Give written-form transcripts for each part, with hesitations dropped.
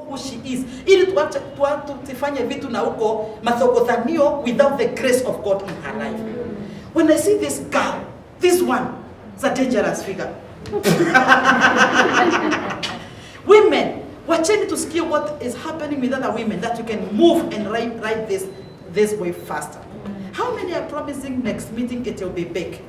who she is. Ili tufanye vitu na uko mathokothanio without the grace of God in her life. When I see this girl, this one, it's a dangerous figure. Women, watching to see what is happening with other women, that you can move and ride this way faster. How many are promising next meeting it will be big?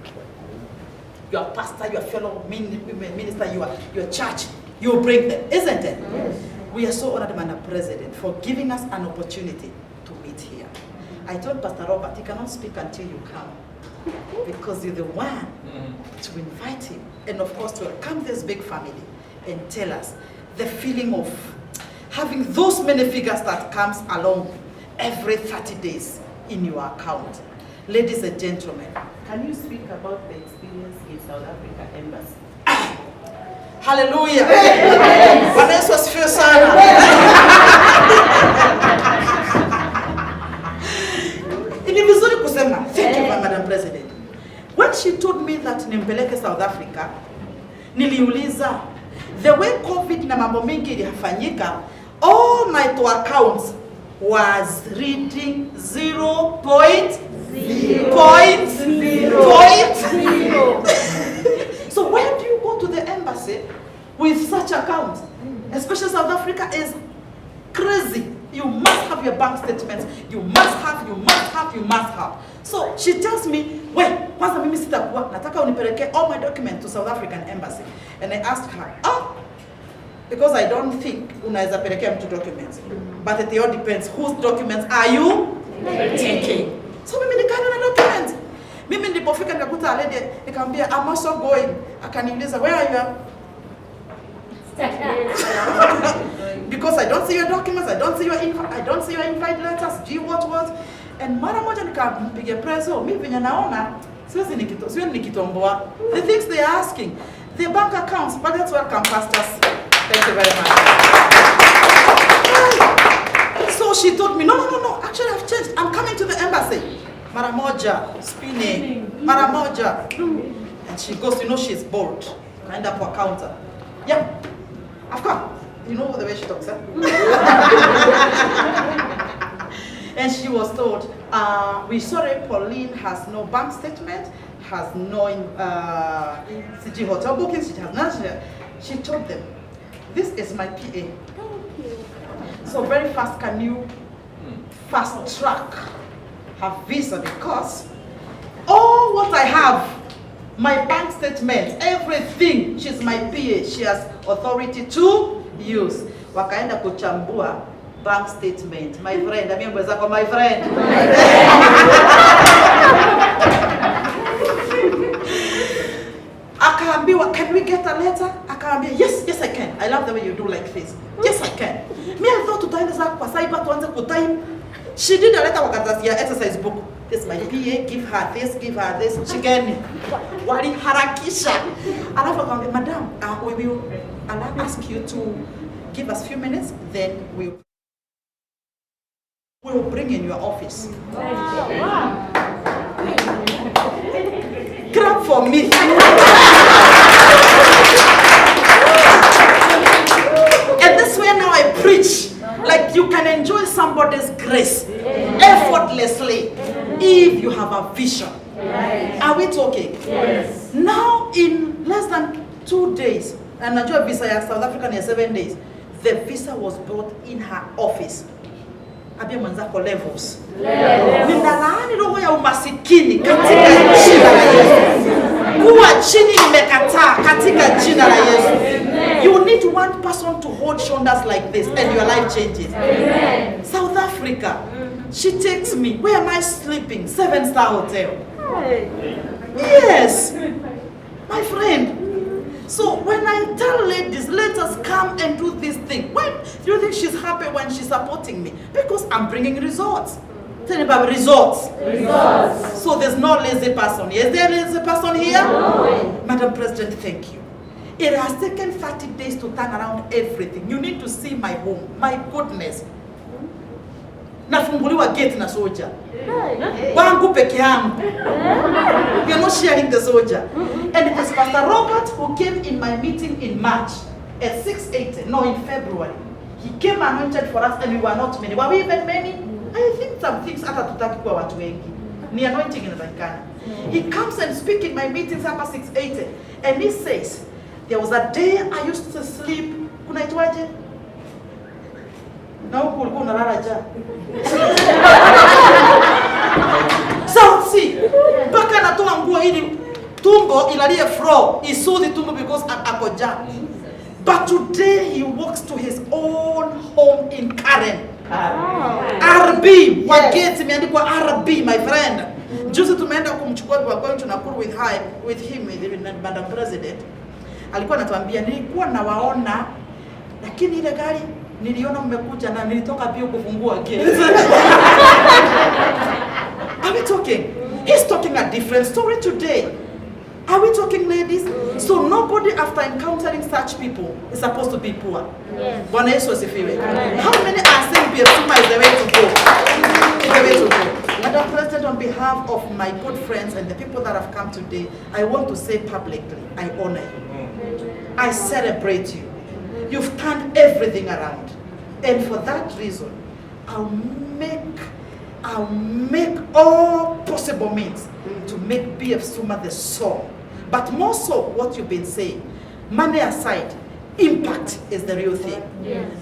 Your pastor, your fellow minister, your church, you bring them, isn't it? Yes. We are so honored, Madam President, for giving us an opportunity to meet here. I told Pastor Robert, he cannot speak until you come, because you're the one to invite him, and of course to welcome this big family and tell us the feeling of having those many figures that comes along every 30 days in your account. Ladies and gentlemen, can you speak about the experience in South Africa Embassy? Hallelujah! Bwana Yesu asifiwe sana. Ni vizuri kusema thank you, Madam President. When she told me that nimpeleke South Africa, niliuliza, the way COVID na mambo mingi ilifanyika, all my two accounts was reading 0.0. So where do you go to the embassy with such accounts? Especially South Africa is crazy. You must have your bank statements. You must have. So she tells me, wait, kwanza mimi sitakuwa, nataka unipeleke all my documents to South African embassy. And I asked her, because I don't think unaweza pelekea mtu documents. But it all depends, whose documents are you taking? So mimi nikaenda na documents. Mimi nilipofika nikakuta lady, nikamwambia I'm also going. Akaniuliza, where are you? Because I don't see your documents, I don't see your invite letters, what? And mara moja nikampigia preso, mimi venye naona siwezi nikitomboa. The things they are asking, their bank accounts, but that's welcome, pastors. Thank you very much. So she told me, no, actually I've changed. I'm coming to the embassy. Mara moja, spinning, mara moja. And she goes, she's bold. Kind up for counter. Yeah, I've come. You know the way she talks, huh? And she was told, we're sorry, Pauline has no bank statement, has no CG hotel bookings, she has none. She told them, this is my PA. So very fast, can you fast track her visa, because all what I have, my bank statement, everything, she's my PA, she has authority to use. Wakaenda kuchambua bank statement. My friend, my friend. Akaambiwa, can we get a letter? Akaambia, yes, I can. I love the way you do like this. Yes, I can. Me, I thought to time kwa cyber tuanze kutime. She did a letter wakatazia exercise book. This my PA, give her this. Chigeni. Wali harakisha. Alafu akamwambia, madam, we will ask you to give us a few minutes, then we will bring in your office. Wow. Clap for me. And this way now I preach. Like you can enjoy somebody's grace effortlessly if you have a vision. Are we talking? Yes. Now in less than 2 days, and najua visa ya South Africa ni 7 days, the visa was brought in her office. Abia mwanzako levels. Ninalaani roho ya umasikini katika jina la Yesu. Kuwa chini nimekataa katika jina la Yesu. You need one person to hold shoulders like this and your life changes. Amen. South Africa, she takes me. Where am I sleeping? 7-star hotel. Yes, my friend. So when I tell ladies, let us come and do this thing, why do you think she's happy when she's supporting me? Because I'm bringing results. Tell me about results. So there's no lazy person. Is there a lazy person here? No. Madam President, thank you. It has taken 30 days to turn around everything. You need to see my home. My goodness. Nafunguliwa gate na soja. Wangu peke yangu. We are not sharing the soja. And it is Pastor Robert who came in my meeting in March at 6:80, no, in February. He came anointed for us and we were not many. Were we even many? I think some things hata tutaki kwa watu wengi. Ni anointing inatakikana. He comes and speaks in my meetings hapa 680 and he says, there was a day I used to sleep. Kunaitwaje? Na huku ulikuwa unalala ja. South Sea. Mpaka anatoa nguo ili tumbo ilalie floor. Isudhi tumbo because ako ja. But today he walks to his own home in Karen. RB. Wageti imeandikwa RB, my friend. Juzi tumeenda kumchukua, we were going to Nakuru with him, Madam President. Alikuwa anatuambia nilikuwa nawaona lakini ile gari niliona mmekuja na nilitoka pia kufungua gate. Are we talking? He's talking a different story today. Are we talking, ladies? So nobody after encountering such people is supposed to be poor. Bwana Yesu asifiwe. How many are saying SUMA is the way to go? The way to go. Madam President, on behalf of my good friends and the people that have come today, I want to say publicly, I honor you. I celebrate you. You've turned everything around. And for that reason, I'll make all possible means to make BF SUMA the song. But more so, what you've been saying, money aside, impact is the real thing.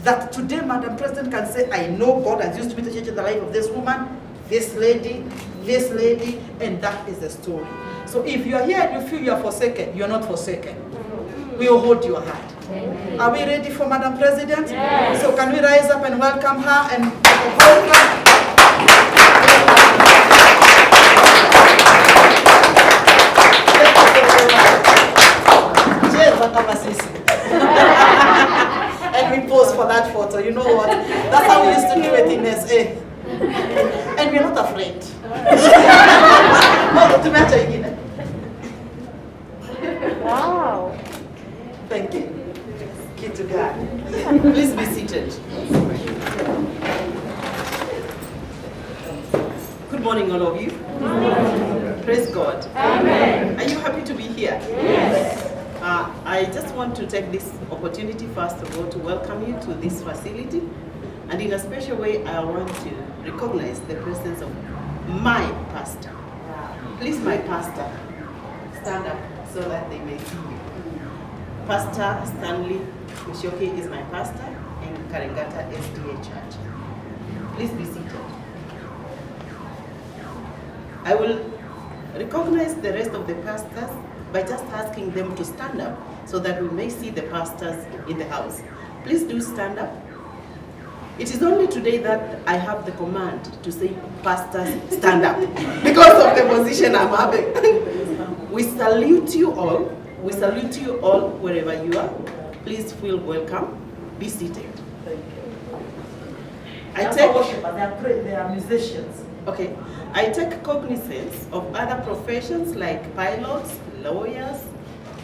That today, Madam President can say, I know God has used me to change the life of this woman, this lady, and that is the story. So if you are here and you feel you are forsaken, you are not forsaken. We will hold your hand. Are we ready for Madam President? Yes. So can we rise up and welcome her and welcome. And we pose for that photo. You know what? That's how we used to do it in SA. And we're not afraid. Wow. Thank you. Key to God. Please be seated. Good morning, all of you. Praise God. Amen. Are you happy to be here? Yes. I just want to take this opportunity, first of all, to welcome you to this facility. And in a special way, I want to recognize the presence of my pastor. Please, my pastor, stand up so that they may see you. Pastor Stanley Mushoki is my pastor in Karengata SDA Church. Please be seated. I will recognize the rest of the pastors by just asking them to stand up so that we may see the pastors in the house. Please do stand up. It is only today that I have the command to say, pastors, stand up, because of the position I'm having. We salute you all. We salute you all wherever you are. Please feel welcome. Be seated. Thank you. They are musicians. Okay. I take cognizance of other professions like pilots, lawyers,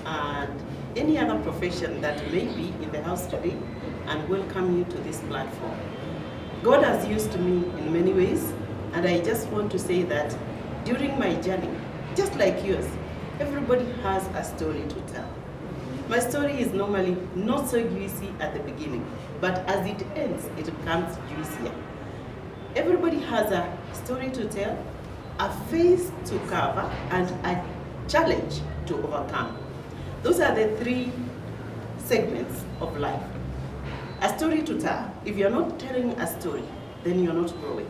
and any other profession that may be in the house today, and welcome you to this platform. God has used me in many ways, and I just want to say that during my journey, just like yours, everybody has a story to tell. My story is normally not so juicy at the beginning, but as it ends, it becomes juicier. Everybody has a story to tell, a phase to cover, and a challenge to overcome. Those are the three segments of life. A story to tell. If you're not telling a story, then you're not growing.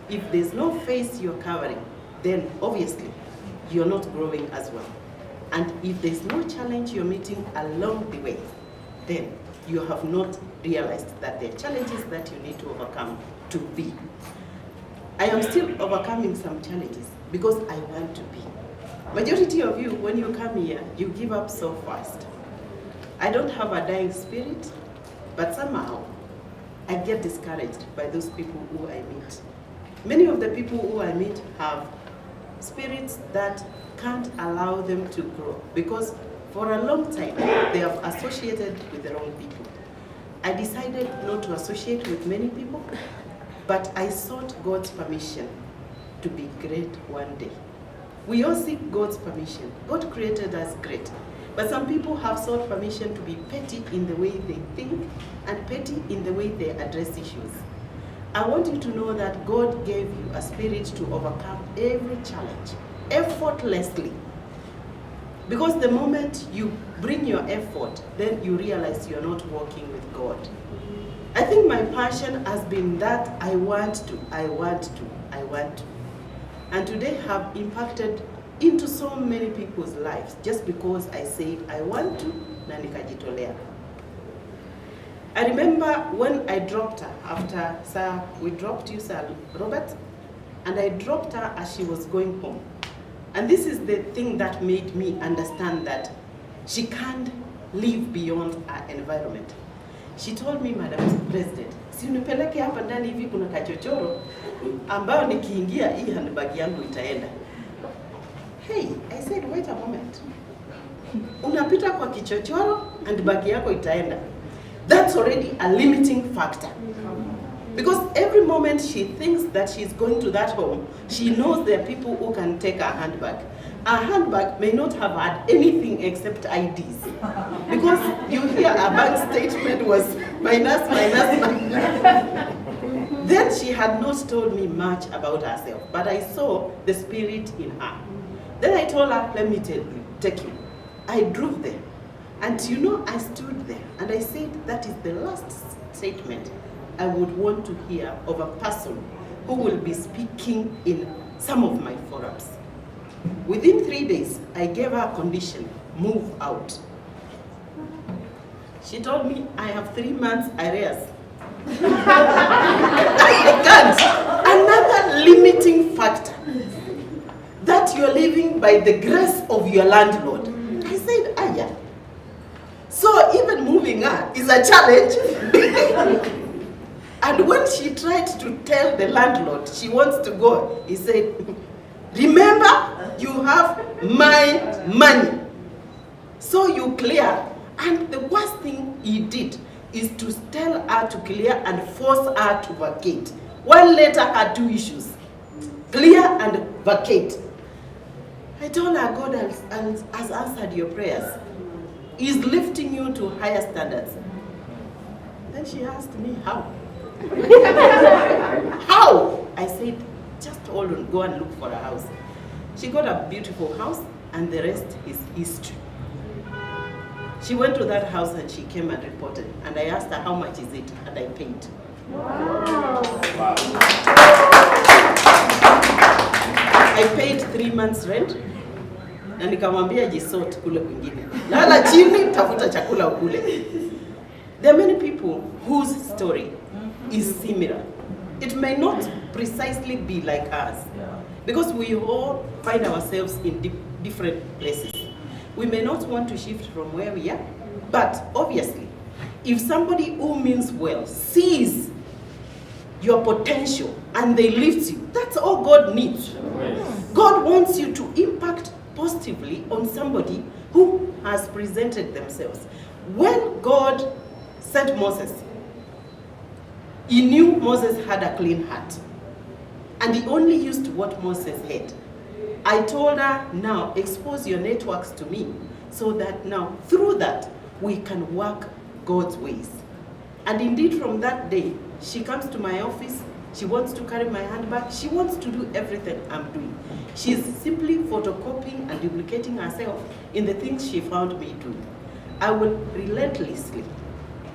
If there's no phase you're covering, then obviously you're not growing as well. And if there's no challenge you're meeting along the way, then you have not realized that there are challenges that you need to overcome to be. I am still overcoming some challenges because I want to be. Majority of you, when you come here, you give up so fast. I don't have a dying spirit, but somehow I get discouraged by those people who I meet. Many of the people who I meet have spirits that can't allow them to grow because for a long time they have associated with the wrong people. I decided not to associate with many people, but I sought God's permission to be great one day. We all seek God's permission. God created us great. But some people have sought permission to be petty in the way they think and petty in the way they address issues. I want you to know that God gave you a spirit to overcome every challenge, effortlessly. Because the moment you bring your effort, then you realize you're not working with God. I think my passion has been that I want to. And today have impacted into so many people's lives just because I said I want to na nikajitolea. I remember when I dropped her after we dropped you, Sir Robert, and I dropped her as she was going home. And this is the thing that made me understand that she can't live beyond her environment. She told me, Madam President, si unipeleke hapa ndani hivi kuna kachochoro ambao nikiingia hii handbag yangu itaenda. Hey, I said, wait a moment. Unapita kwa kichochoro and bag yako itaenda. That's already a limiting factor. Because every moment she thinks that she's going to that home, she knows there are people who can take her handbag. Her handbag may not have had anything except IDs. Because you hear a bank statement was minus. Then she had not told me much about herself, but I saw the spirit in her. Then I told her, let me take you. I drove there. And you know, I stood there and I said, that is the last statement I would want to hear of a person who will be speaking in some of my forums. Within 3 days, I gave her a condition, move out. She told me, I have 3 months arrears. I can't. Another limiting factor, that you're living by the grace of your landlord. I said, yeah. So even moving her is a challenge. And when she tried to tell the landlord she wants to go, he said, remember, you have my money. So you clear. And the worst thing he did is to tell her to clear and force her to vacate. One letter had 2 issues, clear and vacate. I told her, God has answered your prayers. He's lifting you to higher standards. Then she asked me, how? How? I said, just hold on, go and look for a house. She got a beautiful house, and the rest is history. She went to that house and she came and reported. And I asked her, how much is it? And I paid. Wow. I paid 3 months rent. Na nikamwambia jisort kule kwingine. Lala chini, tafuta chakula ukule. There are many people whose story is similar. It may not precisely be like us, because we all find ourselves in different places. We may not want to shift from where we are, but obviously, if somebody who means well sees your potential and they lift you, that's all God needs. God wants you to impact positively on somebody who has presented themselves. When God sent Moses, he knew Moses had a clean heart, and he only used what Moses had. I told her, now expose your networks to me, so that now through that we can work God's ways. And indeed from that day, she comes to my office, she wants to carry my handbag, she wants to do everything I'm doing. She's simply photocopying and duplicating herself in the things she found me doing. I will relentlessly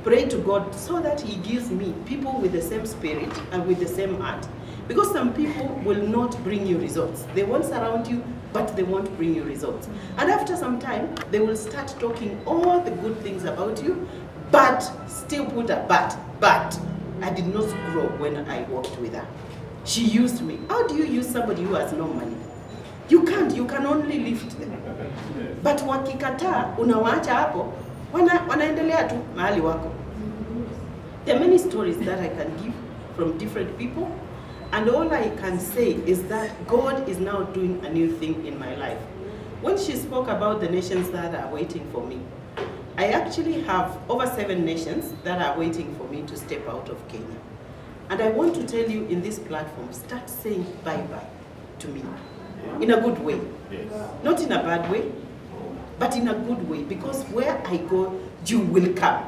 pray to God so that he gives me people with the same spirit and with the same heart. Because some people will not bring you results. They won't surround you, but they won't bring you results. And after some time, they will start talking all the good things about you, but still put a but. I did not grow when I worked with her. She used me. How do you use somebody who has no money? You can't, you can only lift them. But wakikataa, unawaacha hapo, wanaendelea tu mahali wako. There are many stories that I can give from different people, and all I can say is that God is now doing a new thing in my life. When she spoke about the nations that are waiting for me, I actually have over 7 nations that are waiting for me to step out of Kenya. And I want to tell you in this platform, start saying bye-bye to me. In a good way. Yes. Not in a bad way. but in a good way, because where I go, you will come.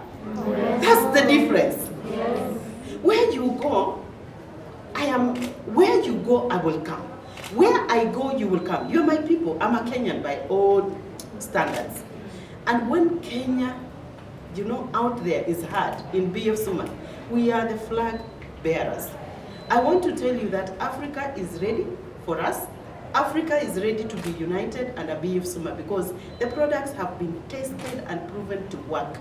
That's the difference. Where you go, where you go, I will come. Where I go, you will come. You're my people. I'm a Kenyan by all standards. And when Kenya, out there is hard in BF SUMA, we are the flag bearers. I want to tell you that Africa is ready for us. Africa is ready to be united under BF SUMA because the products have been tested and proven to work.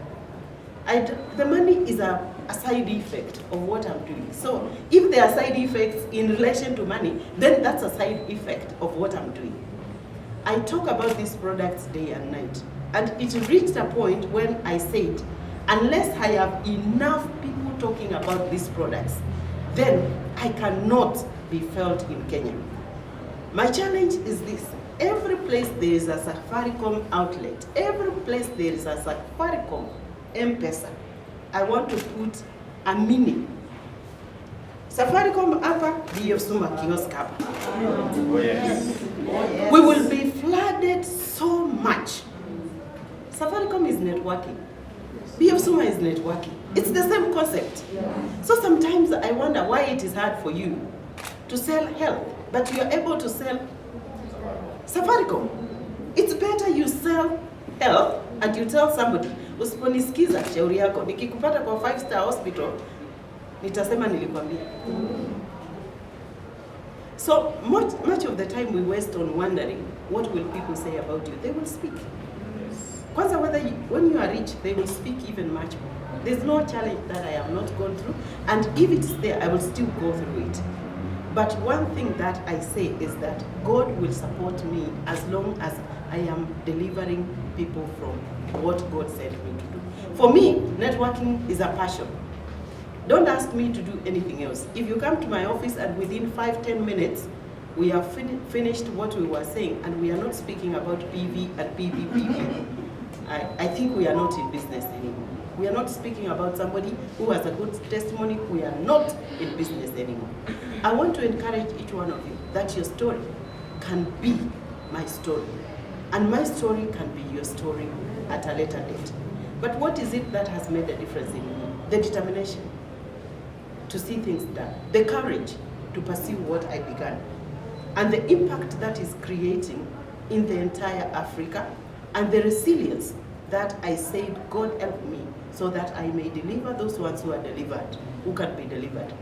The money is a side effect of what I'm doing. So if there are side effects in relation to money, then that's a side effect of what I'm doing. I talk about these products day and night. And it reached a point when I said, unless I have enough people talking about these products, then I cannot be felt in Kenya. My challenge is this. Every place there is a Safaricom outlet. Every place there is a Safaricom M-Pesa. I want to put a mini Safaricom hapa, BF SUMA kiosk hapa. Oh, yes. We will be flooded so much. Safaricom is networking. BF SUMA is networking. It's the same concept. So sometimes I wonder why it is hard for you to sell health, but you are able to sell Safaricom. It's better you sell health and you tell somebody, usiponisikiza shauri yako, nikikupata kwa 5-star hospital, nitasema nilikwambia. So much of the time we waste on wondering, what will people say about you? They will speak. Kwanza, when you are rich, they will speak even much more. There's no challenge that I have not gone through, and if it's there, I will still go through it. But one thing that I say is that God will support me as long as I am delivering people from what God sent me to do. For me, networking is a passion. Don't ask me to do anything else. If you come to my office and within 5-10 minutes, we have finished what we were saying, and we are not speaking about PV and PV. I think we are not in business anymore. We are not speaking about somebody who has a good testimony. We are not in business anymore. I want to encourage each one of you that your story can be my story. And my story can be your story at a later date. But what is it that has made a difference in me? The determination to see things done. The courage to pursue what I began. And the impact that is creating in the entire Africa. And the resilience that I said, God help me, so that I may deliver those ones who are delivered, who can be delivered.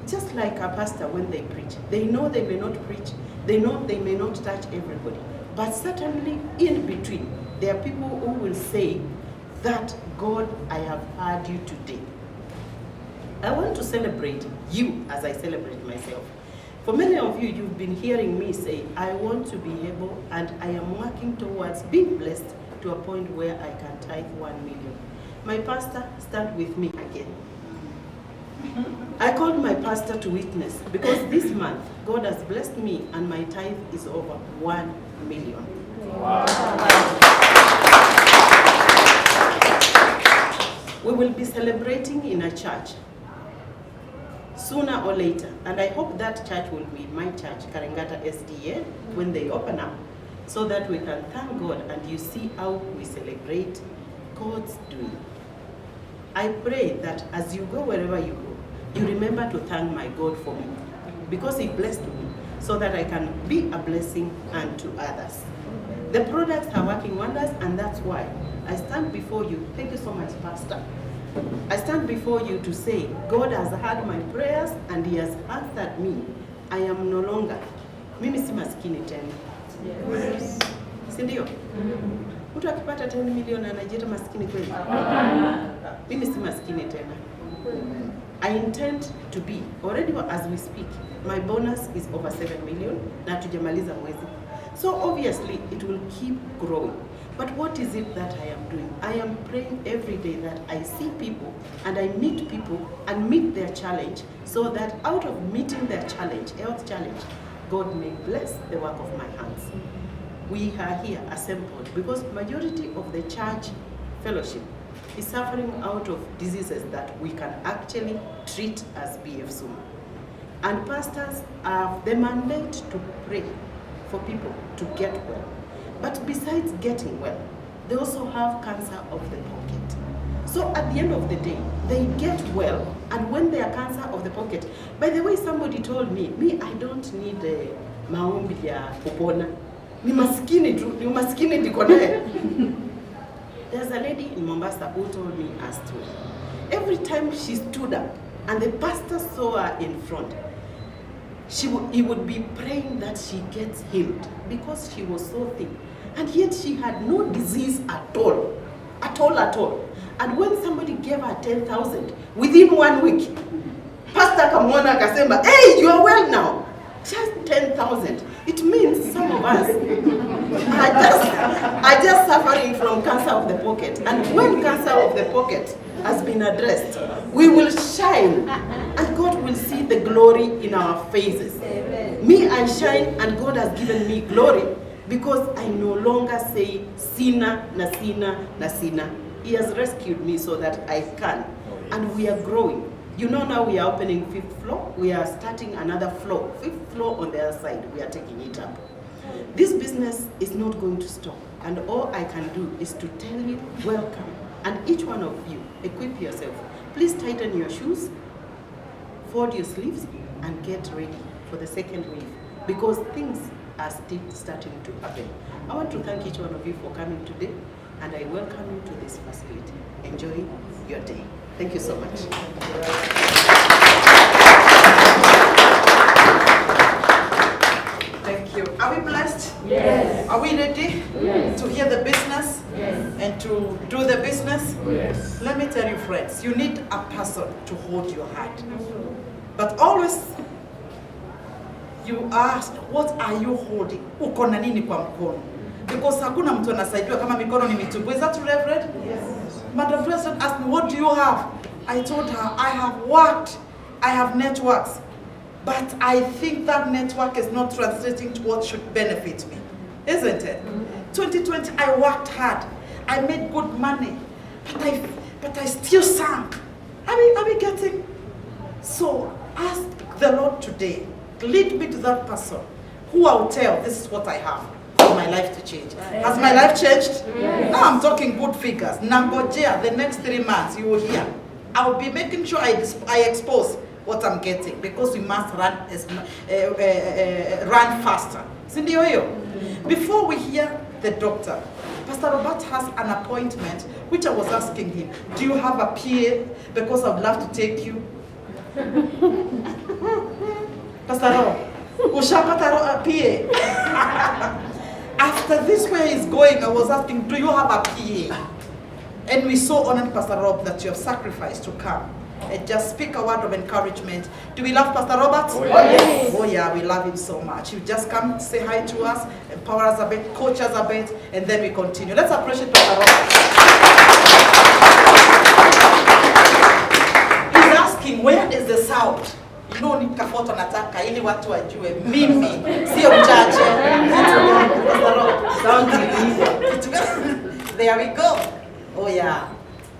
Just like a pastor when they preach. They know they may not preach. They know they may not touch everybody. But certainly in between, there are people who will say that, God, I have heard you today. I want to celebrate you as I celebrate myself. For many of you, you've been hearing me say, I want to be able, and I am working towards being blessed to a point where I can tithe 1 million. My pastor, stand with me again. I called my pastor to witness, because this month, God has blessed me and my tithe is over 1 million. Wow. We will be celebrating in a church sooner or later, and I hope that church will be my church, Karengata SDA, when they open up, so that we can thank God and you see how we celebrate God's doing. I pray that as you go wherever you go, you remember to thank my God for me, because He blessed me so that I can be a blessing unto others. The products are working wonders, and that's why I stand before you. Thank you so much, Pastor. I stand before you to say, God has heard my prayers and He has answered me. I am no longer, mimi si maskini tena. Yes. Si ndio? Mtu akipata 10 million anajiita maskini kweli? Mimi si maskini tena. I intend to be, already as we speak, my bonus is over 7 million, na tujamaliza mwezi. So obviously it will keep growing. But what is it that I am doing? I am praying every day that I see people and I meet people and meet their challenge, so that out of meeting their challenge, health challenge, God may bless the work of my hands. We are here assembled because majority of the church fellowship is suffering out of diseases that we can actually treat as BF SUMA. And pastors have the mandate to pray for people to get well. But besides getting well, they also have cancer of the pocket. So at the end of the day, they get well, and when they are cancer of the pocket, by the way, somebody told me, I don't need maombi ya kupona. Ni maskini tu, ni maskini ndiko naye. There's a lady in Mombasa who told me a story. Every time she stood up and the pastor saw her in front, he would be praying that she gets healed because she was so thin. And yet she had no disease at all. At all. And when somebody gave her 10,000 within 1 week, Pastor Kamwana Kasemba, hey, you are well now. Just 10,000. It means some of us are just suffering from cancer of the pocket. And when cancer of the pocket has been addressed, we will shine and God will see the glory in our faces. Amen. Me, I shine and God has given me glory because I no longer say sinner, na sinner, na sinner. He has rescued me so that I can. And we are growing. You know, now we are opening 5th floor. We are starting another floor. 5th floor on the other side. We are taking it up. This business is not going to stop. And all I can do is to tell you, welcome. And each one of you, equip yourself. Please tighten your shoes, fold your sleeves, and get ready for the second wave. Because things are still starting to happen. I want to thank each one of you for coming today. And I welcome you to this facility. Enjoy your day. Thank you so much. Thank you. Are we blessed? Yes. Are we ready? Yes. To hear the business? Yes. And to do the business? Yes. Let me tell you, friends, you need a person to hold your hand. But always you ask, what are you holding? Uko na nini kwa mkono? Because hakuna mtu anasaidiwa kama mikono ni mitupu. Is that true, Reverend? Yes. Madam President asked me, what do you have? I told her, I have worked, I have networks, but I think that network is not translating to what should benefit me, isn't it? 2020, I worked hard, I made good money, but I still sank. Are we getting? So ask the Lord today, lead me to that person who I will tell, this is what I have for my life to change. Has my life changed? Yes. Now I'm talking good figures. Nangojea, the next 3 months, you will hear. I will be making sure I expose what I'm getting because we must run faster. Sindio hiyo? Before we hear the doctor, Pastor Robert has an appointment, which I was asking him, do you have a PA? Because I would love to take you. Pastor Robert, ushapata a PA? After this where he's going, I was asking, do you have a PA? And we so honored, Pastor Rob, that you have sacrificed to come and just speak a word of encouragement. Do we love Pastor Robert? Oh, yes. Oh yeah, we love him so much. You just come say hi to us, empower us a bit, coach us a bit, and then we continue. Let's appreciate Pastor Robert. He's asking, where is the sound? You know, nikafoto nataka ili watu wajue mimi sio mchache. Pastor Robert, sound there we go. Oh yeah,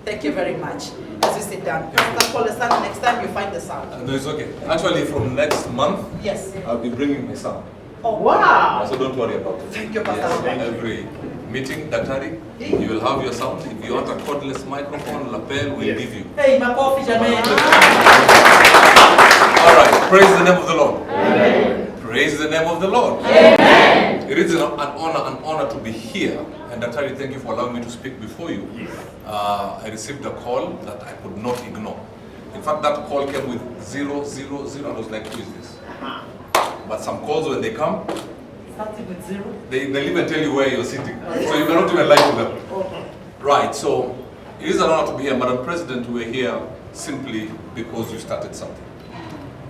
thank you very much. As you sit down, Pastor Paul, next time you find the sound. No, it's okay. Actually, from next month, Yes. I'll be bringing my sound. Oh wow! So don't worry about it. Thank you, Pastor. Yes, every meeting, Daktari, you will have your sound. If you want a cordless microphone, lapel, we'll give you. Hey, my coffee, Janelle. All right, praise the name of the Lord. Amen. Praise the name of the Lord. Amen. It is an honor to be here. And Daktari, thank you for allowing me to speak before you. I received a call that I could not ignore. In fact, that call came with 000. I was like, who is this? But some calls, when they come, Starting with 0. they'll even tell you where you're sitting. So you cannot even lie to them. Okay. Right, so it is an honor to be here. Madam President, we're here simply because you started something.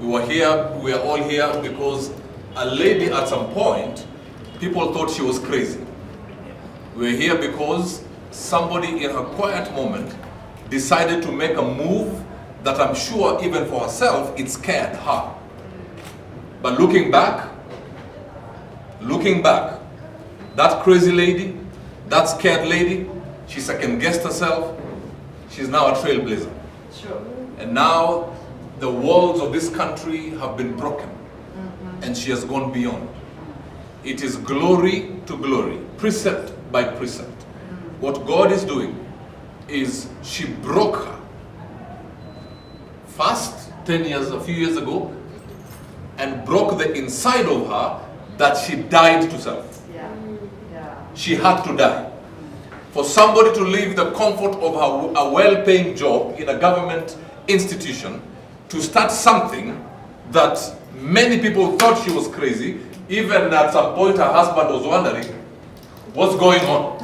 We are all here because a lady at some point, people thought she was crazy. We're here because somebody in her quiet moment decided to make a move that I'm sure even for herself, it scared her. But looking back, that crazy lady, that scared lady, she second-guessed herself. She's now a trailblazer. Sure. And now the walls of this country have been broken. And she has gone beyond. It is glory to glory, precept by precept. What God is doing is she broke her fast 10 years, a few years ago, and broke the inside of her that she died to self. Yeah. Yeah. She had to die. For somebody to leave the comfort of a well-paying job in a government institution to start something that many people thought she was crazy. Even at some point her husband was wondering what's going on.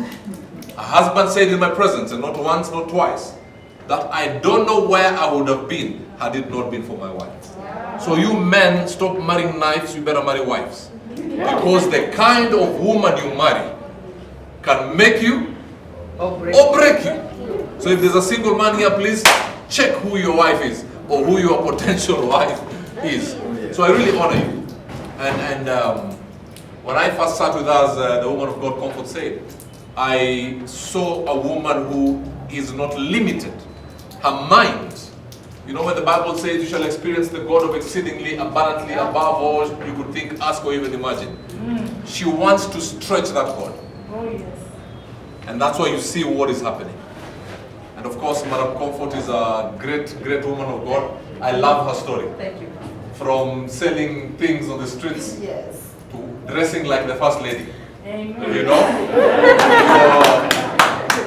Her husband said in my presence, and not once, not twice, that I don't know where I would have been had it not been for my wife. So you men, stop marrying knives, you better marry wives. Because the kind of woman you marry can make you or break you. So if there's a single man here, please check who your wife is or who your potential wife is. So I really honor you. And when I first sat with us, the woman of God Comfort said, I saw a woman who is not limited. Her mind, you know when the Bible says you shall experience the God of exceedingly abundantly above all you could think, ask, or even imagine. She wants to stretch that God. Oh, yes. And that's why you see what is happening. And of course, Madam Comfort is a great, great woman of God. I love her story. Thank you. From selling things on the streets Yes. to dressing like the First Lady. Amen. You know?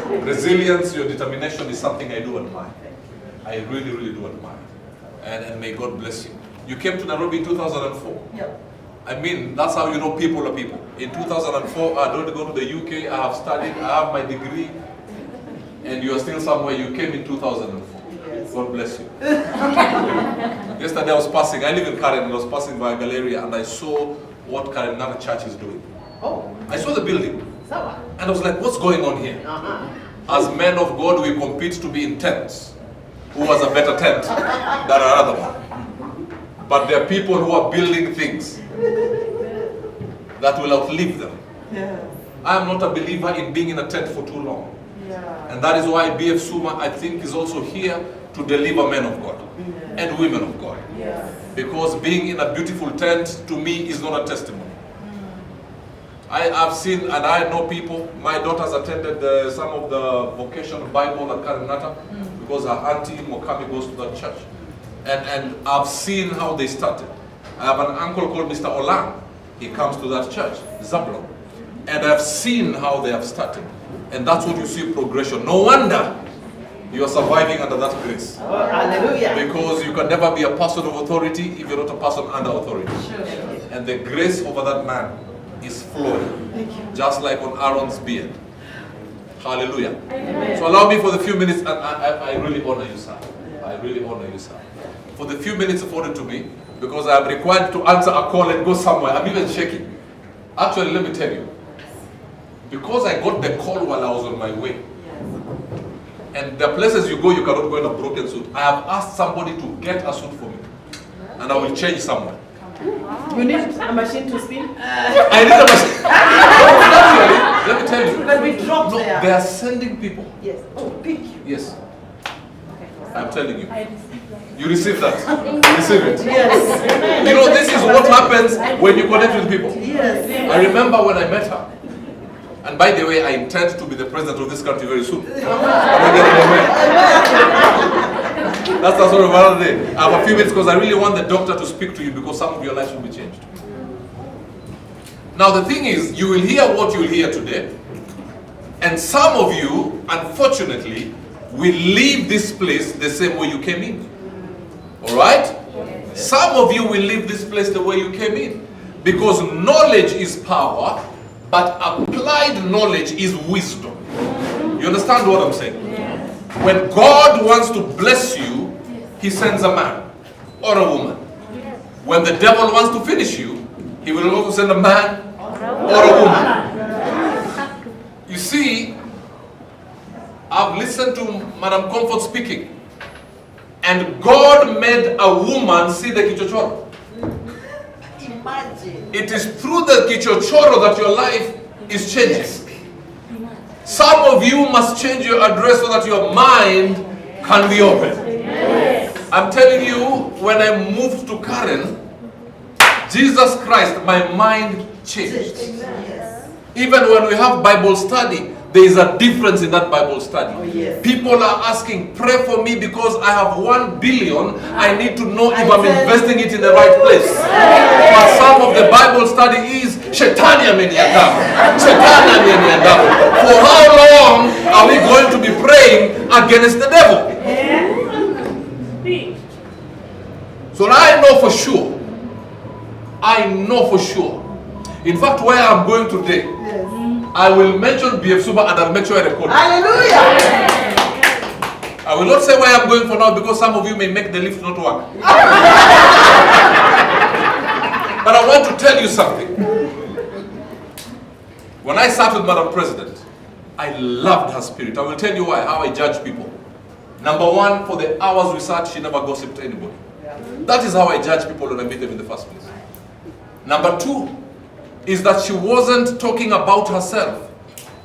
Your resilience, your determination is something I do admire. I really, really do admire. And may God bless you. You came to Nairobi in 2004. Yep. I mean, that's how you know people are people. In 2004, I don't go to the UK, I have studied, I have my degree, and you are still somewhere. You came in 2004. Yes. God bless you. Yesterday I was passing, I live in Karen, and I was passing by Galleria, and I saw what Karenana Church is doing. Oh, I saw the building, Sawa. and I was like, what's going on here? As men of God, we compete to be in tents. Who has a better tent than another one? But there are people who are building things that will outlive them. Yeah. I am not a believer in being in a tent for too long. Yeah. And that is why BF SUMA, I think, is also here to deliver men of God and women of God. Yes. Because being in a beautiful tent, to me, is not a testimony. I've seen, and I know people, my daughters attended some of the vocational Bible at Karinata because her auntie Mokami goes to that church. And I've seen how they started. I have an uncle called Mr. Olang. He comes to that church, Zablon. And I've seen how they have started. And that's what you see, progression. No wonder you are surviving under that grace. Oh, hallelujah. Because you can never be a person of authority if you're not a person under authority. Sure. And the grace over that man is flowing, just like on Aaron's beard. Hallelujah. Amen. So allow me for the few minutes, and I really honor you, sir. I really honor you, sir. For the few minutes afforded to me, because I am required to answer a call and go somewhere. I'm even shaking. Actually, let me tell you. Because I got the call while I was on my way. And the places you go, you cannot go in a broken suit. I have asked somebody to get a suit for me. And I will change somewhere. You need a machine to spin? I need a machine. Actually, let me tell you. But we dropped No, there. they are sending people. Yes. Oh, thank you. Yes. I'm telling you. You receive that. You receive it. Yes. You know, this is what happens when you connect with people. Yes. I remember when I met her. And by the way, I intend to be the president of this country very soon. I'm not getting away. That's the sort of another day. I have a few minutes because I really want the doctor to speak to you because some of your lives will be changed. Now the thing is, you will hear what you will hear today. And some of you, unfortunately, will leave this place the same way you came in. Alright? Some of you will leave this place the way you came in. Because knowledge is power, but applied knowledge is wisdom. You understand what I'm saying? When God wants to bless you, He sends a man or a woman. When the devil wants to finish you, he will also send a man or a woman. You see, I've listened to Madam Comfort speaking, and God made a woman see the kichochoro. Imagine. It is through the kichochoro that your life is changing. Some of you must change your address so that your mind can be open. I'm telling you, when I moved to Karen, Jesus Christ, my mind changed. Yes. Even when we have Bible study, There is a difference in that Bible study. Oh, yes. People are asking, pray for me because I have 1 billion. I need to know if I'm investing it in the right place. But some of the Bible study is Shetani ameniandama. Shetani ameniandama. For how long are we going to be praying against the devil? So I know for sure. I know for sure. In fact, where I'm going today, I will mention BF Suma and I'll make sure I record it. Hallelujah! I will not say where I'm going for now because some of you may make the lift not work. But I want to tell you something. When I sat with Madam President, I loved her spirit. I will tell you why, how I judge people. Number one, for the hours we sat, she never gossiped to anybody. That is how I judge people when I meet them in the first place. Number two is that she wasn't talking about herself.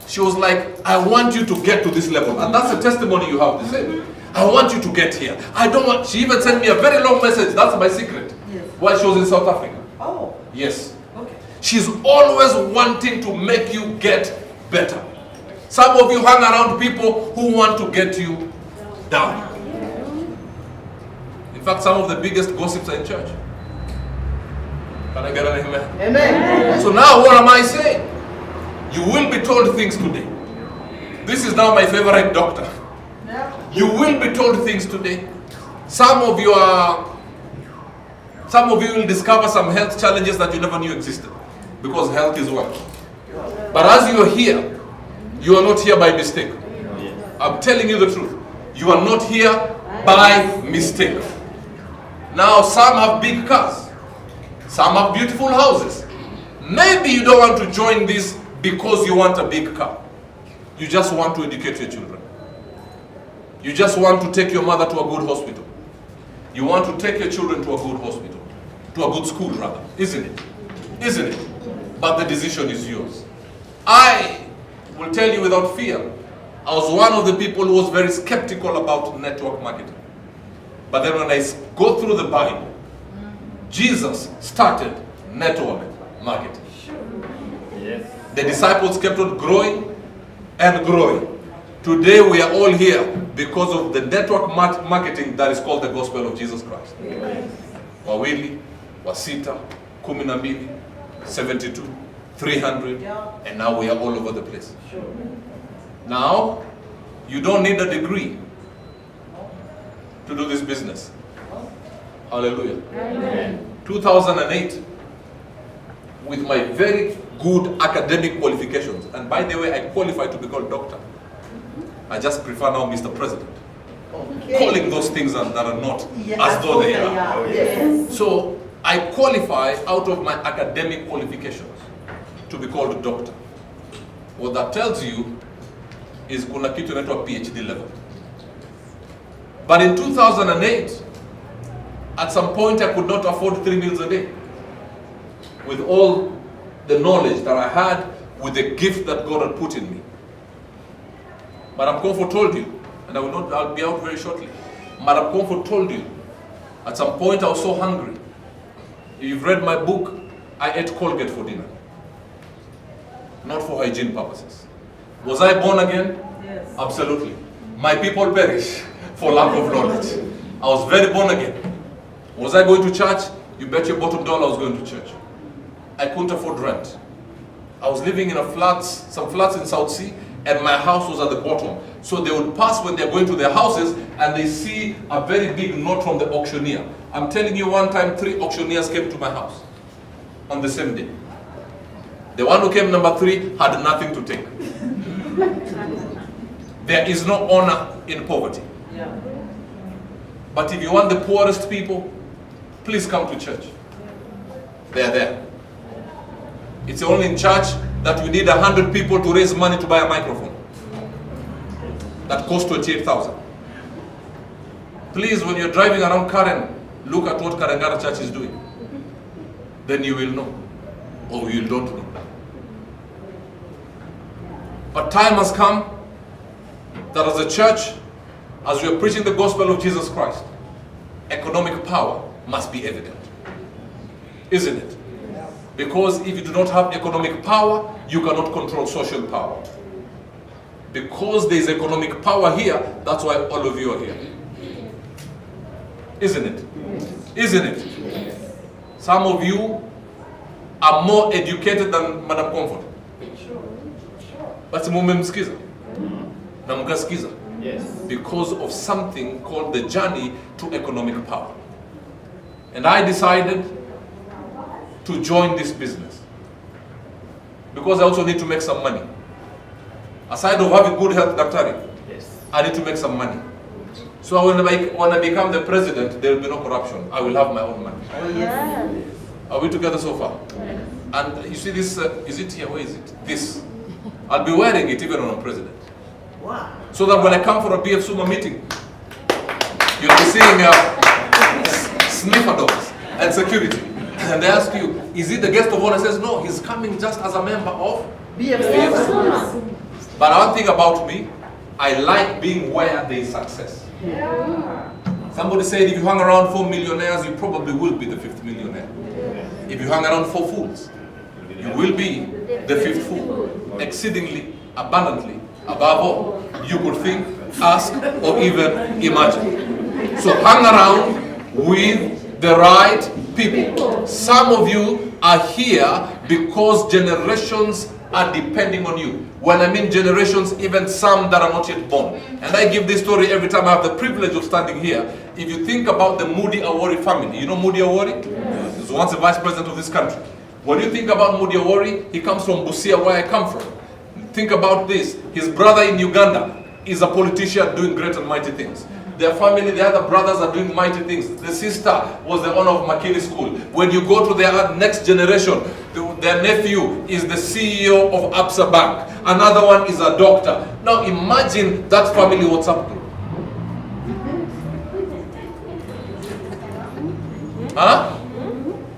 She was like, I want you to get to this level. And that's the testimony you have to say. I want you to get here. I don't want, she even sent me a very long message. That's my secret. Yes. While she was in South Africa. Oh. Yes. Okay. She's always wanting to make you get better. Some of you hang around people who want to get you down. In fact, some of the biggest gossips are in church. Can I get an amen? Amen. So now what am I saying? You will be told things today. This is now my favorite doctor. You will be told things today. Some of you will discover some health challenges that you never knew existed. Because health is wealth. But as you are here, you are not here by mistake. I'm telling you the truth. You are not here by mistake. Now some have big cars. Some have beautiful houses. Maybe you don't want to join this because you want a big car. You just want to educate your children. You just want to take your mother to a good hospital. You want to take your children to a good hospital. To a good school rather. Isn't it? Isn't it? But the decision is yours. I will tell you without fear, I was one of the people who was very skeptical about network marketing. But then when I go through the Bible, Jesus started network marketing. Yes. The disciples kept on growing and growing. Today we are all here because of the network marketing that is called the gospel of Jesus Christ. Wawili, wasita, 12, 72, 300, and now we are all over the place. Now, you don't need a degree to do this business. Hallelujah. Amen. 2008, with my very good academic qualifications, and by the way, I qualified to be called doctor. I just prefer now Mr. President. Okay. Calling those things that are not as though they are. Oh, yes. So, I qualify out of my academic qualifications to be called a doctor. What that tells you is kuna kitu inaitwa PhD level. But in 2008, at some point I could not afford 3 meals a day. With all the knowledge that I had, with the gift that God had put in me. Madam Comfort told you, and I'll be out very shortly. Madam Comfort told you, at some point I was so hungry. If you've read my book, I ate Colgate for dinner. Not for hygiene purposes. Was I born again? Yes. Absolutely. My people perish for lack of knowledge. I was very born again. Was I going to church? You bet your bottom dollar I was going to church. I couldn't afford rent. I was living in some flats in South Sea, and my house was at the bottom. So they would pass when they're going to their houses, and they see a very big note from the auctioneer. I'm telling you, one time 3 auctioneers came to my house on the same day. The one who came number 3 had nothing to take. There is no honor in poverty. Yeah. But if you want the poorest people, please come to church. They are there. It's only in church that we need 100 people to raise money to buy a microphone. That costs 28,000. Please, when you're driving around Karen, look at what Karangara Church is doing. Then you will know. Or you don't know. But time has come that as a church, as we are preaching the gospel of Jesus Christ, economic power must be evident. Isn't it? Because if you do not have economic power, you cannot control social power. because there is economic power here, that's why all of you are here. Isn't it? Isn't it? Some of you are more educated than Madam Comfort. But mumemsikiza na mkasikiza. Yes. Because of something called the journey to economic power. And I decided to join this business because I also need to make some money. Aside of having good health, Daktari, Yes. I need to make some money. So when I become the president, there will be no corruption. I will have my own money. Oh, yes. Are we together so far? And you see this, is it here? Where is it? This. I'll be wearing it even when I'm president. Wow. So that when I come for a BF SUMA meeting, you'll be seeing sniffer dogs and security. And they ask you, is he the guest of honor? Says, no, he's coming just as a member of BF SUMA. But one thing about me, I like being where there is success. Somebody said if you hang around 4 millionaires, you probably will be the 5th millionaire. If you hang around 4 fools, you will be the 5th fool. Exceedingly, abundantly, above all, you could think, ask, or even imagine. So hang around with the right people. Some of you are here because generations are depending on you. When I mean generations, even some that are not yet born. And I give this story every time I have the privilege of standing here. If you think about the Moody Awori family, you know Moody Awori? He was once the vice president of this country. When you think about Moody Awori, he comes from Busia, where I come from. Think about this. His brother in Uganda is a politician doing great and mighty things. Their family, the other brothers are doing mighty things. The sister was the owner of Makili School. When you go to their next generation, their nephew is the CEO of Absa Bank. Another one is a doctor. Now imagine that family, what's up to? Huh?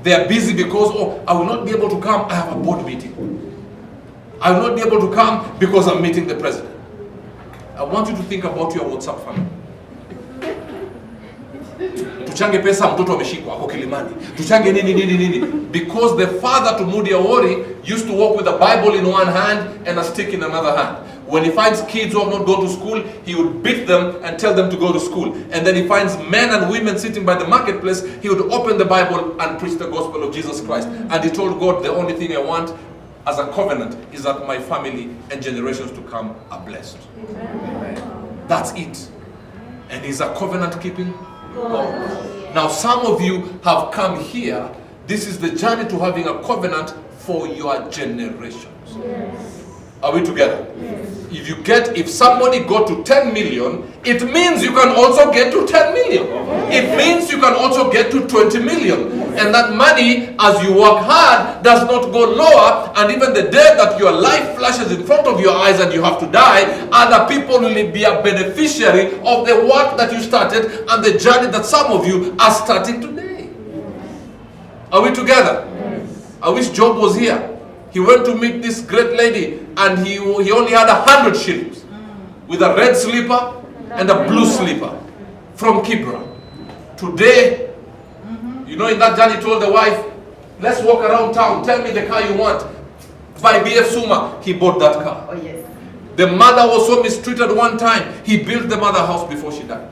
They are busy because, oh, I will not be able to come, I have a board meeting. I will not be able to come because I'm meeting the president. I want you to think about your WhatsApp family. Tuchange pesa mtoto ameshikwa ako Kilimani. Tuchange nini. Because the father to Moody Awori used to walk with a Bible in one hand and a stick in another hand. When he finds kids who have not gone to school, he would beat them and tell them to go to school. And then he finds men and women sitting by the marketplace, he would open the Bible and preach the gospel of Jesus Christ. And he told God, the only thing I want as a covenant is that my family and generations to come are blessed. Amen. That's it. And he's a covenant keeping God. Now some of you have come here. This is the journey to having a covenant for your generations. Yes. Are we together? Yes. If somebody got to 10 million, it means you can also get to 10 million. It means you can also get to 20 million. And that money, as you work hard, does not go lower. And even the day that your life flashes in front of your eyes and you have to die, other people will be a beneficiary of the work that you started and the journey that some of you are starting today. Are we together? Yes. I wish Job was here. He went to meet this great lady and he only had 100 shillings with a red slipper and a blue slipper from Kibra. Today, you know, in that journey he told the wife, let's walk around town, tell me the car you want. By BF SUMA, he bought that car. Oh, yes. The mother was so mistreated one time, he built the mother house before she died.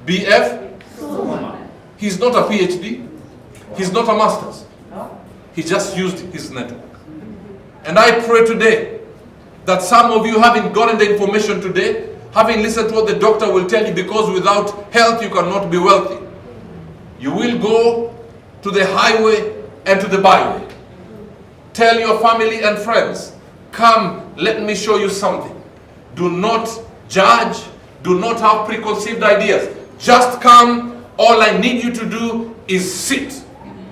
BF SUMA. He's not a PhD. He's not a master's. He just used his network. And I pray today that some of you having gotten the information today, having listened to what the doctor will tell you, because without health you cannot be wealthy. You will go to the highway and to the byway. Tell your family and friends, come, let me show you something. Do not judge. Do not have preconceived ideas. Just come. All I need you to do is sit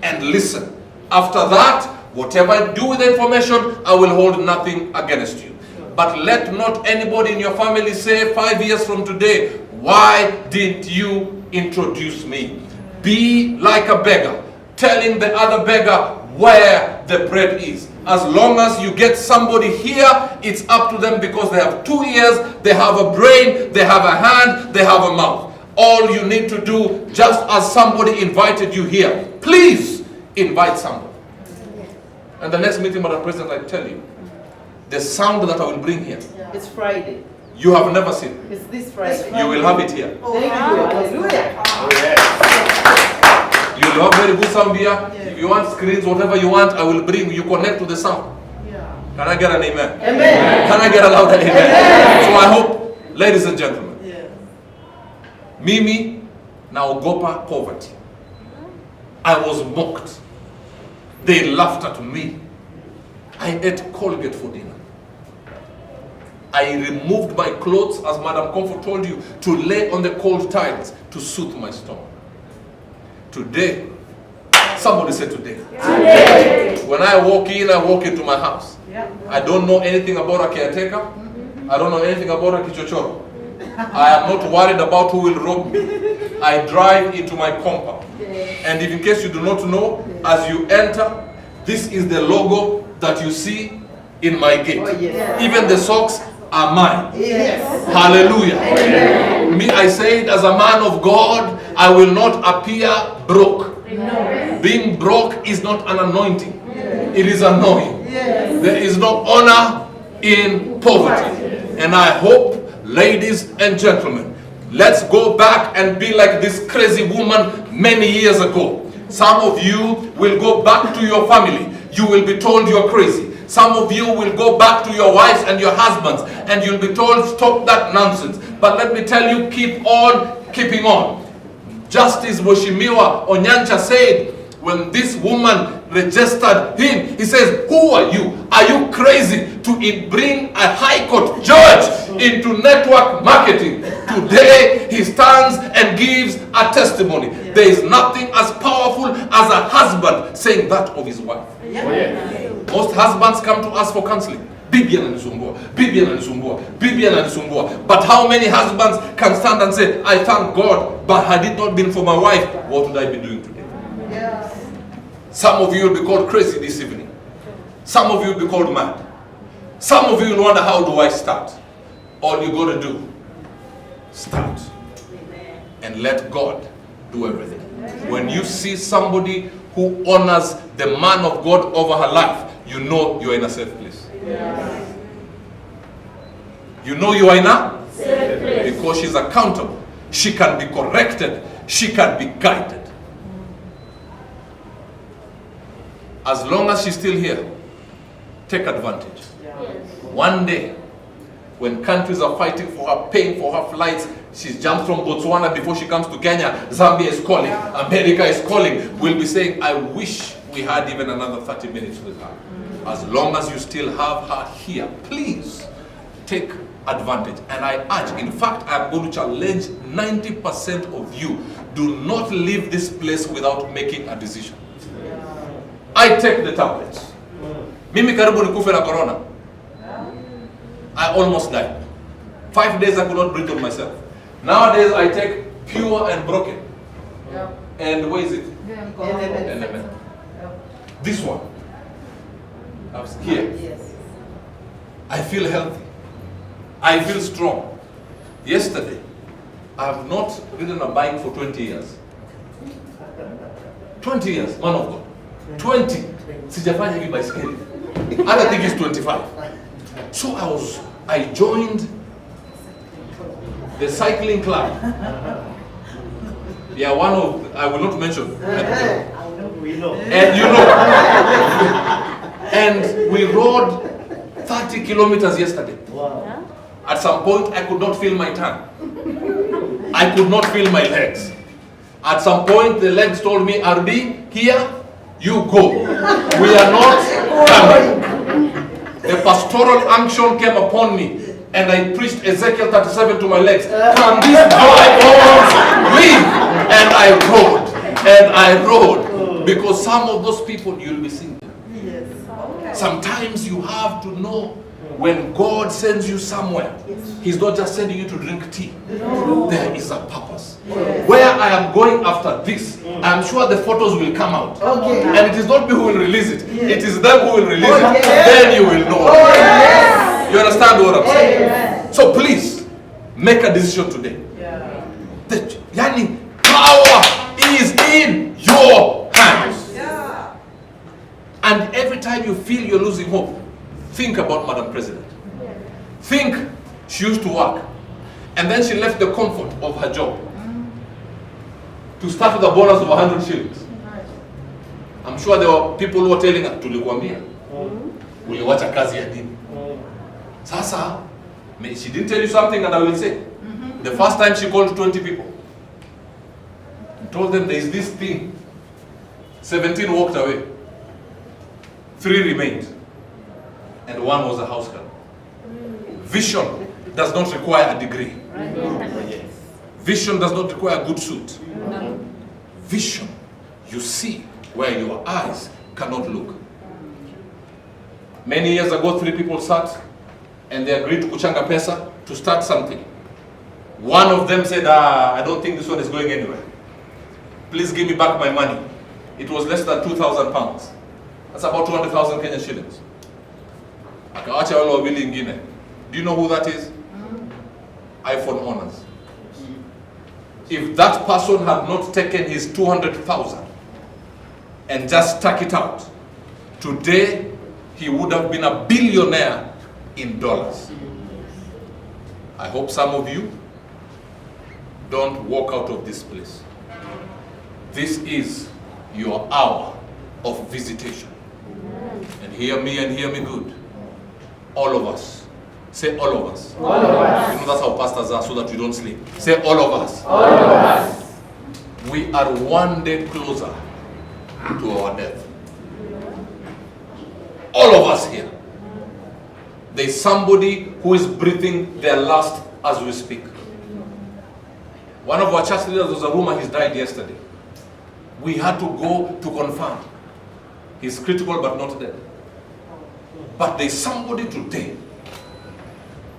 and listen. After that, whatever I do with the information, I will hold nothing against you. But let not anybody in your family say 5 years from today, why didn't you introduce me? Be like a beggar, telling the other beggar where the bread is. As long as you get somebody here, it's up to them, because they have 2 ears, they have a brain, they have a hand, they have a mouth. All you need to do, just as somebody invited you here, please invite somebody. And the next meeting, Madam President, I tell you, the sound that I will bring here, It's Friday. you have never seen. It's this Friday. You will have it here. Thank you. Hallelujah. Oh, yes. You will have very good sound here. If you want screens, whatever you want, I will bring. You connect to the sound. Can I get an amen? Amen. Can I get a louder amen? So I hope, ladies and gentlemen, Mimi naogopa poverty. I was mocked. They laughed at me. I ate Colgate for dinner. I removed my clothes, as Madam Comfort told you, to lay on the cold tiles to soothe my stomach. Today, somebody said today. When I walk into my house. I don't know anything about a caretaker. I don't know anything about a kichochoro. I am not worried about who will rob me. I drive into my compound. And if in case you do not know, as you enter, this is the logo that you see in my gate. Even the socks are mine. Hallelujah. Me, I say it as a man of God, I will not appear broke. Being broke is not an anointing. It is annoying. There is no honor in poverty. And I hope, ladies and gentlemen, let's go back and be like this crazy woman many years ago. Some of you will go back to your family. You will be told you're crazy. Some of you will go back to your wives and your husbands and you'll be told, stop that nonsense. But let me tell you, keep on keeping on. Justice Mheshimiwa Onyancha said, when this woman registered him, he says, who are you? Are you crazy to bring a high court judge into network marketing? Today, he stands and gives a testimony. There is nothing as powerful as a husband saying that of his wife. Most husbands come to us for counseling. Bibi ananisumbua, bibi ananisumbua, bibi ananisumbua. But how many husbands can stand and say, I thank God, but had it not been for my wife, what would I be doing today? Some of you will be called crazy this evening. Some of you will be called mad. Some of you will wonder, how do I start? All you got to do, start. And let God do everything. When you see somebody who honors the man of God over her life, you know you're in a safe place. You know you are in a safe place. Because she's accountable. She can be corrected. She can be guided. As long as she's still here, take advantage. One day, when countries are fighting for her, paying for her flights, she jumps from Botswana before she comes to Kenya, Zambia is calling, America is calling, we'll be saying, I wish we had even another 30 minutes with her. As long as you still have her here, please take advantage. And I urge, in fact, I'm going to challenge 90% of you, do not leave this place without making a decision. I take the tablets. Mimi karibu nikufe na corona. I almost died. 5 days I could not breathe on myself. Nowadays I take pure and broken. And where is it? Element. This one. Here. I feel healthy. I feel strong. Yesterday, I have not ridden a bike for 20 years. 20 years, man of God. 20. Sijafanya hivi baiskeli. I think it's 25. So I joined the cycling club. Yeah, one of, I will not mention. And you know. And we rode 30 kilometers yesterday. At some point, I could not feel my tongue. I could not feel my legs. At some point, the legs told me, RD, here, you go. We are not coming. The pastoral unction came upon me, and I preached Ezekiel 37 to my legs. Can these dry bones live? And I rode. Because some of those people, you'll be seeing them. Sometimes you have to know when God sends you somewhere, He's not just sending you to drink tea. There is a purpose. Where I am going after this, I'm sure the photos will come out. And it is not me who will release it. It is them who will release it. Then you will know. You understand what I'm saying? So please, make a decision today. The power is in your hands. And every time you feel you're losing hope, Think about Madam President. Think she used to work, and then she left the comfort of her job to start with a bonus of 100 shillings. I'm sure there were people who were telling her, tulikuambia, uliwacha kazi ya nini? Sasa, she didn't tell you something, and I will say, the first time she called 20 people, and told them there is this thing. 17 walked away. 3 remained. And 1 was a house girl. Vision does not require a degree. Vision does not require a good suit. Vision, you see where your eyes cannot look. Many years ago, 3 people sat and they agreed to kuchanga pesa to start something. One of them said, I don't think this one is going anywhere. Please give me back my money. It was less than 2,000 pounds. That's about 200,000 Kenyan shillings. Akawacha wale wawili ingine. Do you know who that is? iPhone owners. If that person had not taken his 200,000 and just stuck it out, today he would have been a billionaire in dollars. I hope some of you don't walk out of this place. This is your hour of visitation. And hear me good. All of us. Say all of us. All of us. You know that's how pastors are, so that you don't sleep. Say all of us. All of us. We are one day closer to our death. All of us here. There's somebody who is breathing their last as we speak. One of our church leaders, was a rumor he's died yesterday. We had to go to confirm. He's critical but not dead. But there's somebody today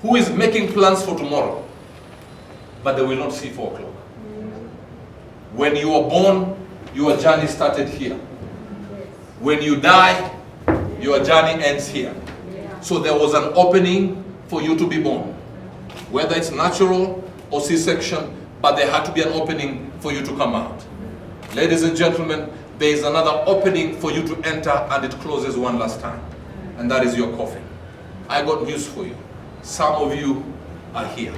who is making plans for tomorrow, but they will not see 4 o'clock. When you were born, your journey started here. When you die, your journey ends here. So there was an opening for you to be born. Whether it's natural or C-section, but there had to be an opening for you to come out. Ladies and gentlemen, there is another opening for you to enter, and it closes one last time. And that is your coffin. I got news for you. Some of you are here.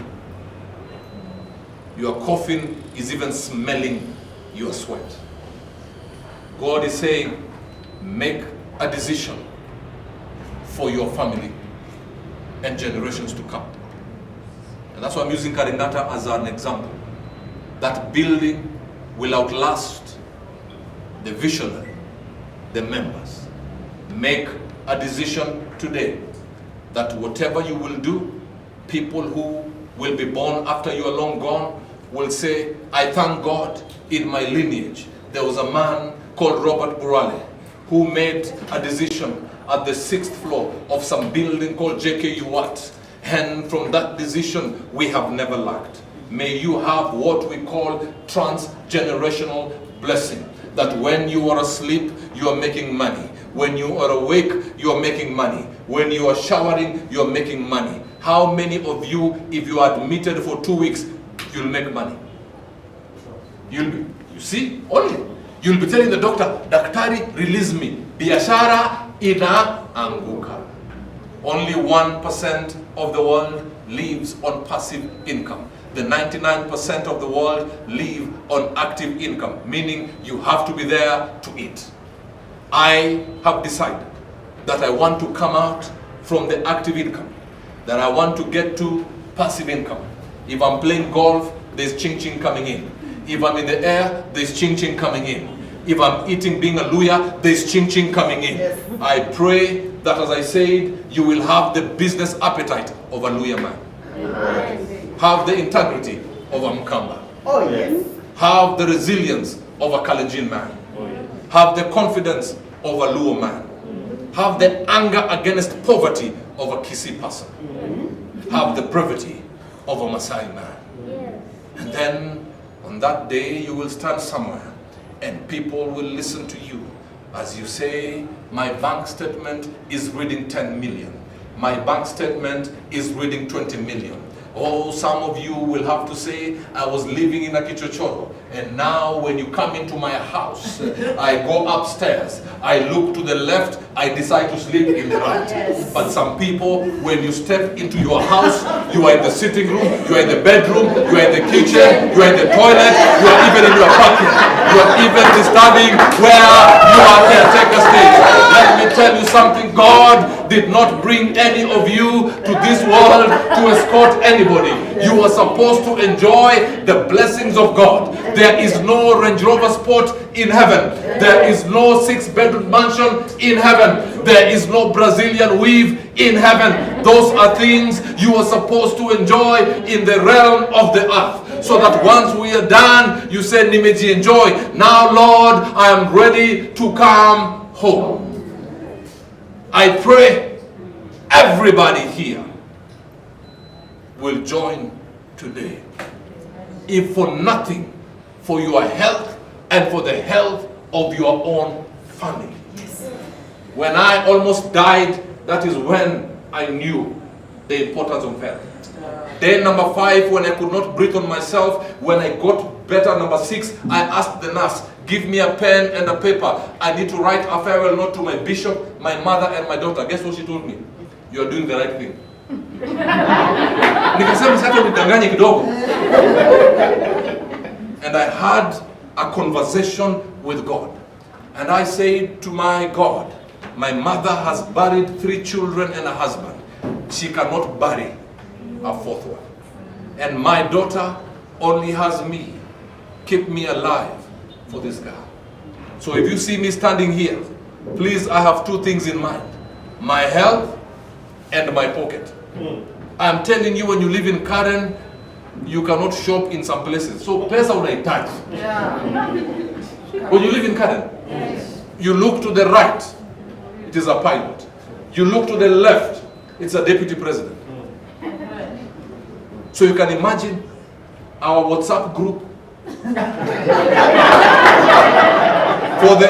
Your coffin is even smelling your sweat. God is saying, make a decision for your family and generations to come. And that's why I'm using Karingata as an example. That building will outlast the visionary, the members. Make a decision today that whatever you will do, people who will be born after you are long gone will say, I thank God in my lineage. There was a man called Robert Burale who made a decision at the 6th floor of some building called JKU. And from that decision, we have never lacked. May you have what we call transgenerational blessing. That when you are asleep, you are making money. When you are awake, you are making money. When you are showering, you are making money. How many of you, if you are admitted for 2 weeks, you'll make money? You see, only. You'll be telling the doctor, Daktari, release me. Biashara ina anguka. Only 1% of the world lives on passive income. The 99% of the world live on active income, meaning you have to be there to eat. I have decided that I want to come out from the active income, that I want to get to passive income. If I'm playing golf, there's ching-ching coming in. If I'm in the air, there's ching-ching coming in. If I'm eating being a luya, there's ching-ching coming in. Yes. I pray that, as I said, you will have the business appetite of a luya man. Amen. Have the integrity of a Mkamba. Oh yes. Have the resilience of a Kalenjin man. Oh, yes. Have the confidence of a Luo man. Have the anger against poverty of a Kisii person. Have the brevity of a Maasai man. Yes. And then on that day you will stand somewhere and people will listen to you as you say, my bank statement is reading 10 million. My bank statement is reading 20 million. Oh, some of you will have to say, I was living in a kichochoro And now when you come into my house, I go upstairs, I look to the left, I decide to sleep in the right. Yes. But some people, when you step into your house, you are in the sitting room, you are in the bedroom, you are in the kitchen, you are in the toilet, you are even in your pocket. You are even disturbing where you are caretaker stage. Let me tell you something, God did not bring any of you to this world to escort anybody. You are supposed to enjoy the blessings of God. There is no Range Rover Sport in heaven. There is no 6-bedroom mansion in heaven. There is no Brazilian weave in heaven. Those are things you are supposed to enjoy in the realm of the earth. So that once we are done, you say, Nimeji, enjoy. Now, Lord, I am ready to come home. I pray everybody here will join today. If for nothing, for your health and for the health of your own family. Yes. When I almost died, that is when I knew the importance of health. Then number 5, when I could not breathe on myself, when I got better, number 6, I asked the nurse, give me a pen and a paper. I need to write a farewell note to my bishop, my mother and my daughter. Guess what she told me? You are doing the right thing. Nikasema sasa nidanganye kidogo. And I had a conversation with God. And I said to my God, my mother has buried 3 children and a husband. She cannot bury a 4th one. And my daughter only has me. Keep me alive for this guy. So if you see me standing here, please, I have 2 things in mind. My health and my pocket. I'm telling you, when you live in Karen, you cannot shop in some places. So pesa unahitaji. When you live in Karen, you look to the right, it is a pilot. You look to the left, it's a deputy president. So you can imagine our WhatsApp group for the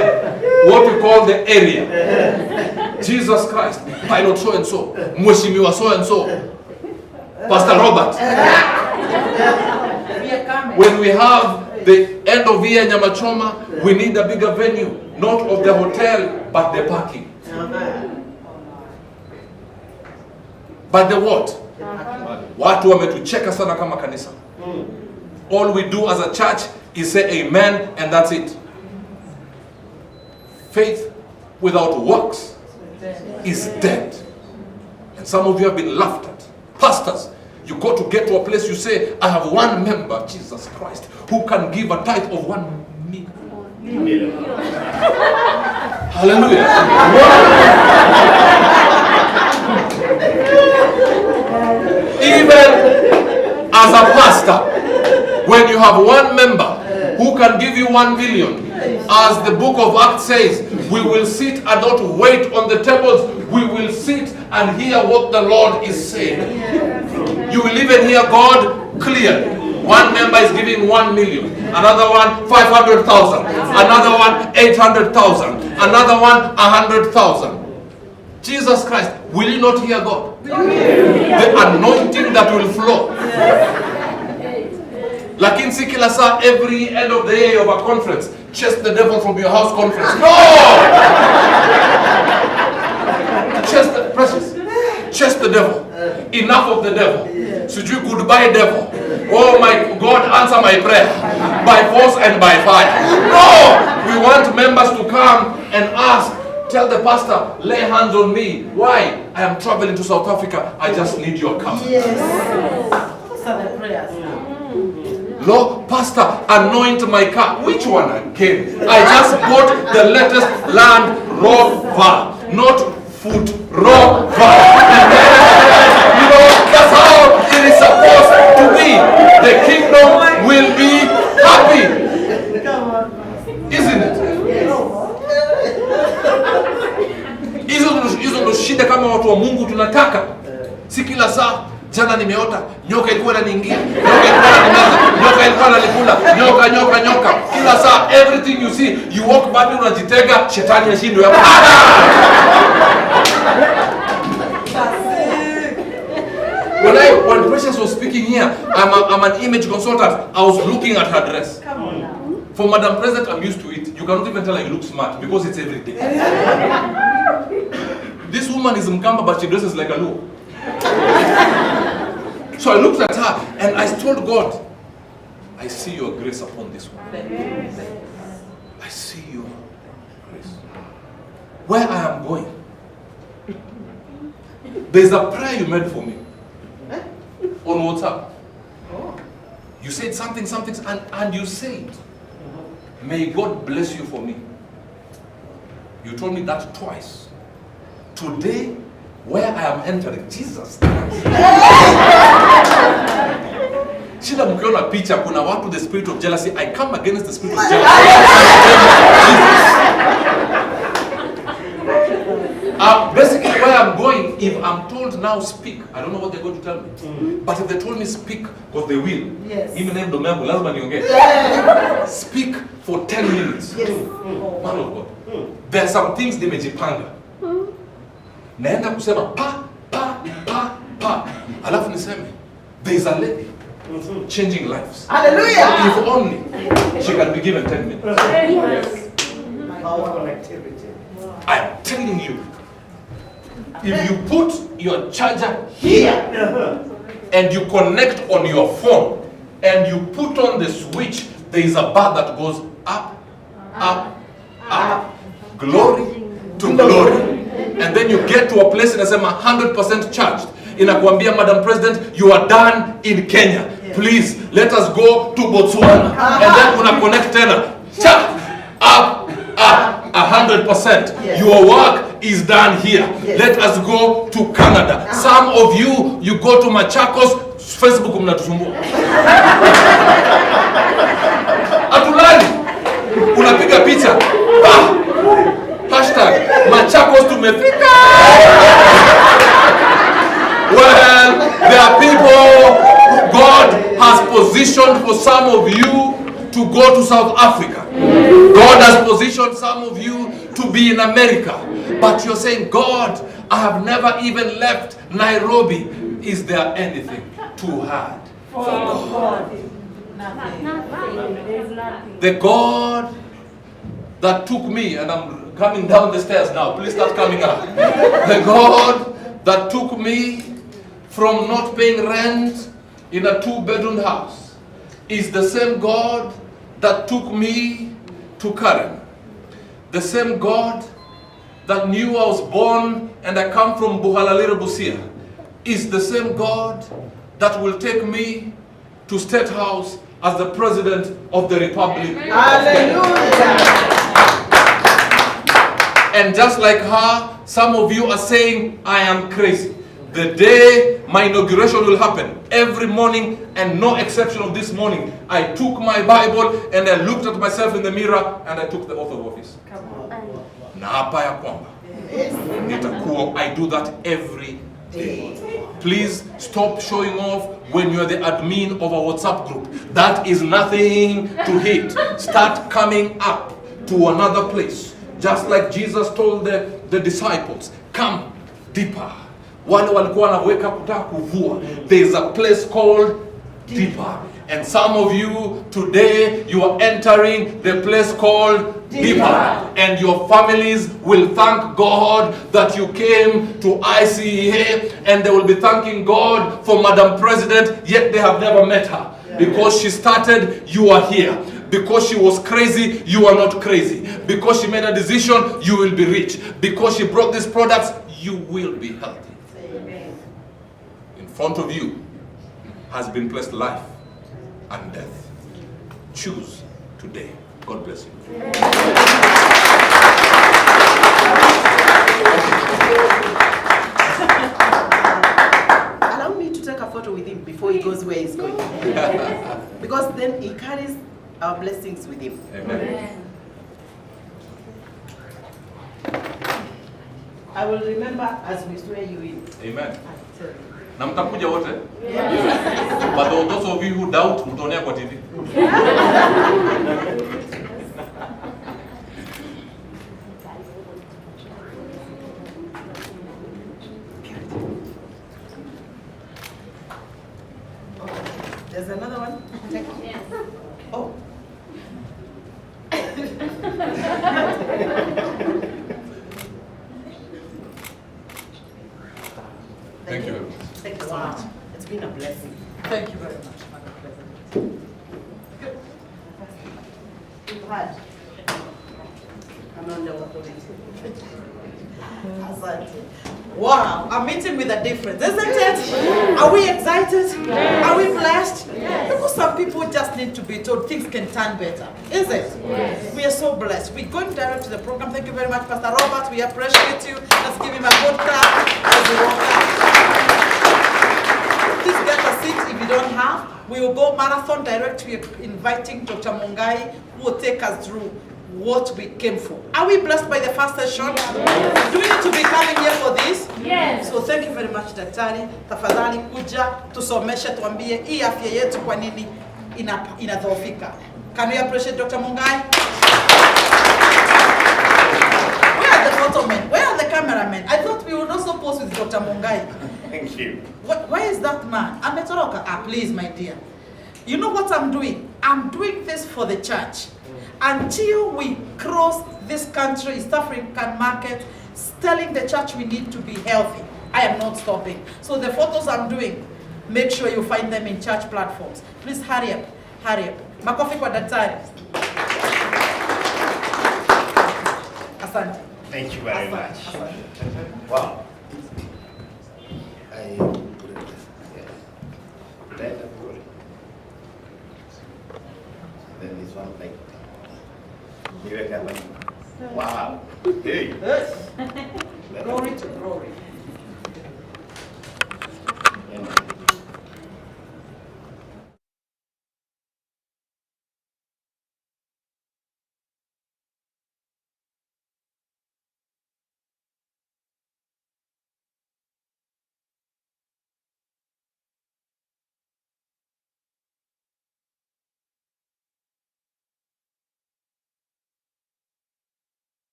what we call the area. Jesus Christ, pilot so and so, Mheshimiwa so and so, Pastor Robert. When we have the end of year Nyamachoma, we need a bigger venue, not of the hotel, but the parking. But the what? Watu wametucheka sana kama kanisa. All we do as a church is say amen and that's it. Faith without works is dead. And some of you have been laughed at. Pastors, you go to get to a place, you say, I have 1 member, Jesus Christ, who can give a tithe of 1 million. Hallelujah. Even as a pastor, when you have 1 member who can give you 1 million, as the book of Acts says, we will sit and not wait on the tables, we will sit and hear what the Lord is saying. You will even hear God clearly. 1 member is giving 1 million, another one 500,000, another one 800,000, another one 100,000. Jesus Christ, will you not hear God? The anointing that will flow. Lakini si kila saa, every end of the day of a conference, chase the devil from your house conference. No! Chase the precious. Chase the devil. Enough of the devil. Sijui goodbye devil. Oh my God, answer my prayer by force and by fire. No! We want members to come and ask, tell the pastor, lay hands on me. Why? I am traveling to South Africa. I just need your cover. Yes. Those are the prayers. Lord, pastor, anoint my car. Which one again? I just bought the latest Land Rover, not Foot Rover. And then, you know, that's how it is supposed to be. The kingdom will be happy. Isn't it? Hizo ndo shida kama watu wa Mungu tunataka. Si kila saa, jana nimeota, nyoka ilikuwa inaniingia, nyoka ilikuwa inanimeza, nyoka ilikuwa inanikula, nyoka. Kila saa, everything you see, you walk back unajitega, shetani ashindwe hapo. When Precious was speaking here, I'm an image consultant. I was looking at her dress. For Madam President, I'm used to it. You cannot even tell her you look smart because it's every day. This woman is Mkamba, but she dresses like a Luo. So I looked at her and I told God, I see your grace upon this woman. I see your grace. Where I am going, there's a prayer you made for me on WhatsApp. You said something, and you said, may God bless you for me. You told me that twice. Today, where I am entering, Jesus. Shida mkiona picha, kuna watu the spirit of jealousy. I come against the spirit of jealousy. Basically, where I'm going, if I'm told now speak, I don't know what they're going to tell me. But if they told me speak, because they will. Yes. Even name domengo, lazima niongee. Speak for 10 minutes. Yes. Man of God. There are some things nimejipanga. Naenda kusema pa. Alafu niseme, there is a lady changing lives. Hallelujah. If only she can be given 10 minutes. Yes. Power connectivity. I'm telling you, if you put your charger here and you connect on your phone and you put on the switch, there is a bar that goes up. Glory to glory. And then you get to a place and I say, 100% charged. Inakwambia, Madam President, you are done in Kenya. Please, let us go to Botswana. And then una connect tena. Up, 100%. Your work is done here. Let us go to Canada. Some of you, you go to Machakos, Facebook mnatusumbua. Atulali, unapiga picha. Hashtag, Machakos tumefika. Well, there are people God has positioned for some of you to go to South Africa. God has positioned some of you to be in America. But you're saying, God, I have never even left Nairobi. Is there anything too hard for God? Nothing. There's nothing. The God that took me, and I'm coming down the stairs now. Please start coming up. The God that took me from not paying rent in a 2-bedroom house is the same God that took me to Karen. The same God that knew I was born and I come from Burale Busia is the same God that will take me to State House as the President of the Republic. Hallelujah. And just like her, some of you are saying, I am crazy. The day my inauguration will happen, every morning, and no exception of this morning, I took my Bible and I looked at myself in the mirror and I took the oath of office. Na hapa ya kwamba nitakuwa, I do that every day. Please stop showing off when you're the admin of a WhatsApp group. That is nothing to hate. Start coming up to another place. Just like Jesus told the disciples, come deeper. Wale walikuwa wanaweka kutaka kuvua. There's a place called deeper. And some of you today, you are entering the place called deeper. And your families will thank God that you came to ICEA, and they will be thanking God for Madam President, yet they have never met her. Because she started, you are here. Because she was crazy, you are not crazy. Because she made a decision, you will be rich. Because she brought these products, you will be healthy. In front of you has been placed life and death. Choose today. God bless you. Allow me to take a photo with him before he goes where he's going. Because then he carries our blessings with him. Amen. I will remember as we swear you in. Amen. Na mtakuja wote? But those of you who doubt, mtaonea kwa TV. There's another one? Oh. Thank you very much. Thank you so much. It's been a blessing. Thank you very much, Madam President. Good. We've had. Asante. Wow, a meeting with a difference, isn't it? Are we excited? Are we blessed? Because some people just need to be told things can turn better, is it? We are so blessed. We're going direct to the program. Thank you very much, Pastor Robert. We appreciate you. Let's give him a good clap as we walk out. Please get a seat if you don't have. We will go marathon direct. We are inviting Dr. Mungai, who will take us through what we came for. Are we blessed by the first session? Yes. Do we need to be coming here for this? Yes. So thank you very much, Daktari. Tafadhali kuja tusomeshe, tuambie hii afya yetu kwa nini inadhoofika. Can we appreciate Dr. Mungai? Where are the photomen? Where are the cameramen? I thought we would also pose with Dr. Mungai. Thank you. Where is that man? Ametoroka. Please, my dear. You know what I'm doing? I'm doing this for the church. Until we cross this country, East African market, telling the church we need to be healthy. I am not stopping. So the photos I'm doing, make sure you find them in church platforms. Please hurry up, hurry up. Makofi kwa daktari. Asante. Thank you very much. Asante. Wow. I put it yes. Let it go. Then this one like wow. Hey. Yes. Glory to glory.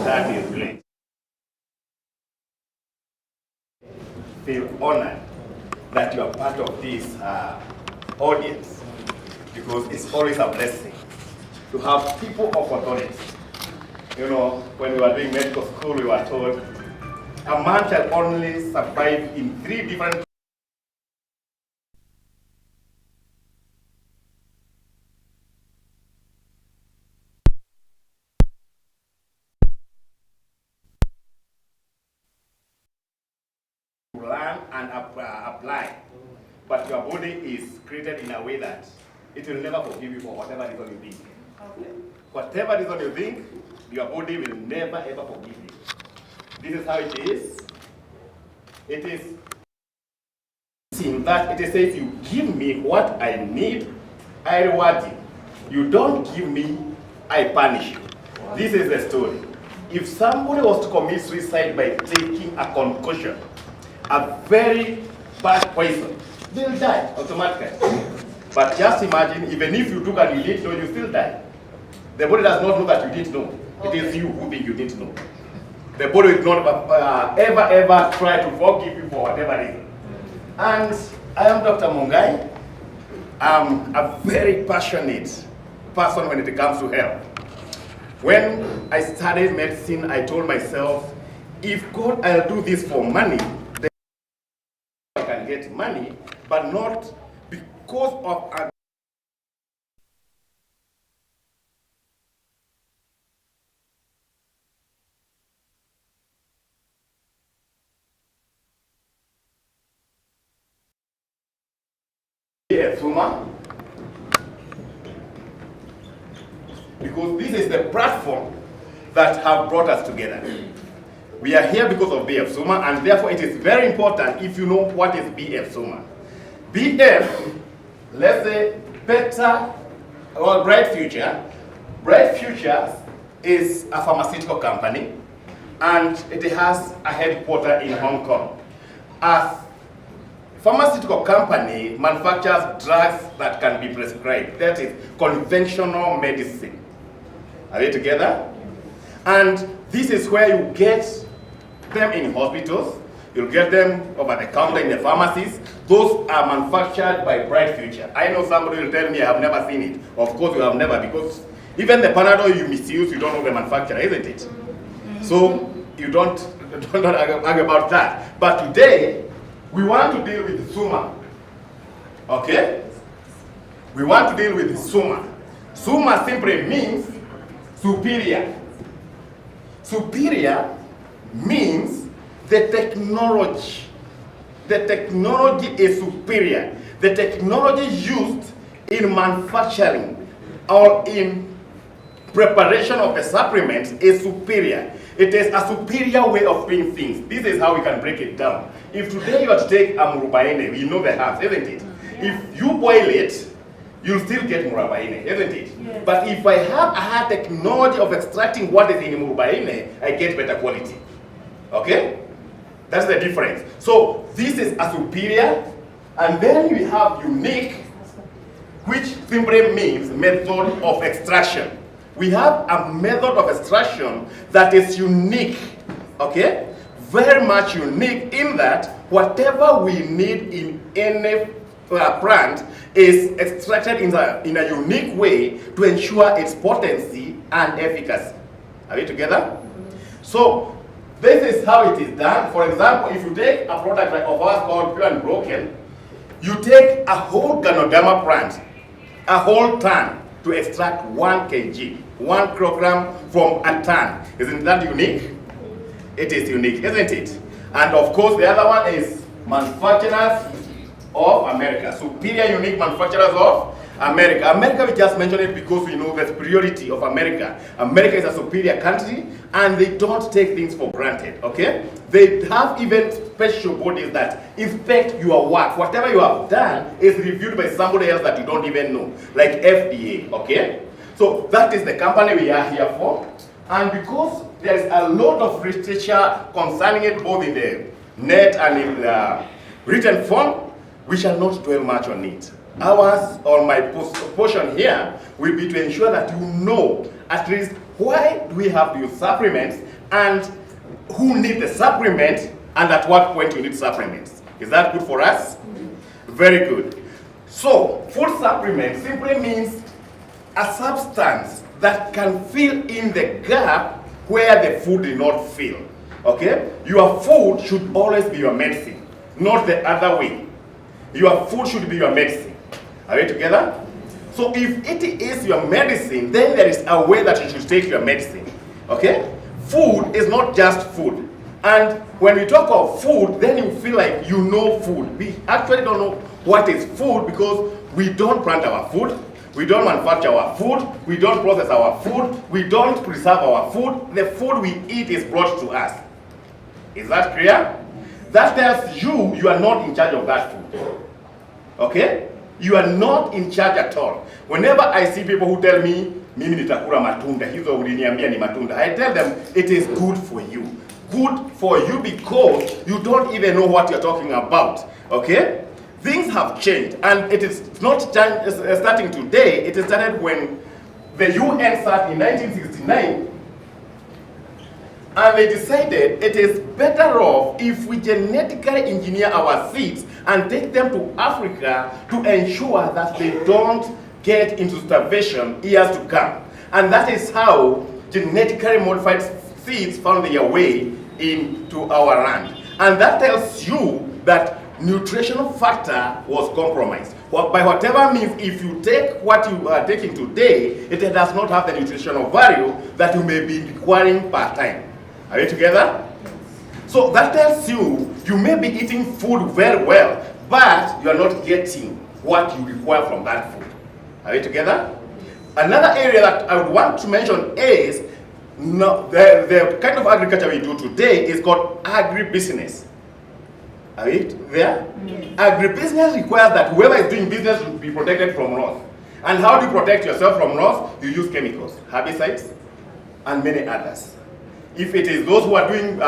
That is great. Feel honored that you are part of this audience, because it's always a blessing to have people of authority. You know, when we were doing medical school, we were told a man shall only survive in 3 different learn and apply, but your body is created in a way that it will never forgive you for whatever reason you think. Okay. Whatever reason you think, your body will never ever forgive you. This is how it is. It is in that it says, you give me what I need, I reward you. You don't give me, I punish you. This is the story. If somebody was to commit suicide by taking a concussion, a very bad poison, they'll die automatically. But just imagine, even if you took and you didn't know, you still die. The body does not know that you didn't know. Okay. It is you who think you didn't know. The body will not ever try to forgive you for whatever reason. And I am Dr. Mungai. I'm a very passionate person when it comes to health. When I studied medicine, I told myself, if God, I'll do this for money, then I can get money, but not because of a SUMA, because this is the platform that have brought us together. We are here because of BF SUMA, and therefore it is very important if you know what is BF SUMA. BF, let's say better or bright future. Bright Futures is a pharmaceutical company, and it has a headquarters in Hong Kong. A pharmaceutical company manufactures drugs that can be prescribed. That is conventional medicine. Are we together? And this is where you get them in hospitals. You'll get them over the counter in the pharmacies. Those are manufactured by Bright Future. I know somebody will tell me I have never seen it. Of course you have never, because even the Panadol you misuse, you don't know the manufacturer, isn't it? So you don't don't argue about that. But today, we want to deal with SUMA. Okay? We want to deal with SUMA. SUMA simply means superior. Superior means the technology. The technology is superior. The technology used in manufacturing or in preparation of the supplements is superior. It is a superior way of doing things. This is how we can break it down. If today you are to take a murubaine, you know the herbs, isn't it? If you boil it, you'll still get murubaine, isn't it? Yes. But if I have a high technology of extracting what is in murubaine, I get better quality. Okay? That's the difference. So this is a superior, and then we have unique, which simply means method of extraction. We have a method of extraction that is unique, okay? Very much unique in that whatever we need in any plant is extracted in a unique way to ensure its potency and efficacy. Are we together? So this is how it is done. For example, if you take a product like of ours called Pure and Broken, you take a whole Ganoderma plant, a whole ton, to extract 1 kg, 1 kilogram from a ton. Isn't that unique? It is unique, isn't it? And of course, the other one is manufacturers of America. Superior unique manufacturers of America. America, we just mentioned it because we know the superiority of America. America is a superior country, and they don't take things for granted, okay? They have even special bodies that inspect your work. Whatever you have done is reviewed by somebody else that you don't even know, like FDA, okay? So that is the company we are here for. And because there is a lot of literature concerning it, both in the net and in the written form, we shall not dwell much on it. Ours, or my portion here, will be to ensure that you know at least why do we have to use supplements and who need the supplement and at what point you need supplements. Is that good for us? Very good. So, food supplement simply means a substance that can fill in the gap where the food did not fill. Okay? Your food should always be your medicine, not the other way. Your food should be your medicine. Are we together? So if it is your medicine, then there is a way that you should take your medicine. Okay? Food is not just food. And when we talk of food, then you feel like you know food. We actually don't know what is food because we don't plant our food, we don't manufacture our food, we don't process our food, we don't preserve our food. The food we eat is brought to us. Is that clear? That tells you you are not in charge of that food. Okay? You are not in charge at all. Whenever I see people who tell me, mimi nitakula matunda, hizo uliniambia ni matunda, I tell them it is good for you. Good for you because you don't even know what you're talking about. Okay? Things have changed, and it is not starting today. It started when the UN started in 1969, and they decided it is better off if we genetically engineer our seeds and take them to Africa to ensure that they don't get into starvation years to come. And that is how genetically modified seeds found their way into our land. And that tells you that nutritional factor was compromised. Well, by whatever means, if you take what you are taking today, it does not have the nutritional value that you may be requiring per time. Are we together? So that tells you, you may be eating food very well, but you are not getting what you require from that food. Are we together? Another area that I would want to mention is the kind of agriculture we do today is called agribusiness. Are we there? Yes. Agribusiness requires that whoever is doing business should be protected from loss. And how do you protect yourself from loss? You use chemicals, herbicides, and many others. If it is those who are doing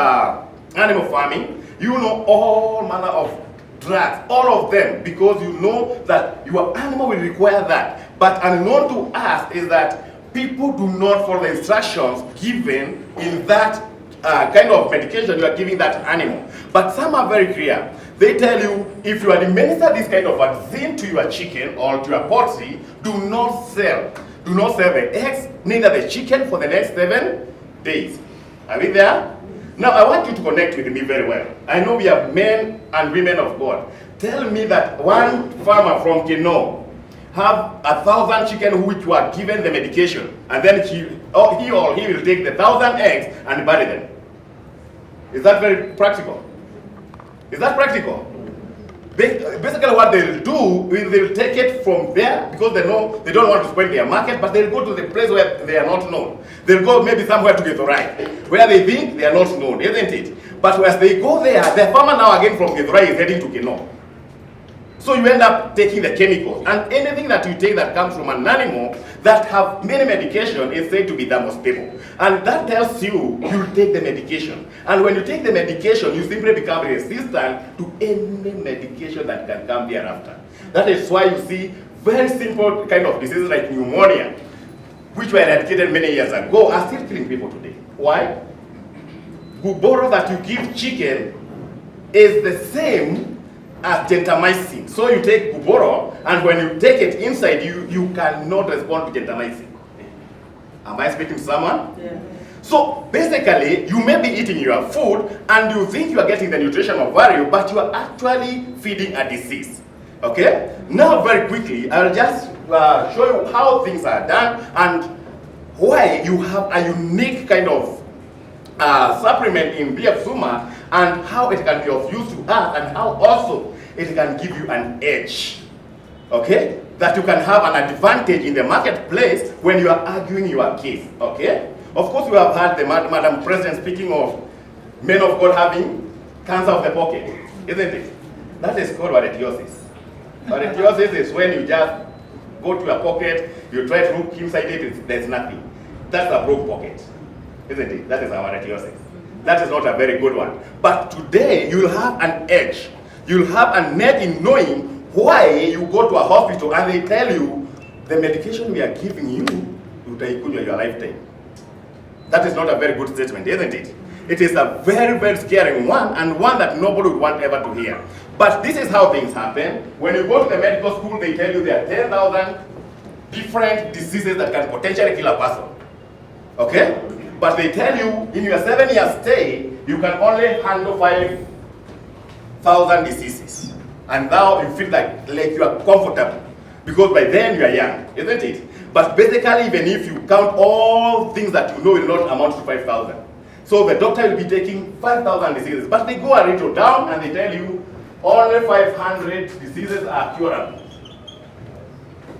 animal farming, you know all manner of drugs, all of them, because you know that your animal will require that. But unknown to us is that people do not follow the instructions given in that kind of medication you are giving that animal. But some are very clear. They tell you, if you administer this kind of vaccine to your chicken or to your poultry, do not sell. Do not sell the eggs, neither the chicken for the next 7 days. Are we there? Now, I want you to connect with me very well. I know we are men and women of God. Tell me that one farmer from Keno have 1,000 chicken which were given the medication, and then he or he will take the 1,000 eggs and bury them. Is that very practical? Is that practical? Basically what they'll do is they'll take it from there because they know they don't want to spoil their market, but they'll go to the place where they are not known. They'll go maybe somewhere to Githurai, where they think they are not known, isn't it? But as they go there, the farmer now again from Githurai is heading to Keno. So you end up taking the chemicals, and anything that you take that comes from an animal that have many medication is said to be thermostable. And that tells you take the medication. And when you take the medication, you simply become resistant to any medication that can come thereafter. That is why you see very simple kind of diseases like pneumonia, which were eradicated many years ago, are still killing people today. Why? Guboro that you give chicken is the same as gentamicin. So you take Guboro, and when you take it inside you cannot respond to gentamicin. Am I speaking to someone? Yeah. So basically, you may be eating your food and you think you are getting the nutritional value, but you are actually feeding a disease. Okay? Now very quickly, I'll just show you how things are done and why you have a unique kind of supplement in SUMA, and how it can be of use to us, and how also it can give you an edge, okay? That you can have an advantage in the marketplace when you are arguing your case, okay? Of course, we have had the Madam President speaking of men of God having cancer of the pocket, isn't it? That is called varicose. Varicose is when you just go to your pocket, you try to look inside it, there's nothing. That's a broke pocket, isn't it? That is our varicose. That is not a very good one. But today, you'll have an edge. You'll have an edge in knowing why you go to a hospital and they tell you, the medication we are giving you, you take in your lifetime. That is not a very good statement, isn't it? It is a very, very scary one, and one that nobody would want ever to hear. But this is how things happen. When you go to the medical school, they tell you there are 10,000 different diseases that can potentially kill a person. Okay? But they tell you, in your 7-year stay, you can only handle 5,000 diseases. And now you feel like you are comfortable. Because by then you are young, isn't it? But basically, even if you count all things that you know will not amount to 5,000. So the doctor will be taking 5,000 diseases. But they go a little down and they tell you, only 500 diseases are curable.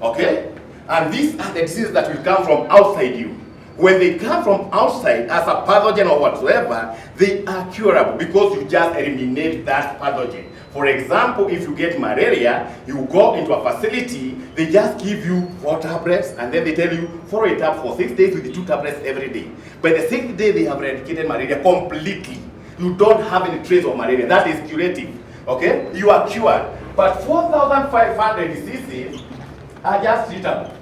Okay? And these are the diseases that will come from outside you. When they come from outside as a pathogen or whatsoever, they are curable because you just eliminate that pathogen. For example, if you get malaria, you go into a facility, they just give you 4 tablets, and then they tell you, follow it up for 6 days with the 2 tablets every day. By the 6th day, they have eradicated malaria completely. You don't have any trace of malaria. That is curative. Okay? You are cured. But 4,500 diseases are just treatable.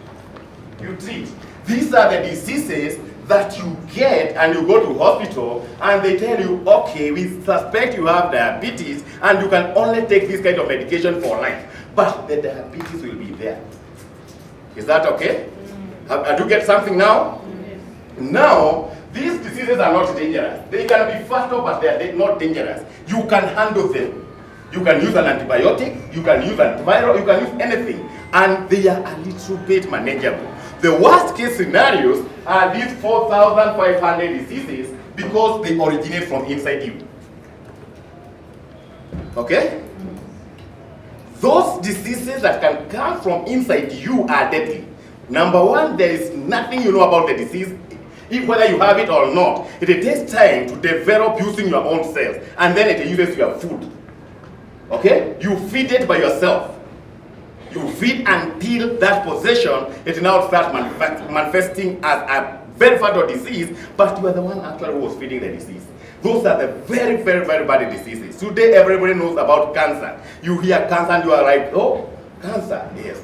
You treat. These are the diseases that you get and you go to hospital and they tell you, okay, we suspect you have diabetes and you can only take this kind of medication for life. But the diabetes will be there. Is that okay? Have you get something now? Now, these diseases are not dangerous. They can be fatal, but they are not dangerous. You can handle them. You can use an antibiotic, you can use antiviral, you can use anything. And they are a little bit manageable. The worst case scenarios are these 4,500 diseases because they originate from inside you. Okay? Those diseases that can come from inside you are deadly. Number one, there is nothing you know about the disease, whether you have it or not. It takes time to develop using your own cells, and then it uses your food. Okay? You feed it by yourself. You feed until that possession, it now starts manifesting as a very fatal disease, but you are the one actually who was feeding the disease. Those are the very, very, very bad diseases. Today, everybody knows about cancer. You hear cancer and you are like, oh, cancer. Yes,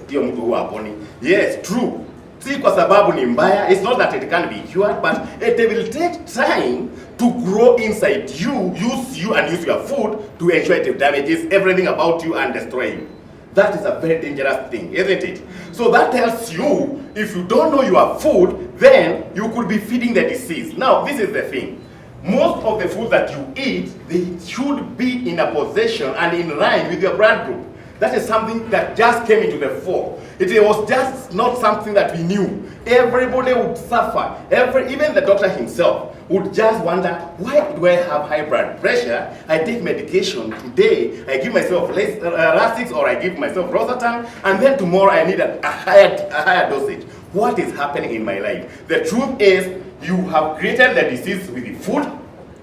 yes, true. See, kwa sababu ni mbaya, it's not that it can be cured, but it will take time to grow inside you, use you and use your food to ensure it damages everything about you and destroy you. That is a very dangerous thing, isn't it? So that tells you, if you don't know your food, then you could be feeding the disease. Now, this is the thing. most of the food that you eat, they should be in a position and in line with your blood group. That is something that just came into the fore. It was just not something that we knew. Everybody would suffer. Even the doctor himself would just wonder, why do I have high blood pressure? I take medication today, I give myself Lasix or I give myself Rosatan, and then tomorrow I need a higher dosage. What is happening in my life? The truth is, you have created the disease with the food,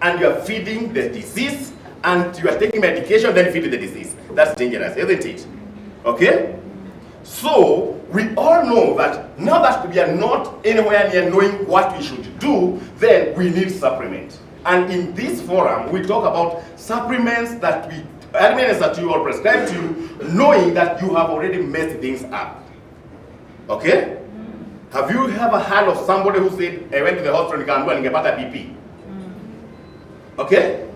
and you are feeding the disease, and you are taking medication, then feeding the disease. That's dangerous, isn't it? Okay? So, we all know that now that we are not anywhere near knowing what we should do, then we need supplements. And in this forum, we talk about supplements that we administer you or prescribe to you, knowing that you have already messed things up. Okay? Have you ever heard of somebody who said, I went to the hospital and got a BP? Okay?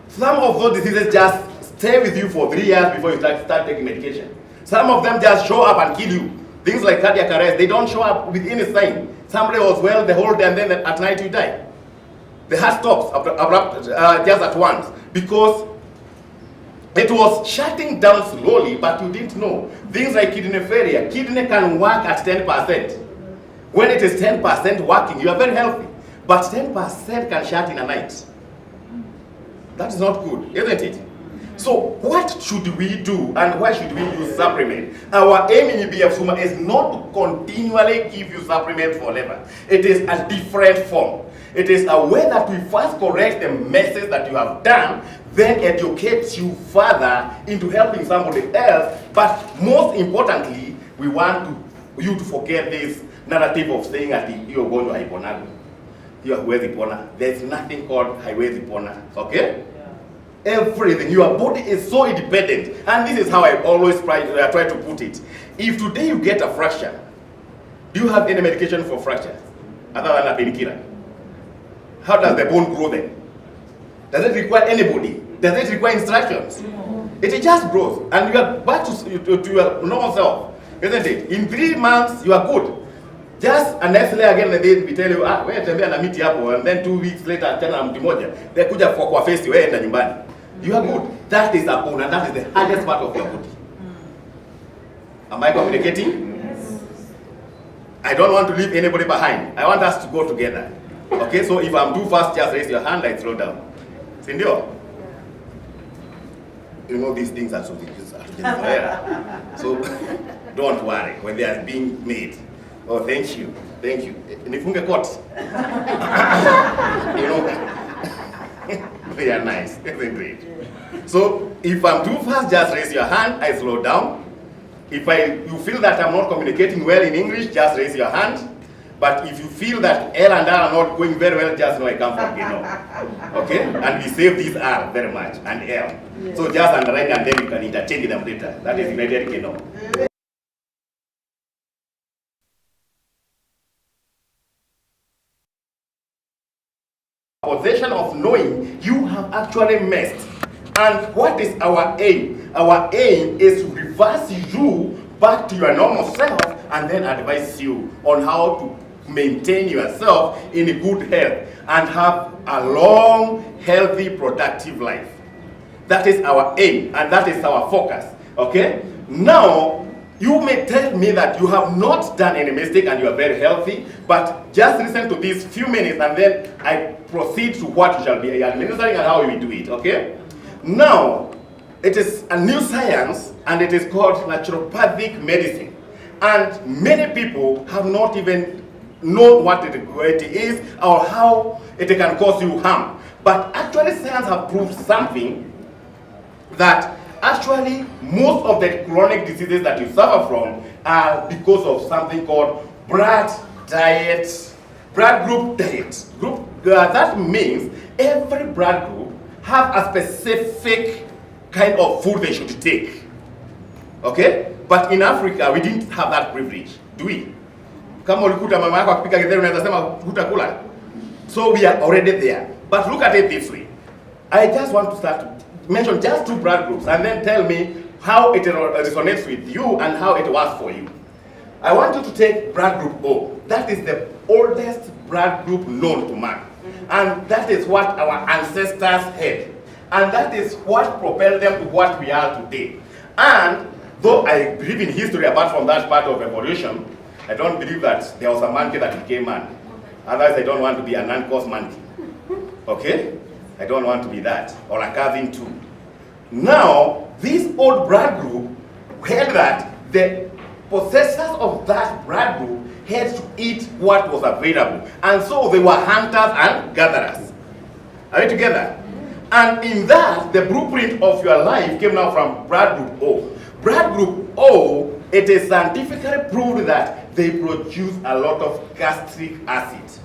Some of those diseases just stay with you for 3 years before you start taking medication. Some of them just show up and kill you. Things like cardiac arrest, they don't show up with any sign. Somebody was well the whole day and then at night you die. The heart stops just at once because it was shutting down slowly, but you didn't know. Things like kidney failure. Kidney can work at 10%. When it is 10% working, you are very healthy. But 10% can shut in a night. That is not good, isn't it? So what should we do and why should we use supplement? Our aim in BF SUMA is not to continually give you supplement forever. It is a different form. It is a way that we first correct the messes that you have done, then educate you further into helping somebody else. But most importantly, we want you to forget this narrative of saying that you're going to hyponago. You are with Ipona. There's nothing called highway Ipona. Okay? Everything. Your body is so independent. And this is how I always try to put it. If today you get a fracture, do you have any medication for fracture? Other than a painkiller? How does the bone grow then? Does it require anybody? Does it require instructions? No. It just grows. And you are back to your normal self. Isn't it? In 3 months, you are good. Just a next day again, they we tell you, wewe tembea na miti hapo, and then 2 weeks later, tena mti moja, they kuja kwa face, wewe enda nyumbani. You are good. That is a bone, and that is the hardest part of your body. Am I communicating? Yes. I don't want to leave anybody behind. I want us to go together. Okay, so if I'm too fast, just raise your hand, I slow down. Sindio? You know these things are so so don't worry when they are being made. Oh, thank you. Thank you. Nifunge court. You know, they are nice. They're great. So, if I'm too fast, just raise your hand. I slow down. If you feel that I'm not communicating well in English, just raise your hand. But if you feel that L and R are not going very well, just know I come from Gino. Okay? And we save these R very much, and L. Yes. So just underline and then you can interchange them later. That is United Kingdom. Possession of knowing you have actually messed. And what is our aim? Our aim is to reverse you back to your normal self and then advise you on how to maintain yourself in good health and have a long, healthy, productive life. That is our aim and that is our focus. Okay? Now, you may tell me that you have not done any mistake and you are very healthy, but just listen to these few minutes and then I proceed to what you shall be administering and how we do it, okay? Now, it is a new science and it is called naturopathic medicine. And many people have not even known what it is or how it can cause you harm. But actually science have proved something that actually, most of the chronic diseases that you suffer from are because of something called blood group diet. That means every blood group have a specific kind of food they should take. Okay? But in Africa, we didn't have that privilege, do we? Kama ulikuta mama yako akipika githeri unaweza sema hutakula. So we are already there. But look at it this way. I just want to mention just 2 blood groups and then tell me how it resonates with you and how it works for you. I want you to take blood group O. That is the oldest blood group known to man. And that is what our ancestors had. And that is what propelled them to what we are today. And though I believe in history, apart from that part of evolution, I don't believe that there was a monkey that became man. Otherwise, I don't want to be a non-cause monkey. Okay? I don't want to be that, or a cousin too. Now, this old blood group held that the possessors of that blood group had to eat what was available. And so they were hunters and gatherers. Are we together? And in that, the blueprint of your life came now from blood group O. Blood group O, it is scientifically proved that they produce a lot of gastric acid.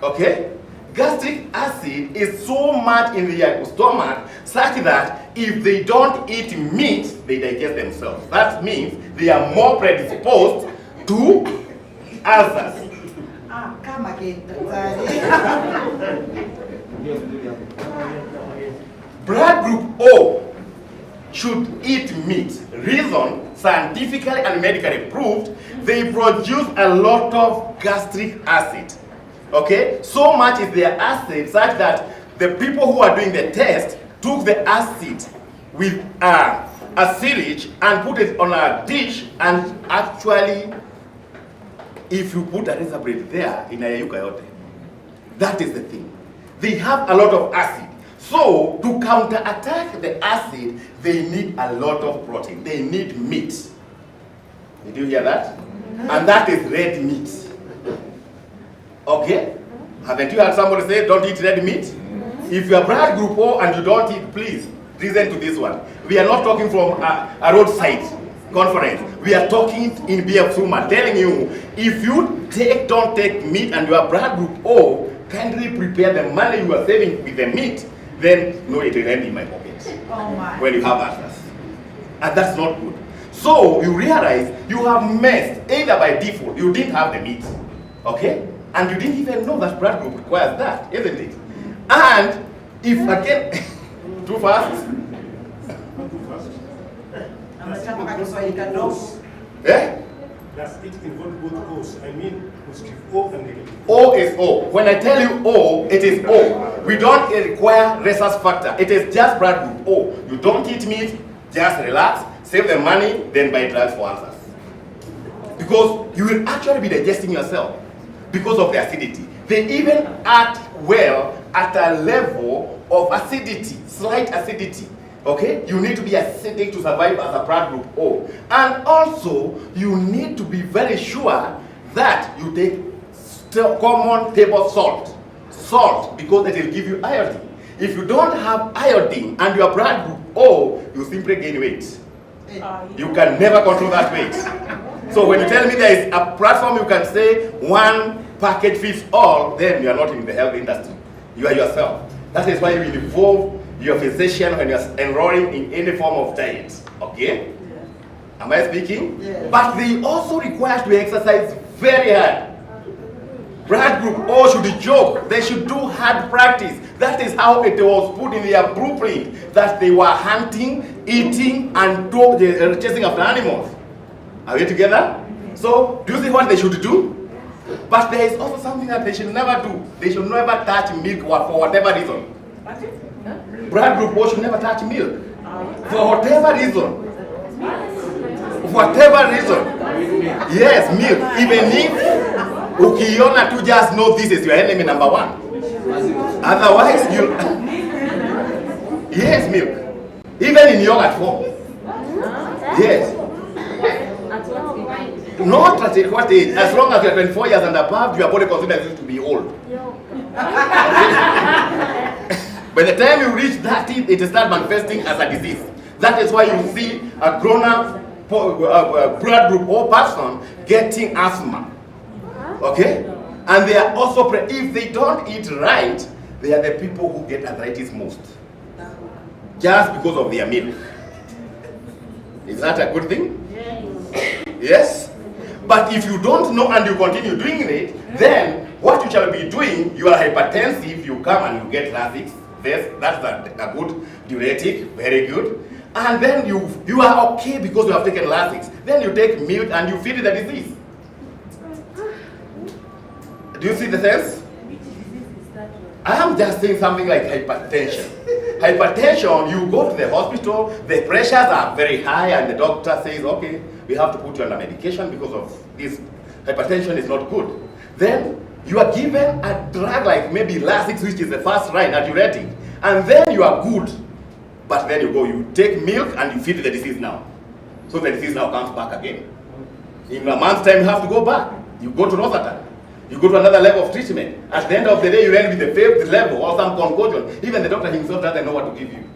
Okay? Gastric acid is so much in their stomach such that if they don't eat meat, they digest themselves. That means they are more predisposed to ulcers. Come again. Blood group O should eat meat. Reason, scientifically and medically proved, they produce a lot of gastric acid. Okay? So much is their acid such that the people who are doing the test took the acid with a syringe and put it on a dish, and actually, if you put a razor blade there, in a eukaryote, that is the thing. They have a lot of acid. So, to counterattack the acid, they need a lot of protein. They need meat. Did you hear that? And that is red meat. Okay? Haven't you heard somebody say, don't eat red meat? If you are blood group O and you don't eat, please, listen to this one. We are not talking from a roadside conference. We are talking in BF SUMA, telling you, if you don't take meat and you are blood group O, kindly prepare the money you are saving with the meat, then no, it will end in my pocket. Oh my. When you have access. And that's not good. So you realize you have messed, either by default, you didn't have the meat. Okay? And you didn't even know that blood group requires that, isn't it? And if again, too fast? Eh? Does it involve both O's? I mean, positive O and negative O is O. When I tell you O, it is O. We don't require rhesus factor. It is just blood group O. You don't eat meat, just relax, save the money, then buy drugs for answers. Because you will actually be digesting yourself because of the acidity. They even act well at a level of acidity, slight acidity. Okay? You need to be acidic to survive as a blood group O. And also, you need to be very sure that you take common table salt. Salt, because it will give you iodine. If you don't have iodine and you are blood group O, you simply gain weight. You can never control that weight. So when you tell me there is a platform you can say one package fits all, then you are not in the health industry. You are yourself. That is why you involve your physician when you are enrolling in any form of diet. Okay? Yeah. Am I speaking? Yeah. But they also require to exercise very hard. Blood group O should joke. They should do hard practice. That is how it was put in their blueprint, that they were hunting, eating, and chasing after animals. Are we together? So, do you see what they should do? But there is also something that they should never do. They should never touch milk for whatever reason. Blood group O should never touch milk. For whatever reason. Whatever reason. Yes, milk. Even if ukiona to just know this is your enemy number one. Otherwise, you... Yes, milk. Even in yogurt form. Yes. Not at what age. As long as you are 24 years and above, your body considers it to be old. By the time you reach 30, it starts manifesting as a disease. That is why you see a grown-up blood group O person getting asthma. Okay? And they are also, if they don't eat right, they are the people who get arthritis most. Just because of their milk. Is that a good thing? Yes? But if you don't know and you continue doing it, then what you shall be doing, you are hypertensive, you come and you get Lasix. That's a good diuretic, very good. And then you are okay because you have taken Lasix. Then you take milk and you feed the disease. Do you see the sense? I am just saying something like hypertension. Hypertension, you go to the hospital, the pressures are very high, and the doctor says, okay, we have to put you under medication because of this. Hypertension is not good. Then you are given a drug like maybe Lasix, which is the first line, diuretic, and then you are good. But then you take milk and you feed the disease now. So the disease now comes back again. In a month's time, you have to go back. You go to Rosatan. You go to another level of treatment. At the end of the day, you end with the 5th level or some concoction. Even the doctor himself doesn't know what to give you.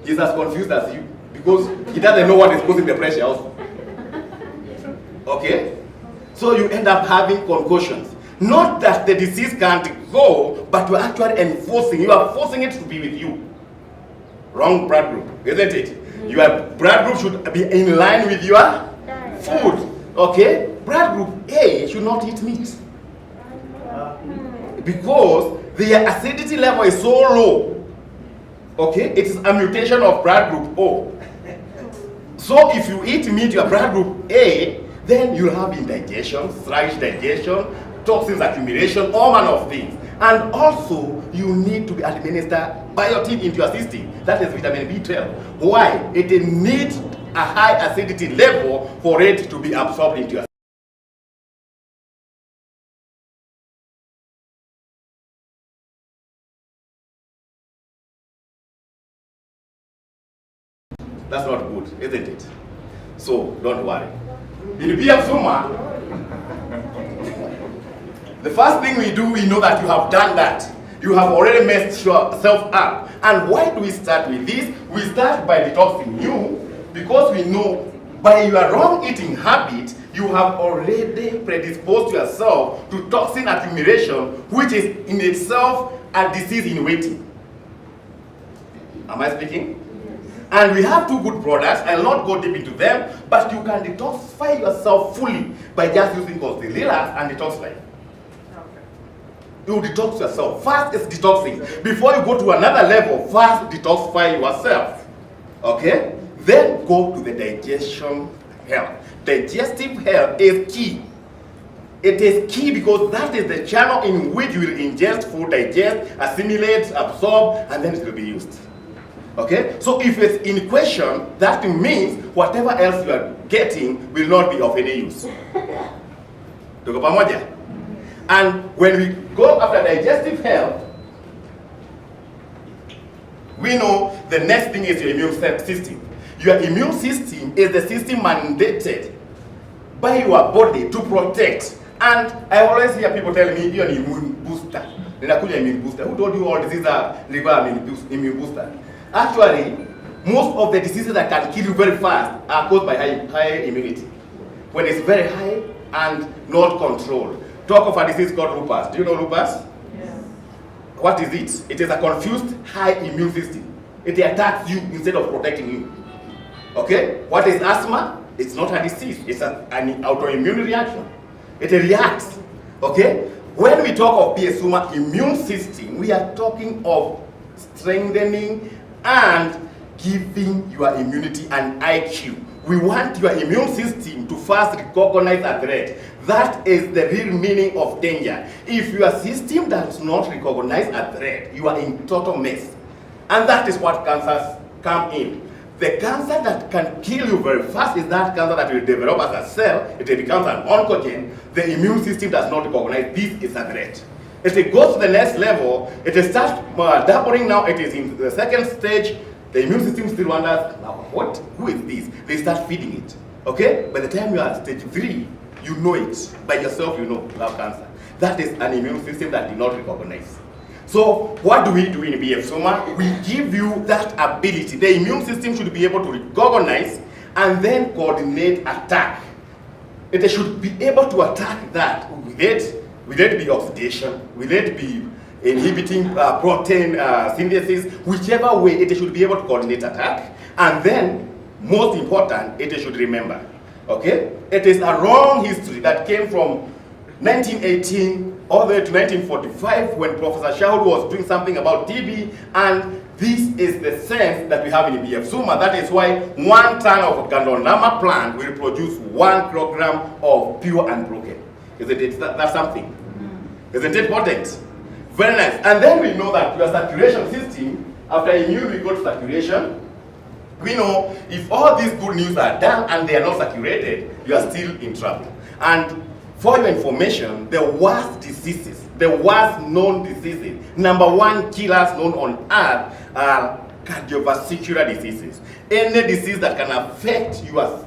He's as confused as you because he doesn't know what is causing the pressure also. Okay? So you end up having concussions. Not that the disease can't go, but you're actually enforcing. You are forcing it to be with you. Wrong blood group, isn't it? Your blood group should be in line with your food. Okay? Blood group A should not eat meat. Because their acidity level is so low. Okay? It is a mutation of blood group O. So if you eat meat, your blood group A, then you'll have indigestion, sluggish digestion, toxins accumulation, all manner of things. And also, you need to be administer biotin into your system. That is vitamin B12. Why? It needs a high acidity level for it to be absorbed into your system. That's not good, isn't it? So, don't worry. In BF SUMA, the first thing we do, we know that you have done that. You have already messed yourself up. And why do we start with this? We start by detoxing you because we know by your wrong eating habit, you have already predisposed yourself to toxin accumulation, which is in itself a disease in waiting. Am I speaking? And we have two good products. I'll not go deep into them, but you can detoxify yourself fully by just using Relax and Detoxify. You detox yourself. First is detoxing. Before you go to another level, first detoxify yourself. Okay? Then go to the digestion health. Digestive health is key. It is key because that is the channel in which you will ingest food, digest, assimilate, absorb, and then it will be used. Okay? So if it's in question, that means whatever else you are getting will not be of any use. Tuko pamoja? And when we go after digestive health, we know the next thing is your immune system. Your immune system is the system mandated by your body to protect. And I always hear people telling me, you're an immune booster. Immune booster. Who told you all diseases require immune booster? Actually, most of the diseases that can kill you very fast are caused by high immunity. When it's very high and not controlled. Talk of a disease called lupus. Do you know lupus? Yes. What is it? It is a confused high immune system. It attacks you instead of protecting you. Okay? What is asthma? It's not a disease. It's an autoimmune reaction. It reacts. Okay? When we talk of SUMA immune system, we are talking of strengthening and giving your immunity an IQ. We want your immune system to first recognize a threat. That is the real meaning of danger. If your system does not recognize a threat, you are in total mess. And that is what cancers come in. The cancer that can kill you very fast is that cancer that will develop as a cell. It becomes an oncogen. The immune system does not recognize this is a threat. If it goes to the next level, it starts dabbling now. It is in the second stage. The immune system still wonders, now what? Who is this? They start feeding it. Okay? By the time you are at stage 3, you know it. By yourself, you know you have cancer. That is an immune system that did not recognize. So, what do we do in BF SUMA? We give you that ability. The immune system should be able to recognize and then coordinate attack. It should be able to attack that. Will it be oxidation? Will it be inhibiting protein synthesis? Whichever way, it should be able to coordinate attack. And then, most important, it should remember. Okay? It is a long history that came from 1918 all the way to 1945 when Professor Shahud was doing something about TB, and this is the sense that we have in BF SUMA. That is why 1 ton of Gandonama plant will produce 1 kilogram of pure unbroken. Isn't it? That's something. Isn't it important? Very nice. And then we know that your saturation system, after immune we go to saturation. We know if all these good news are done and they are not saturated, you are still in trouble. And for your information, the worst diseases, the worst known diseases, number one killers known on earth are cardiovascular diseases. Any disease that can affect your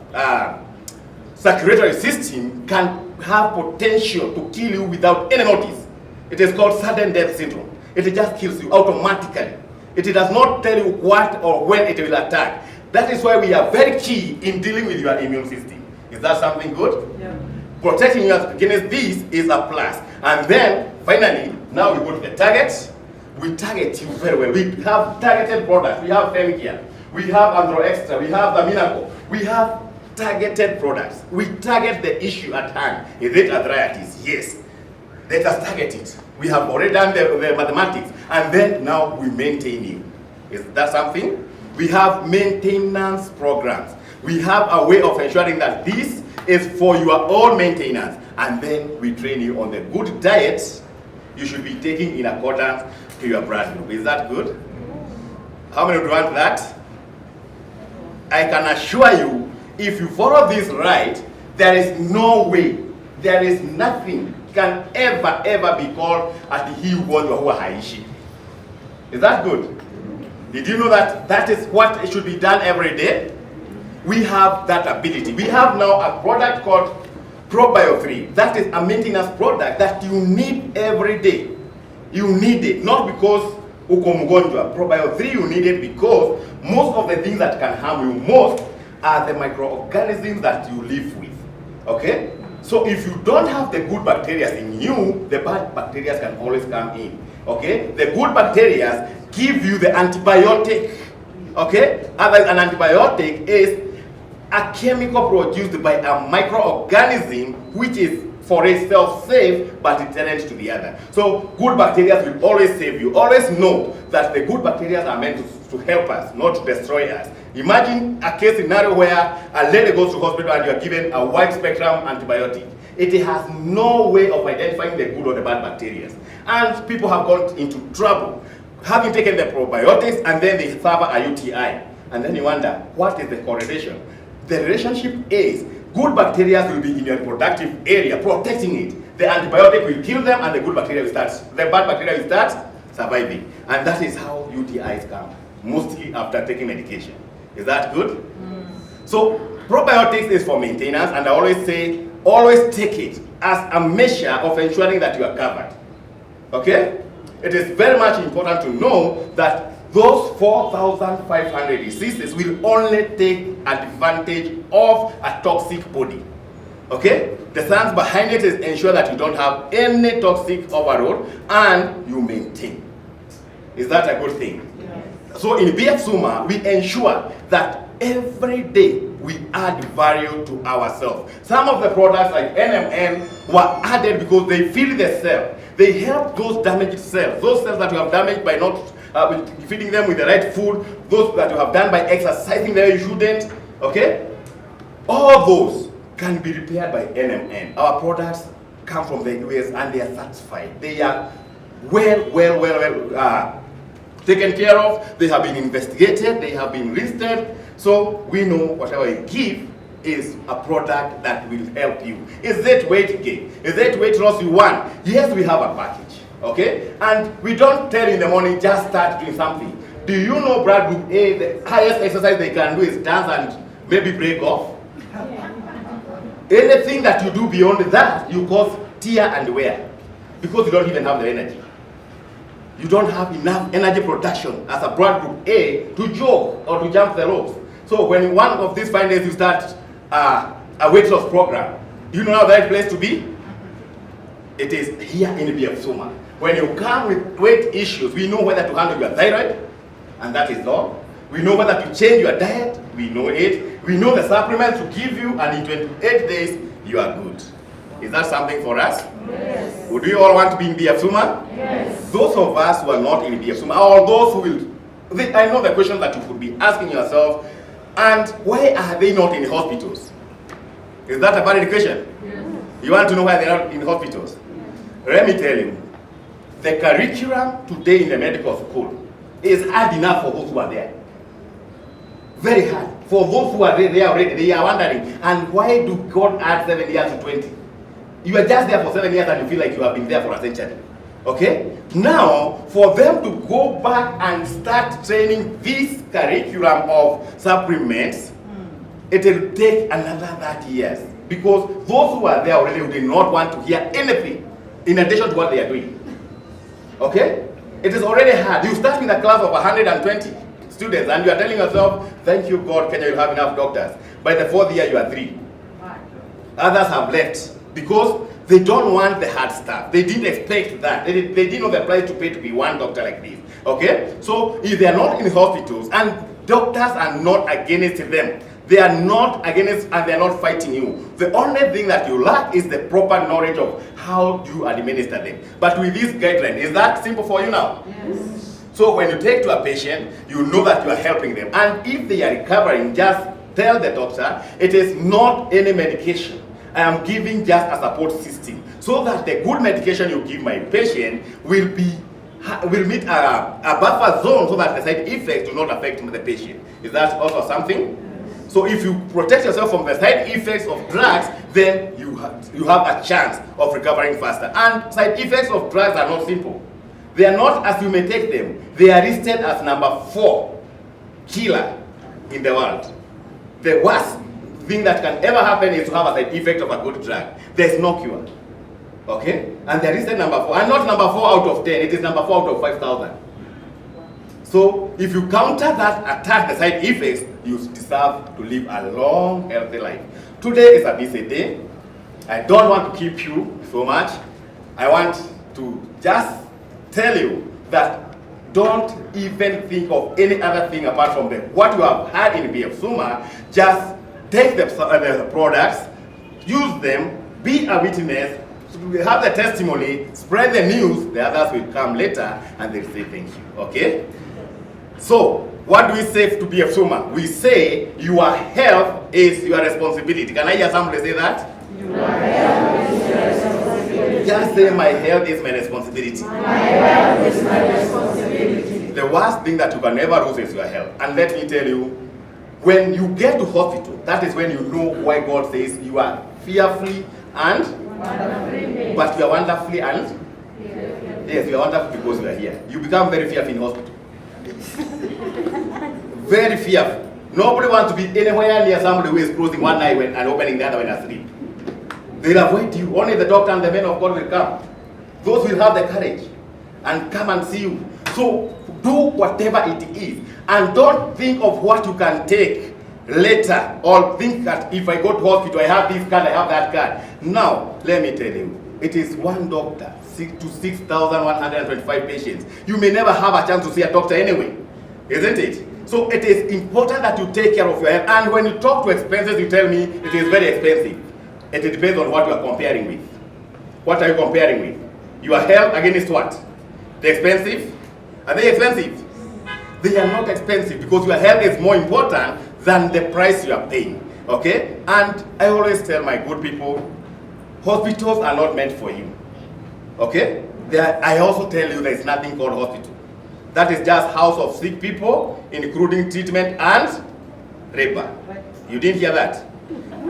circulatory system can have potential to kill you without any notice. It is called sudden death syndrome. It just kills you automatically. It does not tell you what or when it will attack. That is why we are very key in dealing with your immune system. Is that something good? Yeah. Protecting you against this is a plus. And then, finally, now we go to the targets. We target you very well. We have targeted products. We have Femcare. We have Andro Extra. We have the Miracle. We have targeted products. We target the issue at hand. Is it arthritis? Yes. Let us target it. We have already done the mathematics. And then now we maintain you. Is that something? We have maintenance programs. We have a way of ensuring that this is for your own maintenance. And then we train you on the good diets you should be taking in accordance to your blood group. Is that good? How many would want that? I can assure you, if you follow this right, there is no way, there is nothing can ever be called as the he who haishi. Is that good? Did you know that that is what should be done every day? We have that ability. We have now a product called Probio 3. That is a maintenance product that you need every day. You need it, not because uko mgonjwa. Probio 3 you need it because most of the things that can harm you most are the microorganisms that you live with. Okay? So if you don't have the good bacteria in you, the bad bacteria can always come in. Okay? The good bacteria give you the antibiotic. Okay? Otherwise, an antibiotic is a chemical produced by a microorganism which is for itself safe, but it tends to the other. So good bacteria will always save you. Always know that the good bacteria are meant to help us, not to destroy us. Imagine a case scenario where a lady goes to hospital and you are given a wide spectrum antibiotic. It has no way of identifying the good or the bad bacteria. And people have got into trouble having taken the probiotics and then they suffer a UTI. And then you wonder, what is the correlation? The relationship is good bacteria will be in your reproductive area, protecting it. The antibiotic will kill them and the good bacteria will start, the bad bacteria will start surviving. And that is how UTIs come, mostly after taking medication. Is that good? So probiotics is for maintenance, and I always say, always take it as a measure of ensuring that you are covered. Okay? It is very much important to know that those 4,500 diseases will only take advantage of a toxic body. Okay? The science behind it is ensure that you don't have any toxic overload and you maintain. Is that a good thing? Yes. So in BF SUMA, we ensure that every day we add value to ourselves. Some of the products like NMN were added because they fill the cell. They help those damaged cells, those cells that you have damaged by not feeding them with the right food, those that you have done by exercising the way you shouldn't, okay? All those can be repaired by NMN. Our products come from the US and they are certified. They are well taken care of. They have been investigated, they have been listed. So we know whatever we give is a product that will help you. Is it weight gain? Is it weight loss you want? Yes, we have a package. Okay? And we don't tell you in the morning, just start doing something. Do you know blood group A, the highest exercise they can do is dance and maybe break off? Anything that you do beyond that, you cause tear and wear. Because you don't even have the energy. You don't have enough energy production as a blood group A to jog or to jump the ropes. So when one of these fine days you start a weight loss program, do you know the right place to be? It is here in BF SUMA. When you come with weight issues, we know whether to handle your thyroid, and that is all. We know whether to change your diet, we know it. We know the supplements to give you, and in 28 days, you are good. Is that something for us? Yes. Would you all want to be in BF SUMA? Yes. Those of us who are not in BF SUMA, or those who will, I know the question that you could be asking yourself, and why are they not in hospitals? Is that a valid question? Yes. You want to know why they're not in hospitals? Yes. Let me tell you. the curriculum today in the medical school is hard enough for those who are there. Very hard. For those who are there already, they are wondering, and why do God add 7 years to 20? You are just there for 7 years and you feel like you have been there for a century. Okay? Now, for them to go back and start training this curriculum of supplements, it will take another 30 years. Because those who are there already do not want to hear anything in addition to what they are doing. Okay? It is already hard. You start with a class of 120 students and you are telling yourself, thank you God, Kenya will have enough doctors. By the 4th year, you are 3. Others have left because they don't want the hard stuff. They didn't expect that. They didn't know the price to pay to be one doctor like this. Okay? So if they are not in hospitals and doctors are not against them, they are not against and they are not fighting you. The only thing that you lack is the proper knowledge of how do you administer them. But with this guideline, is that simple for you now? Yes. So when you take to a patient, you know that you are helping them. And if they are recovering, just tell the doctor, it is not any medication. I am giving just a support system so that the good medication you give my patient will meet a buffer zone so that the side effects do not affect the patient. Is that also something? So if you protect yourself from the side effects of drugs, then you have a chance of recovering faster. And side effects of drugs are not simple. They are not as you may take them. They are listed as number 4 killer in the world. The worst thing that can ever happen is to have a side effect of a good drug. There's no cure. Okay? And they are listed number 4. And not number 4 out of 10. It is number 4 out of 5,000. So if you counter that, attack the side effects, you deserve to live a long, healthy life. Today is a busy day. I don't want to keep you so much. I want to just tell you that don't even think of any other thing apart from what you have had in BF SUMA. Just take the products, use them, be a witness, have the testimony, spread the news. The others will come later and they'll say thank you. Okay? So, what do we say to BF SUMA? We say your health is your responsibility. Can I hear somebody say that? Your health is your responsibility. Just say my health is my responsibility. My health is my responsibility. The worst thing that you can ever lose is your health. And let me tell you, when you get to hospital, that is when you know why God says you are fearfully and but you are wonderfully and yes, you are wonderful because you are here. You become very fearful in hospital. Very fearful. Nobody wants to be anywhere near somebody who is closing one eye and opening the other one asleep. They'll avoid you. Only the doctor and the men of God will come. Those will have the courage and come and see you. So do whatever it is. And don't think of what you can take later. Or think that if I go to hospital, I have this card, I have that card. Now, let me tell you. It is one doctor to 6,125 patients. You may never have a chance to see a doctor anyway. Isn't it? So it is important that you take care of your health. And when you talk to expenses, you tell me it is very expensive. It depends on what you are comparing with. What are you comparing with? Your health against what? The expensive? Are they expensive? They are not expensive because your health is more important than the price you are paying. Okay? And I always tell my good people, hospitals are not meant for you. Okay? I also tell you there is nothing called hospital. That is just house of sick people, including treatment and labor. You didn't hear that?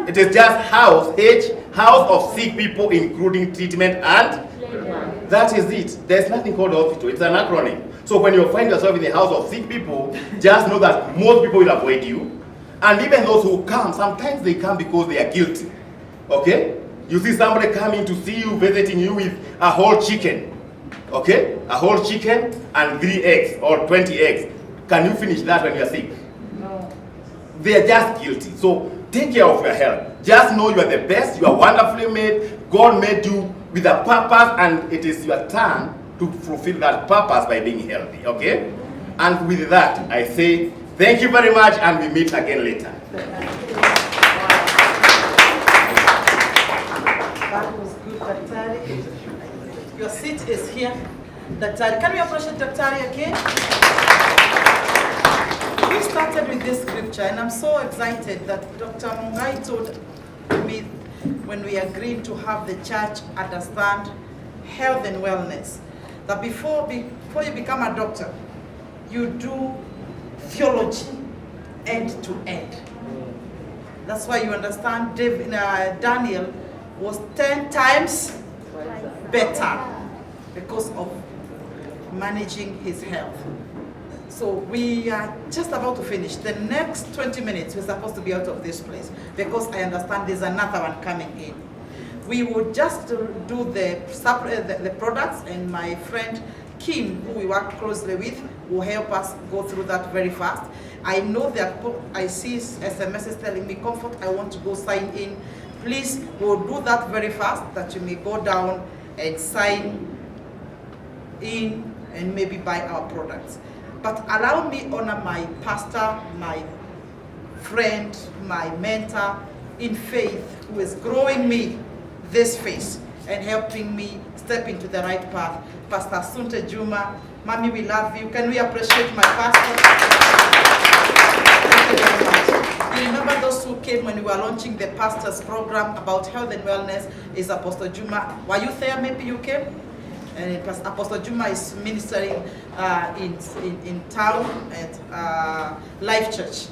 It is just house of sick people, including treatment and labor. That is it. There's nothing called hospital. It's an acronym. So when you find yourself in the house of sick people, just know that most people will avoid you. And even those who come, sometimes they come because they are guilty. Okay? You see somebody coming to see you, visiting you with a whole chicken. Okay? A whole chicken and 3 eggs or 20 eggs. Can you finish that when you are sick? No. They are just guilty. So take care of your health. Just know you are the best. You are wonderfully made. God made you with a purpose, and it is your turn to fulfill that purpose by being healthy. Okay? And with that, I say thank you very much, and we meet again later. That was good, Daktari. Your seat is here. Daktari, can we appreciate Daktari again? We started with this scripture, and I'm so excited that Dr. Mungai told me when we agreed to have the church understand health and wellness. that before you become a doctor, you do theology end to end. That's why you understand Daniel was 10 times better because of managing his health. So we are just about to finish. The next 20 minutes we're supposed to be out of this place because I understand there's another one coming in. We will just do the products, and my friend Kim, who we work closely with, will help us go through that very fast. I know that I see SMSs telling me, Comfort, I want to go sign in. Please, we'll do that very fast, that you may go down and sign in and maybe buy our products. But allow me honor my pastor, my friend, my mentor in faith, who is growing me this phase and helping me step into the right path. Pastor Sunte Juma, Mommy, we love you. Can we appreciate my pastor? Thank you very much. You remember those who came when we were launching the pastor's program about health and wellness is Apostle Juma. Were you there? Maybe you came? And Apostle Juma is ministering in town at Life Church.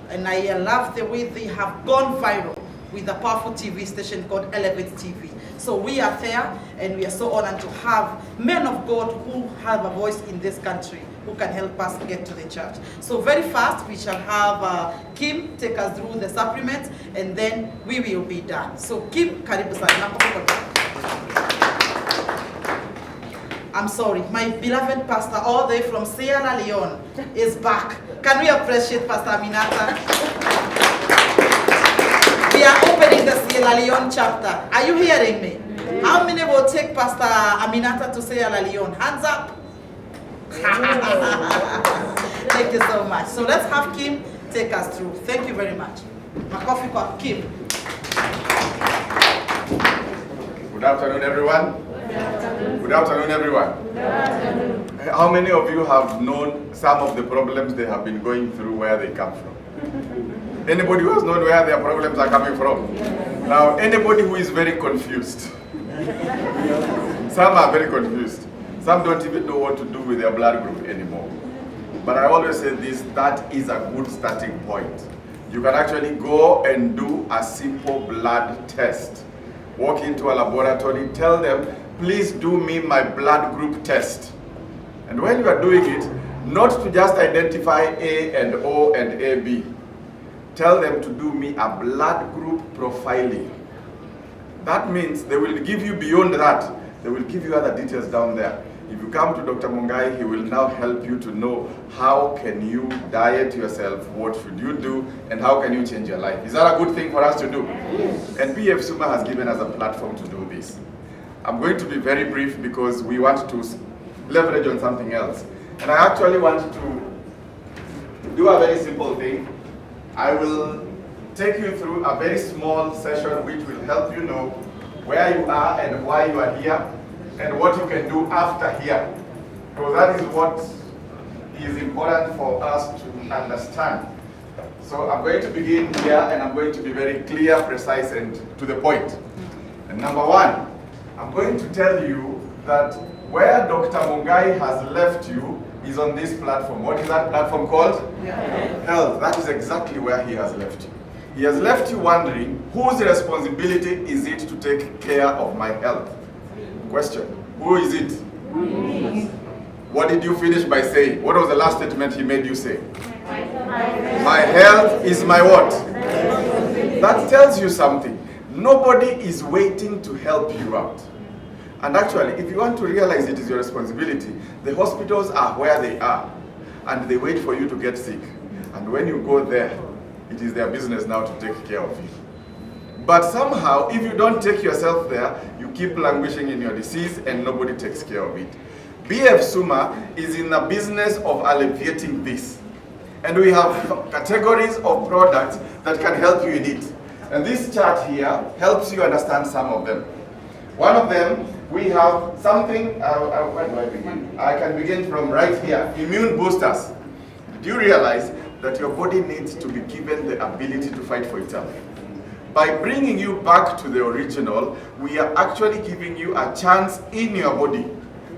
And I love the way they have gone viral with a powerful TV station called Elevate TV. So we are there, and we are so honored to have men of God who have a voice in this country, who can help us get to the church. So very fast, we shall have Kim take us through the supplements, and then we will be done. So Kim, karibu sana. I'm sorry, my beloved pastor all the way from Sierra Leone is back. Can we appreciate Pastor Aminata? We are opening the Sierra Leone chapter. Are you hearing me? How many will take Pastor Aminata to Sierra Leone? Hands up. Thank you so much. So let's have Kim take us through. Thank you very much. My coffee cup, Kim. Good afternoon, everyone. Good afternoon, everyone. Good afternoon. How many of you have known some of the problems they have been going through, where they come from? Anybody who has known where their problems are coming from? Now, anybody who is very confused. Some are very confused. Some don't even know what to do with their blood group anymore. But I always say this, that is a good starting point. You can actually go and do a simple blood test. Walk into a laboratory, tell them, please do me my blood group test. And when you are doing it, not to just identify A and O and AB, tell them to do me a blood group profiling. That means they will give you beyond that. They will give you other details down there. If you come to Dr. Mungai, he will now help you to know how can you diet yourself, what should you do, and how can you change your life. Is that a good thing for us to do? Yes. And PF SUMA has given us a platform to do this. I'm going to be very brief because we want to leverage on something else. And I actually want to do a very simple thing. I will take you through a very small session which will help you know where you are and why you are here and what you can do after here. So that is what is important for us to understand. So I'm going to begin here and I'm going to be very clear, precise, and to the point. And number one, I'm going to tell you that where Dr. Mungai has left you is on this platform. What is that platform called? Health. That is exactly where he has left you. He has left you wondering, whose responsibility is it to take care of my health? Question, who is it? What did you finish by saying? What was the last statement he made you say? My health is my what? That tells you something. Nobody is waiting to help you out. And actually, if you want to realize it is your responsibility, the hospitals are where they are, and they wait for you to get sick. And when you go there, it is their business now to take care of you. But somehow, if you don't take yourself there, you keep languishing in your disease and nobody takes care of it. BF SUMA is in the business of alleviating this. And we have categories of products that can help you in it. And this chart here helps you understand some of them. One of them, we have something, where do I begin? I can begin from right here, immune boosters. Do you realize that your body needs to be given the ability to fight for itself? By bringing you back to the original, we are actually giving you a chance in your body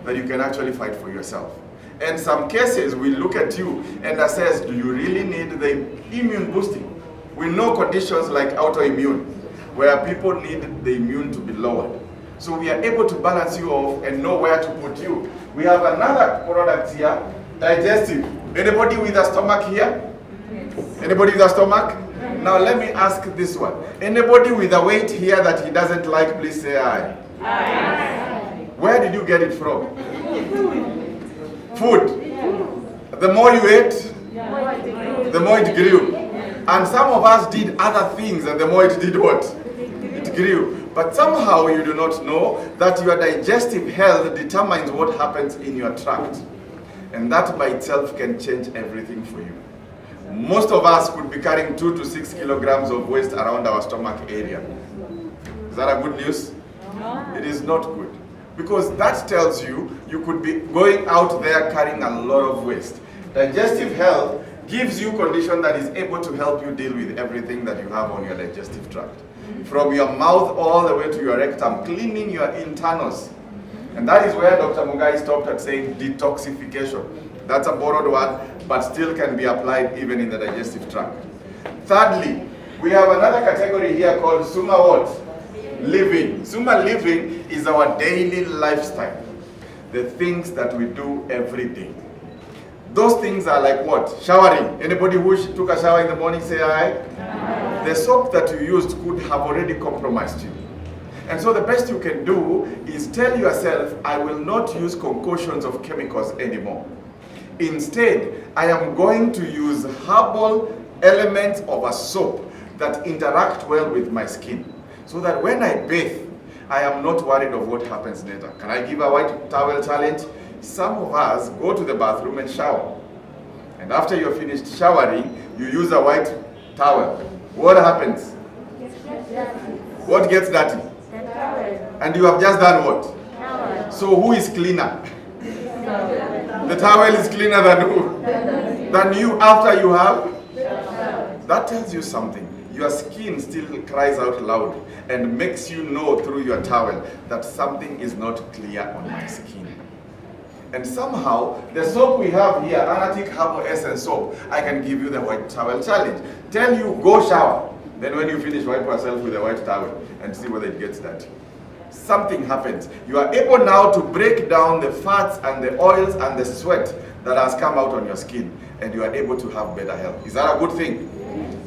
that you can actually fight for yourself. In some cases, we look at you and assess, do you really need the immune boosting? We know conditions like autoimmune, where people need the immune to be lowered. So we are able to balance you off and know where to put you. We have another product here, digestive. Anybody with a stomach here? Anybody with a stomach? Now let me ask this one. Anybody with a weight here that he doesn't like, please say aye. Aye. Where did you get it from? Food. The more you ate, the more it grew. And some of us did other things, and the more it did what? It grew. But somehow you do not know that your digestive health determines what happens in your tract. And that by itself can change everything for you. Most of us could be carrying 2 to 6 kilograms of waste around our stomach area. Is that a good news? No. It is not good. Because that tells you, you could be going out there carrying a lot of waste. Digestive health gives you condition that is able to help you deal with everything that you have on your digestive tract. From your mouth all the way to your rectum, cleaning your internals. And that is where Dr. Mungai stopped at saying detoxification. That's a borrowed word, but still can be applied even in the digestive tract. Thirdly, we have another category here called SUMA what? Living. SUMA living is our daily lifestyle. The things that we do every day. Those things are like what? Showering. Anybody who took a shower in the morning say aye? Aye. The soap that you used could have already compromised you. And so the best you can do is tell yourself, I will not use concoctions of chemicals anymore. Instead, I am going to use herbal elements of a soap that interact well with my skin. So that when I bathe, I am not worried of what happens later. Can I give a white towel challenge? Some of us go to the bathroom and shower. And after you're finished showering, you use a white towel. What happens? What gets dirty? And you have just done what? So who is cleaner? The towel is cleaner than who? Than you after you have? That tells you something. Your skin still cries out loud and makes you know through your towel that something is not clear on my skin. And somehow, the soap we have here, Anatic Herbal Essence soap, I can give you the white towel challenge. Tell you, go shower. Then when you finish, wipe yourself with a white towel and see whether it gets dirty. Something happens. You are able now to break down the fats and the oils and the sweat that has come out on your skin, and you are able to have better health. Is that a good thing?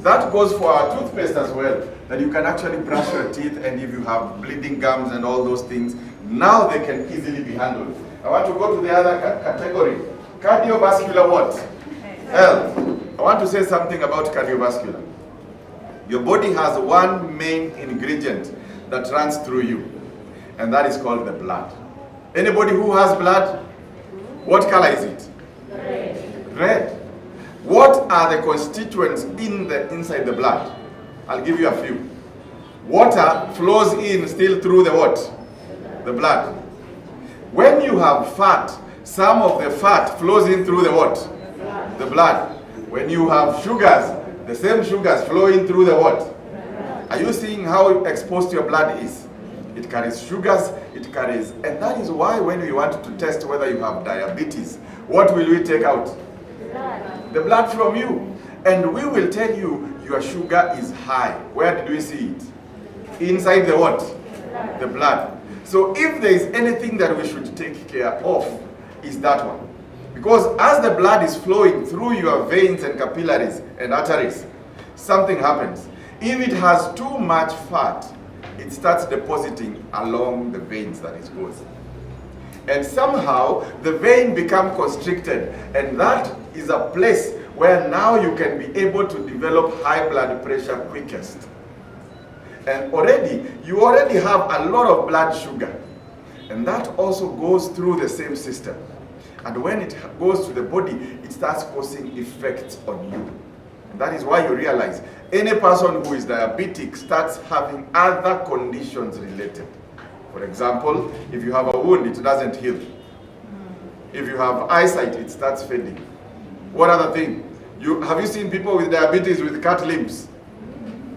That goes for our toothpaste as well, that you can actually brush your teeth, and if you have bleeding gums and all those things, now they can easily be handled. I want to go to the other category. Cardiovascular what? Health. I want to say something about cardiovascular. Your body has one main ingredient that runs through you, and that is called the blood. Anybody who has blood, what color is it? Red. Red. What are the constituents inside the blood? I'll give you a few. Water flows in still through the what? The blood. When you have fat, some of the fat flows in through the what? The blood. When you have sugars, the same sugars flow in through the what? Are you seeing how exposed your blood is? It carries sugars, it carries, and that is why when we want to test whether you have diabetes, what will we take out? The blood from you. And we will tell you your sugar is high. Where did we see it? Inside the what? The blood. So if there is anything that we should take care of, is that one. Because as the blood is flowing through your veins and capillaries and arteries, something happens. If it has too much fat, it starts depositing along the veins that it goes. And somehow the vein becomes constricted, and that is a place where now you can be able to develop high blood pressure quickest. And you already have a lot of blood sugar, and that also goes through the same system. And when it goes to the body, it starts causing effects on you. And that is why you realize any person who is diabetic starts having other conditions related. For example, if you have a wound, it doesn't heal. If you have eyesight, it starts fading. What other thing? Have you seen people with diabetes with cut limbs?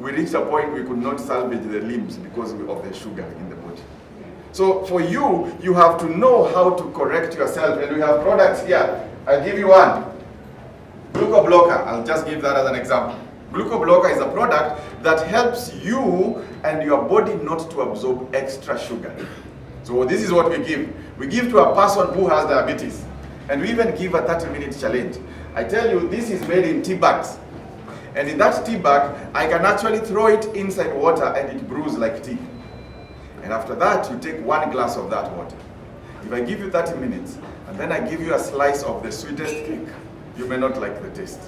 We reached a point we could not salvage the limbs because of the sugar in the body. So for you, you have to know how to correct yourself. And we have products here. I'll give you one. Glucoblocker. I'll just give that as an example. Glucoblocker is a product that helps you and your body not to absorb extra sugar. So this is what we give. We give to a person who has diabetes. And we even give a 30-minute challenge. I tell you, this is made in tea bags. And in that tea bag, I can actually throw it inside water and it brews like tea. And after that, you take 1 glass of that water. If I give you 30 minutes, and then I give you a slice of the sweetest cake, you may not like the taste.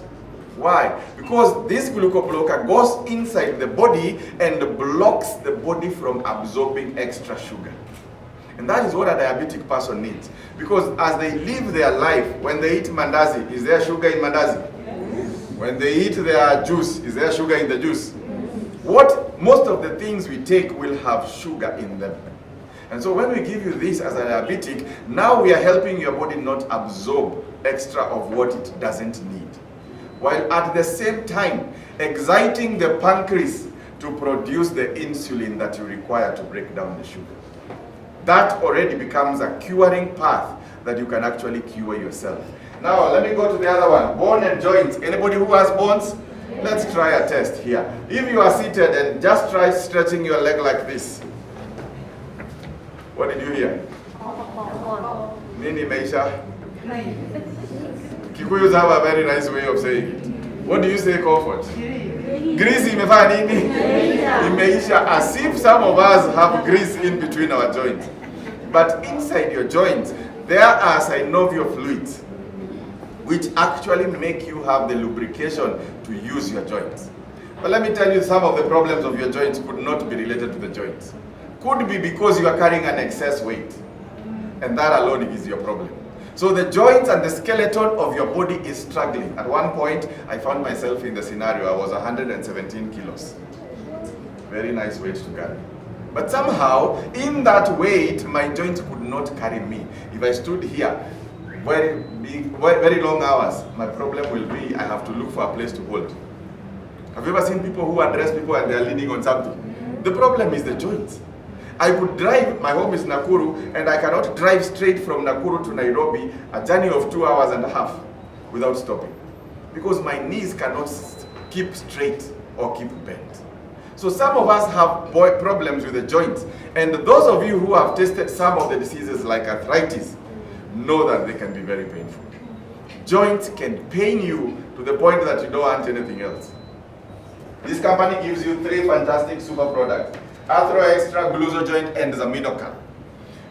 Why? Because this glucoblocker goes inside the body and blocks the body from absorbing extra sugar. And that is what a diabetic person needs. Because as they live their life, when they eat mandazi, is there sugar in mandazi? Yes. When they eat their juice, is there sugar in the juice? What most of the things we take will have sugar in them. And so when we give you this as a diabetic, now we are helping your body not absorb extra of what it doesn't need. While at the same time, exciting the pancreas to produce the insulin that you require to break down the sugar. That already becomes a curing path that you can actually cure yourself. Now, let me go to the other one, bone and joints. Anybody who has bones? Let's try a test here. If you are seated and just try stretching your leg like this. What did you hear? Nini Meisha? Kikuyus have a very nice way of saying it. What do you say, comfort? Grease imefanya nini? Imeisha, as if some of us have grease in between our joints. But inside your joints, there are synovial fluids, which actually make you have the lubrication to use your joints. But let me tell you, some of the problems of your joints could not be related to the joints. Could be because you are carrying an excess weight. And that alone is your problem. So the joints and the skeleton of your body is struggling. At one point, I found myself in the scenario, I was 117 kilos. Very nice weight to carry. But somehow, in that weight, my joints could not carry me. If I stood here, very long hours, my problem will be I have to look for a place to hold. Have you ever seen people who address people and they are leaning on something? The problem is the joints. I could drive, my home is Nakuru, and I cannot drive straight from Nakuru to Nairobi, a journey of 2.5 hours without stopping. Because my knees cannot keep straight or keep bent. So some of us have problems with the joints. And those of you who have tested some of the diseases like arthritis, know that they can be very painful. Joints can pain you to the point that you don't want anything else. This company gives you 3 fantastic super products. Arthro Extra, Glucojoint, and Zaminocal.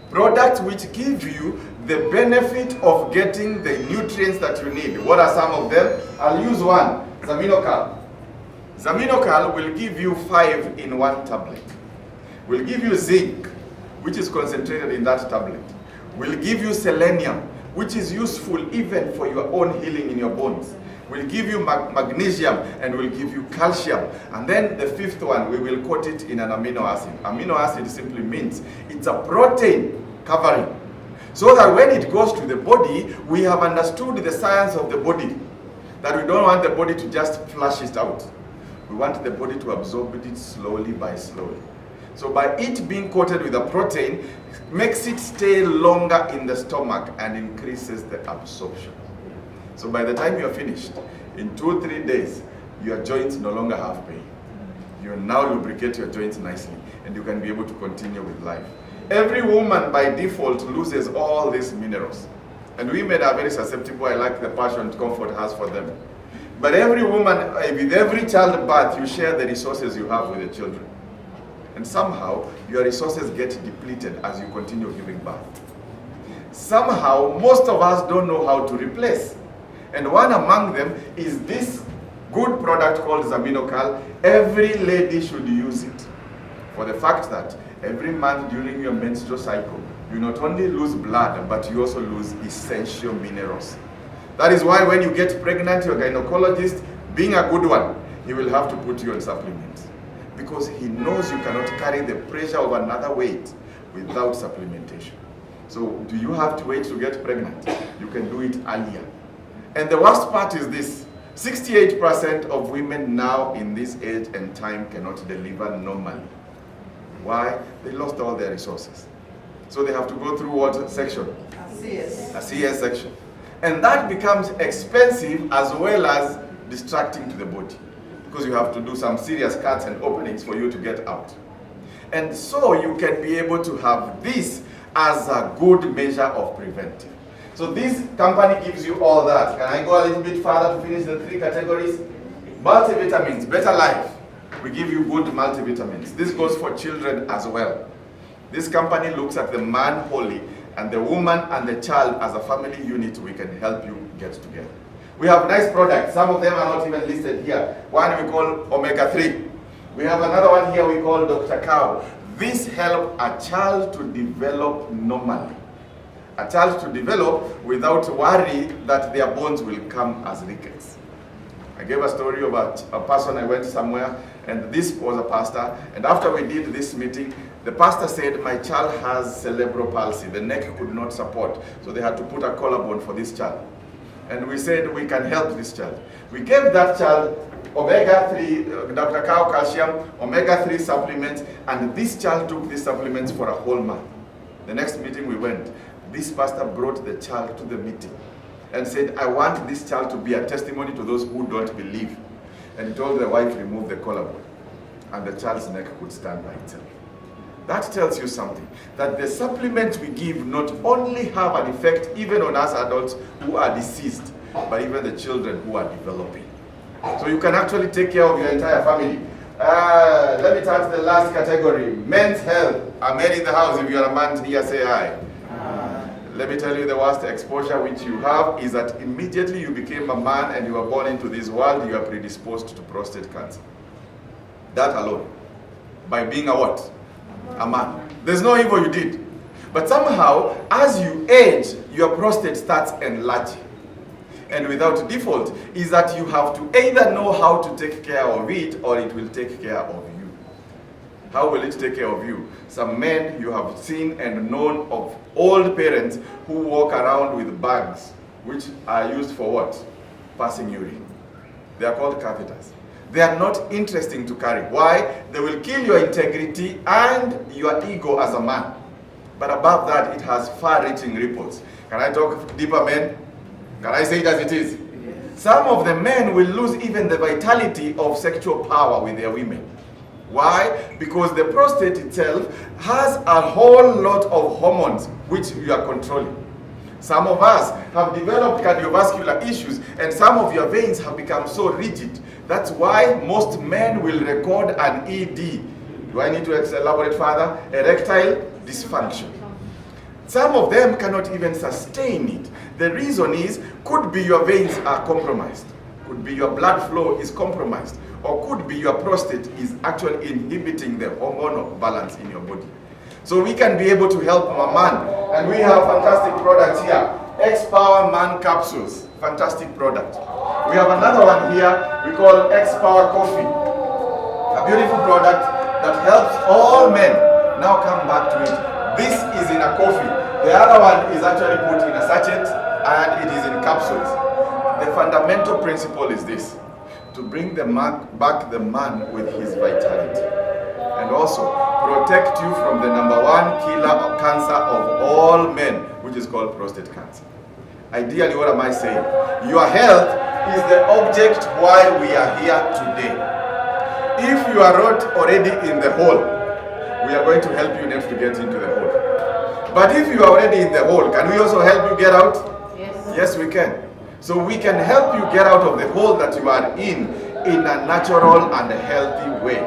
Products which give you the benefit of getting the nutrients that you need. What are some of them? I'll use one, Zaminocal. Zaminocal will give you 5 in 1 tablet. Will give you zinc, which is concentrated in that tablet. Will give you selenium, which is useful even for your own healing in your bones. Will give you magnesium and will give you calcium. And then the 5th one, we will coat it in an amino acid. Amino acid simply means it's a protein covering. So that when it goes to the body, we have understood the science of the body. That we don't want the body to just flush it out. We want the body to absorb it slowly by slowly. So by it being coated with a protein, makes it stay longer in the stomach and increases the absorption. So by the time you're finished, in 2-3 days, your joints no longer have pain. You now lubricate your joints nicely and you can be able to continue with life. Every woman by default loses all these minerals. And women are very susceptible. I like the passion comfort has for them. But every woman, with every childbirth, you share the resources you have with the children. And somehow, your resources get depleted as you continue giving birth. Somehow, most of us don't know how to replace. And one among them is this good product called Zaminocal. Every lady should use it. For the fact that every month during your menstrual cycle, you not only lose blood, but you also lose essential minerals. That is why when you get pregnant, your gynecologist, being a good one, he will have to put you on supplements. Because he knows you cannot carry the pressure of another weight without supplementation. So do you have to wait to get pregnant? You can do it earlier. And the worst part is this. 68% of women now in this age and time cannot deliver normally. Why? They lost all their resources. So they have to go through what section? CS. A CS section. And that becomes expensive as well as distracting to the body, because you have to do some serious cuts and openings for you to get out. And so you can be able to have this as a good measure of preventive. So this company gives you all that. Can I go a little bit further to finish the 3 categories? Multivitamins, better life. We give you good multivitamins. This goes for children as well. This company looks at the man wholly, and the woman and the child as a family unit. We can help you get together. We have nice products. Some of them are not even listed here. One we call omega-3. We have another one here we call Dr. Cow. This helps a child to develop normally. A child to develop without worry that their bones will come as rickets. I gave a story about a person. I went somewhere, and this was a pastor, and after we did this meeting, the pastor said, my child has cerebral palsy. The neck could not support, so they had to put a collarbone for this child. And we said, we can help this child. We gave that child omega-3, Dr. Cow calcium, omega-3 supplements, and this child took these supplements for a whole month. The next meeting we went, this pastor brought the child to the meeting and said, I want this child to be a testimony to those who don't believe. And he told the wife, remove the collarbone, and the child's neck could stand by itself. That tells you something, that the supplements we give not only have an effect even on us adults who are deceased, but even the children who are developing. So you can actually take care of your entire family. Let me turn to the last category, men's health. A man in the house, if you're a man here, say hi. Let me tell you, the worst exposure which you have is that immediately you became a man and you were born into this world, you are predisposed to prostate cancer. That alone. By being a what? A man. There's no evil you did. But somehow, as you age, your prostate starts enlarging. And without default, is that you have to either know how to take care of it, or it will take care of you. How will it take care of you? Some men you have seen and known of old parents who walk around with bags, which are used for what? Passing urine. They are called catheters. They are not interesting to carry. Why? They will kill your integrity and your ego as a man. But above that, it has far-reaching ripples. Can I talk deeper, men? Can I say it as it is? Yes. Some of the men will lose even the vitality of sexual power with their women. Why? Because the prostate itself has a whole lot of hormones which you are controlling. Some of us have developed cardiovascular issues, and some of your veins have become so rigid. That's why most men will record an ED. Do I need to elaborate further? Erectile dysfunction. Some of them cannot even sustain it. The reason is, could be your veins are compromised, could be your blood flow is compromised, or could be your prostate is actually inhibiting the hormonal balance in your body. So we can be able to help a man, and we have fantastic products here. X-Power Man Capsules, fantastic product. We have another one here we call X-Power Coffee, a beautiful product that helps all men. Now come back to it. This is in a coffee. The other one is actually put in a sachet, and it is in capsules. The fundamental principle is this: to bring back the man with his vitality, and also protect you from the #1 killer of cancer of all men, which is called prostate cancer. Ideally, what am I saying? Your health is the object why we are here today. If you are not already in the hole, we are going to help you next to get into the hole. But if you are already in the hole, can we also help you get out? Yes. Yes, we can. So we can help you get out of the hole that you are in a natural and a healthy way.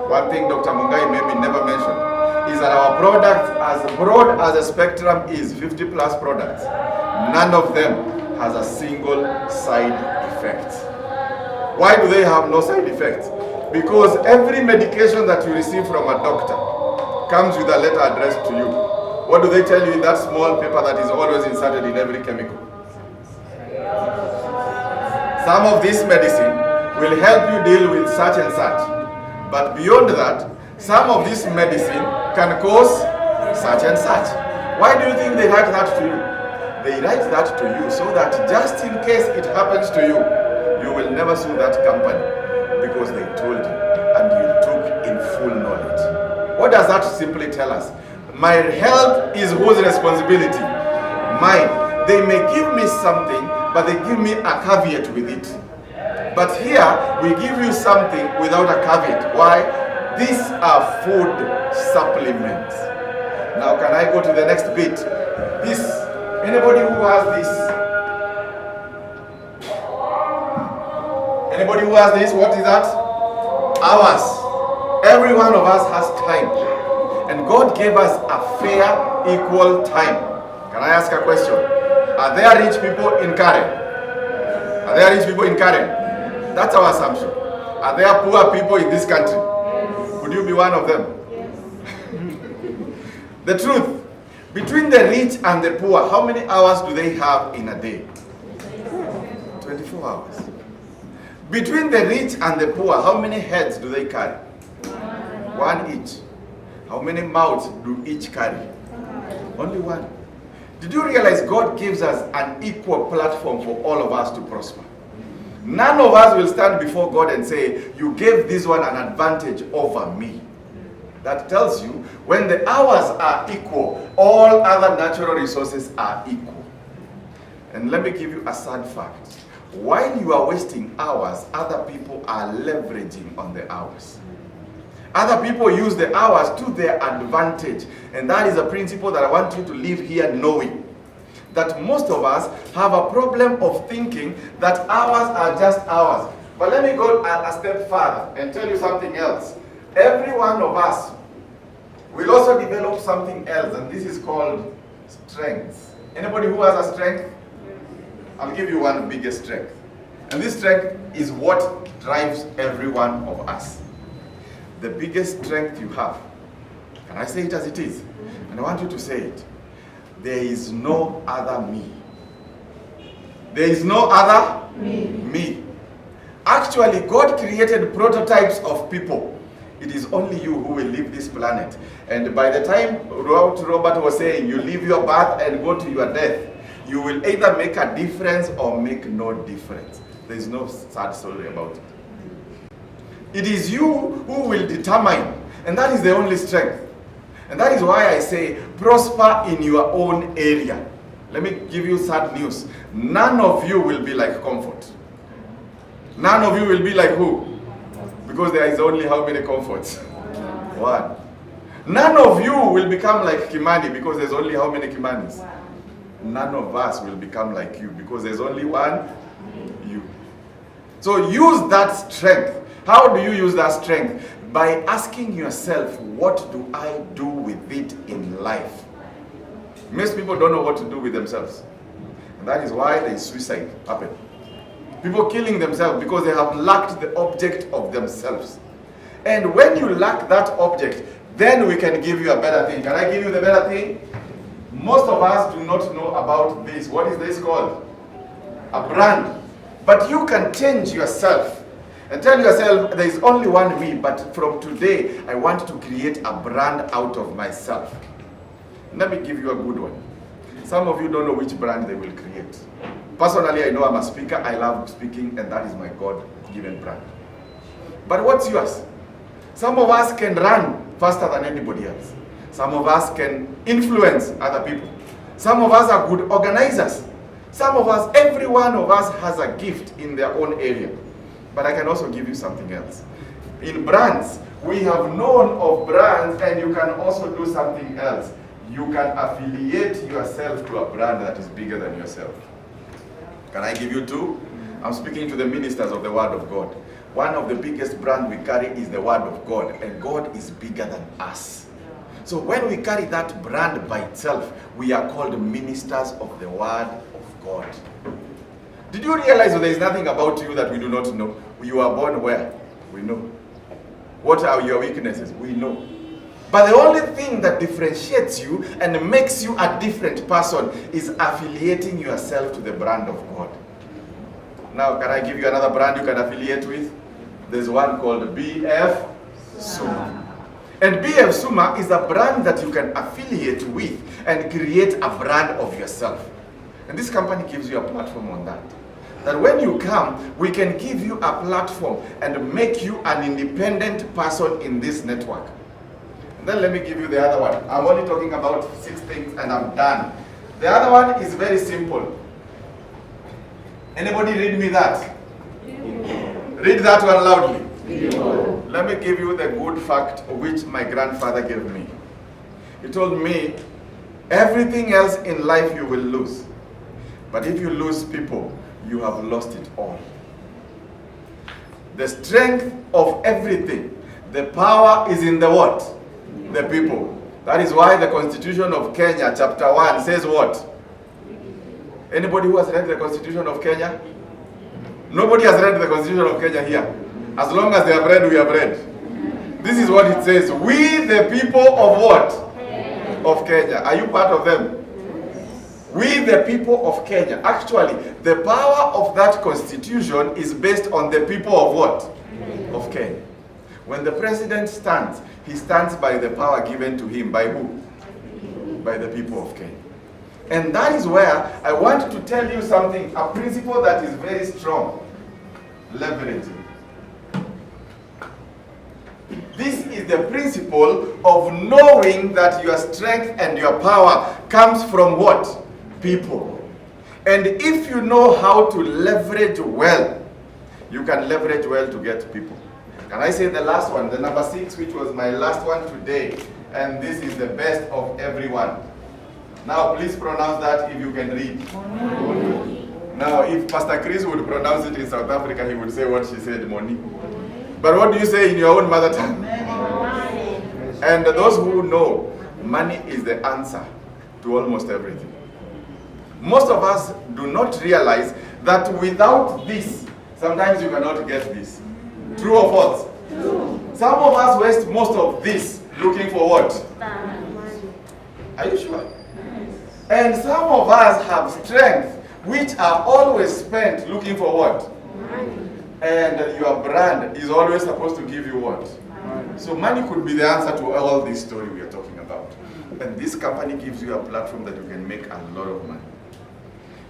One thing Dr. Mungai maybe never mentioned is that our product, as broad as the spectrum is 50 plus products, none of them has a single side effect. Why do they have no side effects? Because every medication that you receive from a doctor comes with a letter addressed to you. What do they tell you in that small paper that is always inserted in every chemical? Some of this medicine will help you deal with such and such. But beyond that, some of this medicine can cause such and such. Why do you think they write that to you? They write that to you so that just in case it happens to you, you will never sue that company because they told you and you took in full knowledge. What does that simply tell us? My health is whose responsibility? Mine. They may give me something, but they give me a caveat with it. But here, we give you something without a caveat. Why? These are food supplements. Now, can I go to the next bit? This, anybody who has this? Anybody who has this, what is that? Hours. Every one of us has time. And God gave us a fair, equal time. Can I ask a question? Are there rich people in Karen? Are there rich people in Karen? That's our assumption. Are there poor people in this country? Could you be one of them? The truth, between the rich and the poor, how many hours do they have in a day? 24 hours. Between the rich and the poor, how many heads do they carry? One each. How many mouths do each carry? Only one. Did you realize God gives us an equal platform for all of us to prosper? None of us will stand before God and say, you gave this one an advantage over me. That tells you when the hours are equal, all other natural resources are equal. And let me give you a sad fact. While you are wasting hours, other people are leveraging on the hours. Other people use the hours to their advantage. And that is a principle that I want you to live here knowing. That most of us have a problem of thinking that hours are just hours. But let me go a step further and tell you something else. Every one of us will also develop something else, and this is called strength. Anybody who has a strength? I'll give you one biggest strength. And this strength is what drives every one of us. The biggest strength you have, can I say it as it is? And I want you to say it. There is no other me. There is no other me. Actually, God created prototypes of people. It is only you who will leave this planet. And by the time Robert was saying, you leave your birth and go to your death, you will either make a difference or make no difference. There is no sad story about it. It is you who will determine, and that is the only strength. And that is why I say, prosper in your own area. Let me give you sad news. None of you will be like Comfort. None of you will be like who? Because there is only how many Comforts? One. None of you will become like Kimani because there's only how many Kimanis? Wow. None of us will become like you because there's only one you. So use that strength. How do you use that strength? By asking yourself, what do I do with it in life? Most people don't know what to do with themselves. And that is why there is suicide happening. People killing themselves because they have lacked the object of themselves. And when you lack that object, then we can give you a better thing. Can I give you the better thing? Most of us do not know about this. What is this called? A brand. But you can change yourself and tell yourself, there is only one me, but from today, I want to create a brand out of myself. Let me give you a good one. Some of you don't know which brand they will create. Personally, I know I'm a speaker. I love speaking, and that is my God-given brand. But what's yours? Some of us can run faster than anybody else. Some of us can influence other people. Some of us are good organizers. Some of us, every one of us has a gift in their own area. But I can also give you something else. In brands, we have known of brands, and you can also do something else. You can affiliate yourself to a brand that is bigger than yourself. Can I give you two? I'm speaking to the ministers of the Word of God. One of the biggest brands we carry is the Word of God, and God is bigger than us. So when we carry that brand by itself, we are called ministers of the Word of God. Did you realize that there is nothing about you that we do not know? You are born where? We know. What are your weaknesses? We know. But the only thing that differentiates you and makes you a different person is affiliating yourself to the brand of God. Now, can I give you another brand you can affiliate with? There's one called BF SUMA. And BF SUMA is a brand that you can affiliate with and create a brand of yourself. And this company gives you a platform on that. That when you come, we can give you a platform and make you an independent person in this network. Then let me give you the other one. I'm only talking about 6 things and I'm done. The other one is very simple. Anybody read me that? Read that one loudly. Let me give you the good fact which my grandfather gave me. He told me, everything else in life you will lose. But if you lose people, you have lost it all. The strength of everything, the power is in the what? The people. That is why the Constitution of Kenya, chapter 1, says what? Anybody who has read the Constitution of Kenya? Nobody has read the Constitution of Kenya here. As long as they have read, we have read. This is what it says. We the people of what? Of Kenya. Are you part of them? We the people of Kenya. Actually, the power of that constitution is based on the people of what? Of Kenya. When the president stands, he stands by the power given to him. By who? By the people of Kenya. And that is where I want to tell you something, a principle that is very strong. Leveraging. This is the principle of knowing that your strength and your power comes from what? People. And if you know how to leverage well, you can leverage well to get people. Can I say the last one, the number 6, which was my last one today, and this is the best of everyone. Now please pronounce that if you can read. Now if Pastor Chris would pronounce it in South Africa, he would say what she said, Moni. But what do you say in your own mother tongue? Money. And those who know, money is the answer to almost everything. Most of us do not realize that without this, sometimes you cannot get this. True or false? True. Some of us waste most of this looking for what? Are you sure? And some of us have strength which are always spent looking for what? And your brand is always supposed to give you what? So money could be the answer to all this story we are talking about. And this company gives you a platform that you can make a lot of money.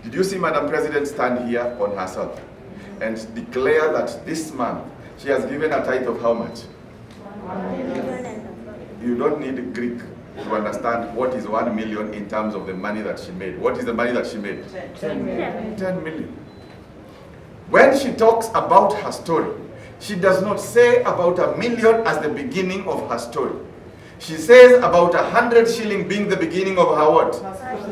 Did you see Madam President stand here on herself and declare that this month she has given a tithe of how much? 1 million. You don't need Greek to understand what is 1 million in terms of the money that she made. What is the money that she made? 10 million. 10 million. When she talks about her story, she does not say about 1 million as the beginning of her story. She says about 100 shilling being the beginning of her what?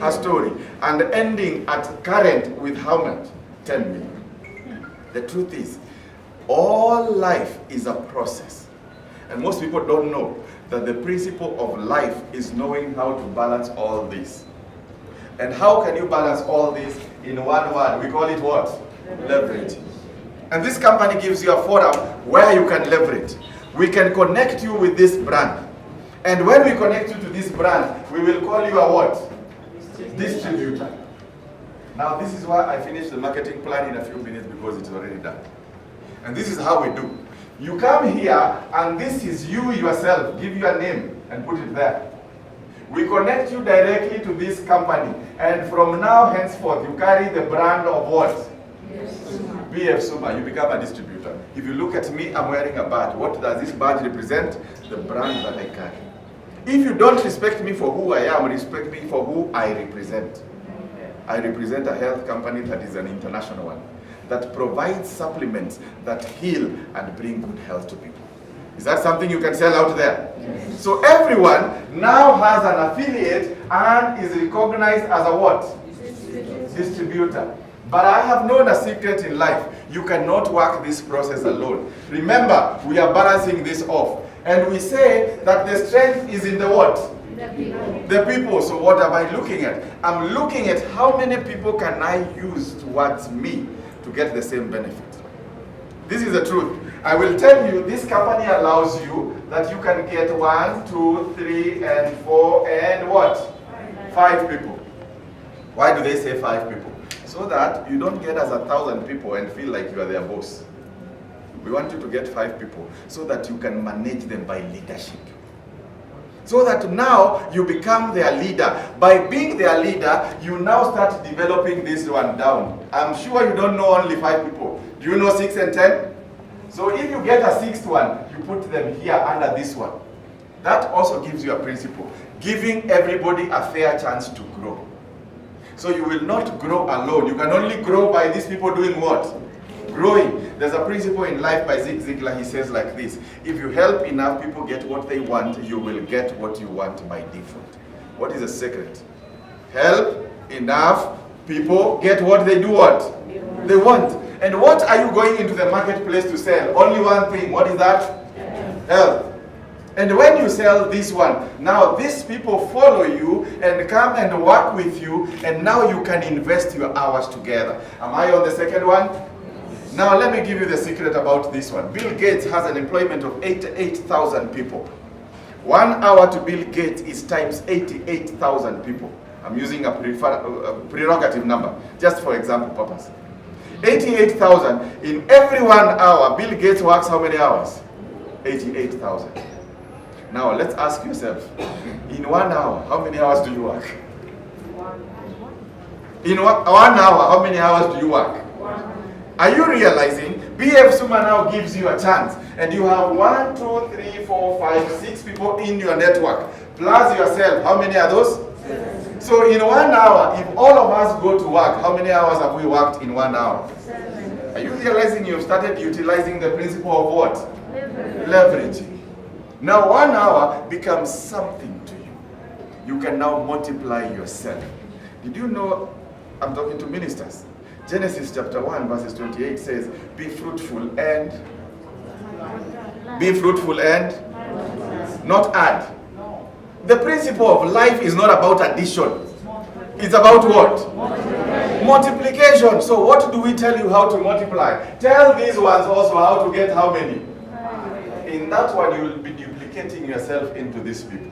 Her story. And ending at current with how much? 10 million. The truth is, all life is a process. And most people don't know that the principle of life is knowing how to balance all this. And how can you balance all this in one word? We call it what? Leverage. And this company gives you a forum where you can leverage. We can connect you with this brand. And when we connect you to this brand, we will call you a what? Distributor. Now this is why I finished the marketing plan in a few minutes because it's already done. And this is how we do. You come here and this is you yourself. Give your name and put it there. We connect you directly to this company. And from now henceforth, you carry the brand of what? BF SUMA, you become a distributor. If you look at me, I'm wearing a badge. What does this badge represent? The brand that I carry. If you don't respect me for who I am, respect me for who I represent. I represent a health company that is an international one, that provides supplements that heal and bring good health to people. Is that something you can sell out there? Yes. So everyone now has an affiliate and is recognized as a what? Distributor. But I have known a secret in life. You cannot work this process alone. Remember, we are balancing this off. And we say that the strength is in the what? The people. The people. So what am I looking at? I'm looking at how many people can I use towards me to get the same benefit. This is the truth. I will tell you, this company allows you that you can get 1, 2, 3, and 4, and what? 5 people. Why do they say 5 people? So that you don't get as 1,000 people and feel like you are their boss. We want you to get 5 people so that you can manage them by leadership. So that now you become their leader. By being their leader, you now start developing this one down. I'm sure you don't know only 5 people. Do you know 6 and 10? So if you get a 6th one, you put them here under this one. That also gives you a principle, giving everybody a fair chance to grow. So you will not grow alone. You can only grow by these people doing what? Growing. There's a principle in life by Zig Ziglar. He says like this: if you help enough people get what they want, you will get what you want by default. What is the secret? Help enough people get what they do what? They want. And what are you going into the marketplace to sell? Only one thing. What is that? Health. And when you sell this one, now these people follow you and come and work with you, and now you can invest your hours together. Am I on the second one? Now let me give you the secret about this one. Bill Gates has an employment of 88,000 people. 1 hour to Bill Gates is times 88,000 people. I'm using a prerogative number, just for example purpose. 88,000. In every 1 hour, Bill Gates works how many hours? 88,000. Now let's ask yourself, in 1 hour, how many hours do you work? In 1 hour, how many hours do you work? Are you realizing BF SUMA now gives you a chance, and you have 1, 2, 3, 4, 5, 6 people in your network, plus yourself. How many are those? 7. So in 1 hour, if all of us go to work, how many hours have we worked in 1 hour? 7. Are you realizing you've started utilizing the principle of what? Leveraging. Now 1 hour becomes something to you. You can now multiply yourself. Did you know, I'm talking to ministers, Genesis chapter 1 verses 28 says, be fruitful and not add. The principle of life is not about addition. It's about what? Multiplication. So what do we tell you how to multiply? Tell these ones also how to get how many? In that one you will be duplicating yourself into these people.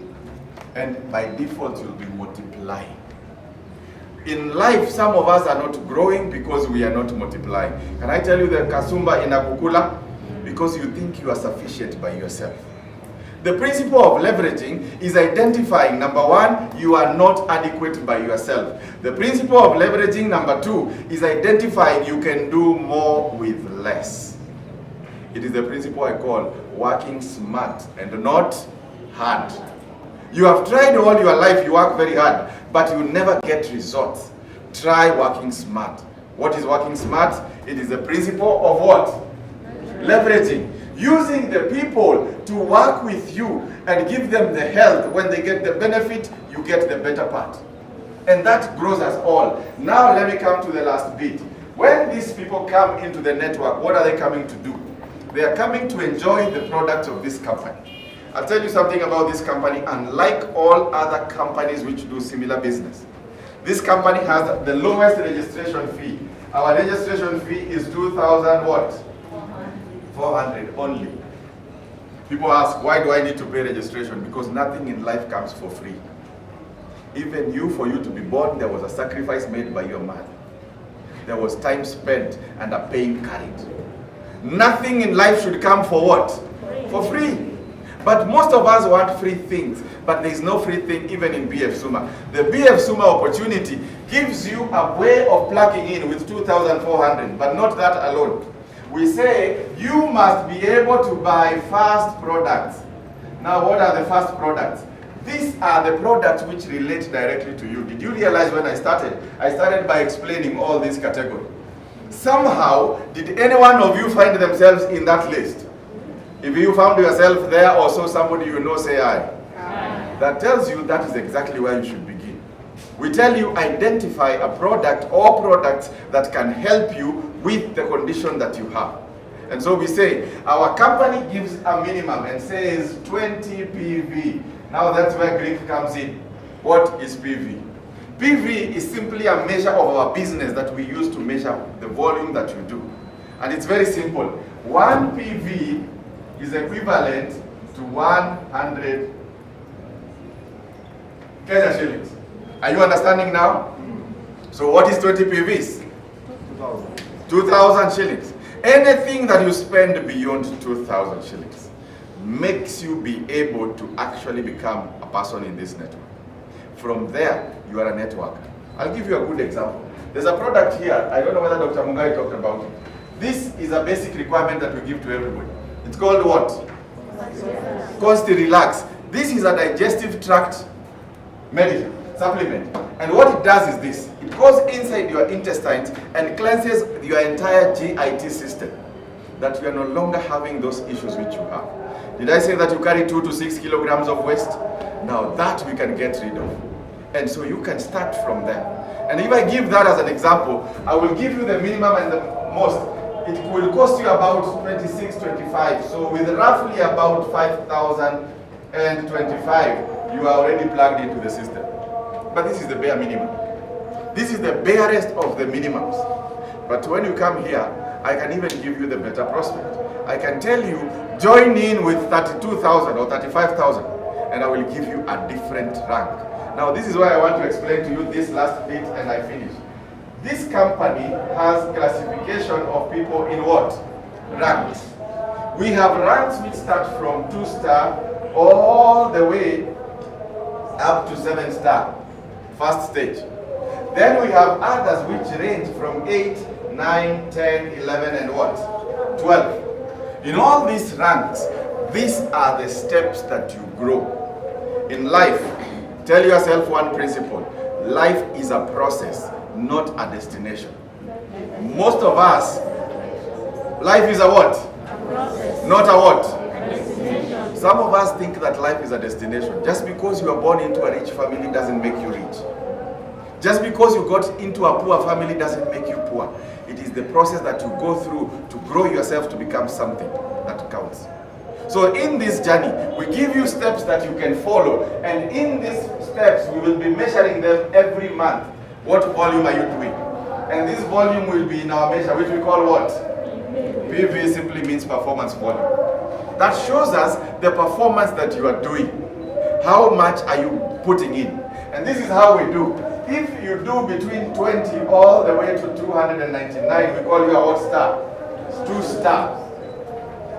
And by default you'll be multiplying. In life, some of us are not growing because we are not multiplying. Can I tell you the kasumba in Akukula? Because you think you are sufficient by yourself. The principle of leveraging is identifying, number one, you are not adequate by yourself. The principle of leveraging, number two, is identifying you can do more with less. It is the principle I call working smart and not hard. You have tried all your life, you work very hard, but you never get results. Try working smart. What is working smart? It is the principle of what? Leveraging. Using the people to work with you and give them the health. When they get the benefit, you get the better part. And that grows us all. Now let me come to the last bit. When these people come into the network, what are they coming to do? They are coming to enjoy the products of this company. I'll tell you something about this company. Unlike all other companies which do similar business, this company has the lowest registration fee. Our registration fee is 2,000 what? 400 only. People ask, why do I need to pay registration? Because nothing in life comes for free. Even you, for you to be born, there was a sacrifice made by your mother. There was time spent and a pain carried. Nothing in life should come for what? For free. But most of us want free things, but there is no free thing even in BF SUMA. The BF SUMA opportunity gives you a way of plugging in with 2,400, but not that alone. We say you must be able to buy fast products. Now what are the fast products? These are the products which relate directly to you. Did you realize when I started by explaining all these categories? Somehow, did any one of you find themselves in that list? If you found yourself there or saw somebody you know, say aye. Aye. That tells you that is exactly where you should begin. We tell you identify a product or products that can help you with the condition that you have. And so we say, our company gives a minimum and says 20 PV. Now that's where Greek comes in. What is PV? PV is simply a measure of our business that we use to measure the volume that you do. And it's very simple. 1 PV is equivalent to 100 Kenya shillings. Are you understanding now? So what is 20 PVs? 2,000 shillings. Anything that you spend beyond 2,000 shillings makes you be able to actually become a person in this network. From there, you are a networker. I'll give you a good example. There's a product here. I don't know whether Dr. Mungai talked about it. This is a basic requirement that we give to everybody. It's called what? Consti Relax. This is a digestive tract medicine, supplement. And what it does is this. It goes inside your intestines and cleanses your entire GIT system, that you are no longer having those issues which you have. Did I say that you carry 2 to 6 kilograms of waste? Now that we can get rid of. And so you can start from there. And if I give that as an example, I will give you the minimum and the most. It will cost you about 26, 25. So with roughly about 5,025, you are already plugged into the system. But this is the bare minimum. This is the barest of the minimums. But when you come here, I can even give you the better prospect. I can tell you, join in with 32,000 or 35,000, and I will give you a different rank. Now, this is why I want to explain to you this last bit, and I finish. This company has classification of people in what? Ranks. We have ranks which start from 2-star all the way up to 7-star, first stage. Then we have others which range from 8, 9, 10, 11, and what? 12. In all these ranks, these are the steps that you grow. In life, tell yourself one principle. Life is a process, not a destination. Most of us, life is a what? A process. Not a what? A destination. Some of us think that life is a destination. Just because you are born into a rich family doesn't make you rich. Just because you got into a poor family doesn't make you poor. It is the process that you go through to grow yourself to become something that counts. So in this journey, we give you steps that you can follow. And in these steps, we will be measuring them every month. What volume are you doing? And this volume will be in our measure, which we call what? PV simply means performance volume. That shows us the performance that you are doing. How much are you putting in? And this is how we do. If you do between 20 all the way to 299, we call you a what star? 2 stars.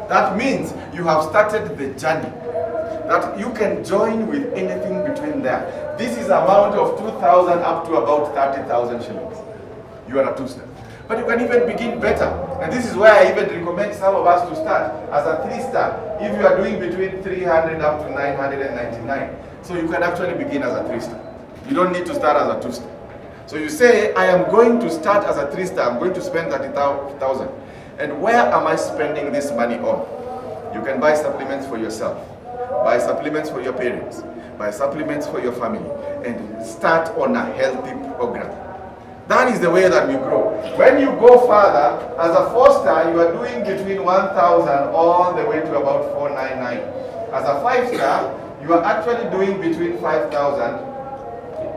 That means you have started the journey. That you can join with anything between there. This is amount of 2,000 up to about 30,000 shillings. You are a 2-star. But you can even begin better. And this is where I even recommend some of us to start as a 3-star. If you are doing between 300 up to 999. So you can actually begin as a 3-star. You don't need to start as a 2-star. So you say, I am going to start as a 3-star. I'm going to spend 30,000. And where am I spending this money on? You can buy supplements for yourself. Buy supplements for your parents. Buy supplements for your family. And start on a healthy program. That is the way that we grow. When you go further, as a 4-star, you are doing between 1,000 all the way to about 499. As a 5-star, you are actually doing between 5,000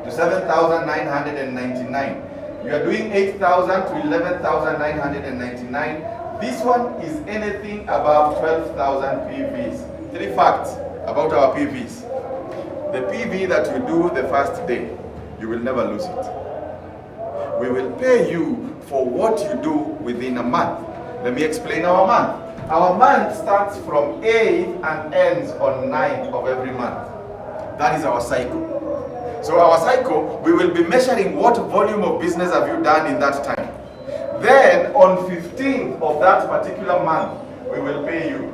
to 7,999. You are doing 8,000 to 11,999. This one is anything above 12,000 PVs. 3 facts about our PVs. The PV that you do the first day, you will never lose it. We will pay you for what you do within a month. Let me explain our month. Our month starts from 8 and ends on 9 of every month. That is our cycle. So our cycle, we will be measuring what volume of business have you done in that time. Then on 15th of that particular month, we will pay you.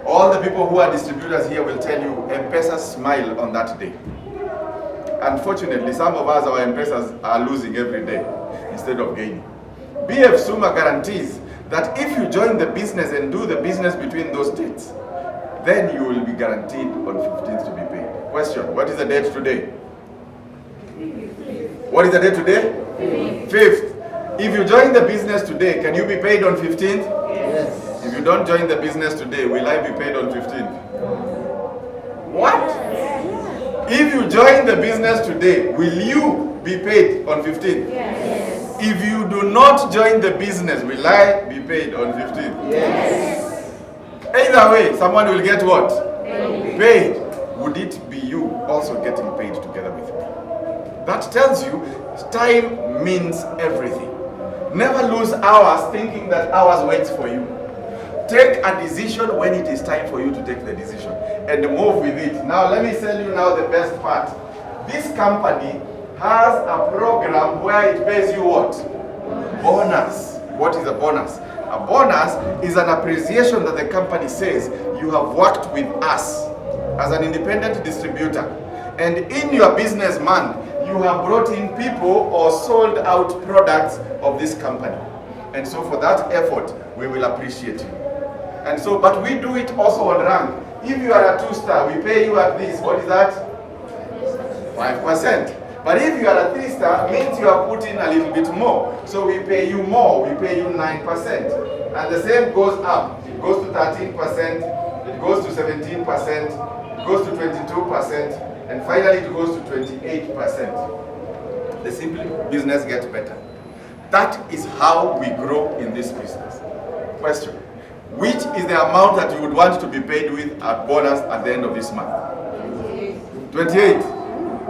All the people who are distributors here will tell you, M-Pesa smile on that day. Unfortunately, some of us, our M-Pesas are losing every day instead of gaining. BF SUMA guarantees that if you join the business and do the business between those dates, then you will be guaranteed on 15th to be paid. Question, what is the date today? What is the date today? 5th. If you join the business today, can you be paid on 15th? Yes. If you don't join the business today, will I be paid on 15th? What? If you join the business today, will you be paid on 15th? Yes. If you do not join the business, will I be paid on 15th? Yes. Either way, someone will get what? Paid. Would it be you also getting paid together with me? That tells you time means everything. Never lose hours thinking that hours waits for you. Take a decision when it is time for you to take the decision and move with it. Now let me tell you now the best part. This company has a program where it pays you what? Bonus. What is a bonus? A bonus is an appreciation that the company says you have worked with us as an independent distributor, and in your business month, you have brought in people or sold out products of this company. And so for that effort, we will appreciate you. And so, but we do it also on rank. If you are a 2-star, we pay you at this. What is that? 5%. But if you are a 3-star, means you have put in a little bit more. So we pay you more. We pay you 9%. And the same goes up. It goes to 13%. It goes to 17%. It goes to 22%. And finally, it goes to 28%. The simply business gets better. That is how we grow in this business. Question. Which is the amount that you would want to be paid with a bonus at the end of this month? 28.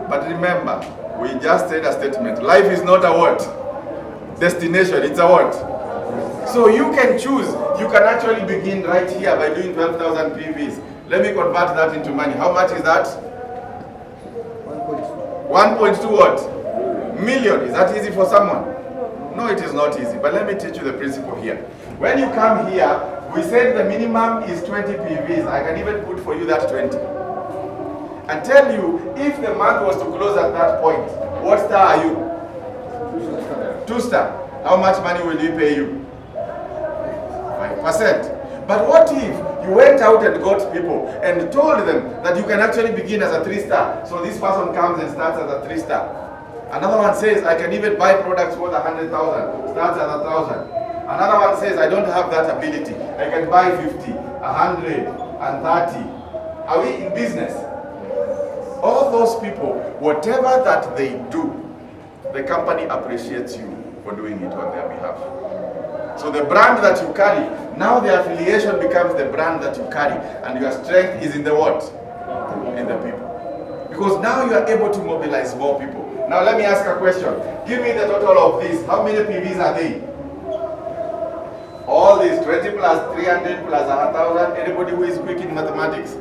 But remember, we just said a statement. Life is not a what? Destination, it's a what? So you can choose. You can actually begin right here by doing 12,000 PVs. Let me convert that into money. How much is that? 1.2 what? Million. Is that easy for someone? No, it is not easy. But let me teach you the principle here. When you come here, we said the minimum is 20 PVs. I can even put for you that 20. And tell you, if the month was to close at that point, what star are you? 2-star. How much money will we pay you? 5%. But what if you went out and got people and told them that you can actually begin as a 3-star? So this person comes and starts as a 3-star. Another one says, I can even buy products worth 100,000, starts at 1,000. Another one says, I don't have that ability. I can buy 50, 100, and 30. Are we in business? All those people, whatever that they do, the company appreciates you for doing it on their behalf. So the brand that you carry, now the affiliation becomes the brand that you carry, and your strength is in the what? In the people. Because now you are able to mobilize more people. Now let me ask a question. Give me the total of this. How many PVs are they? All these 20 plus 300 plus 1,000. Anybody who is quick in mathematics?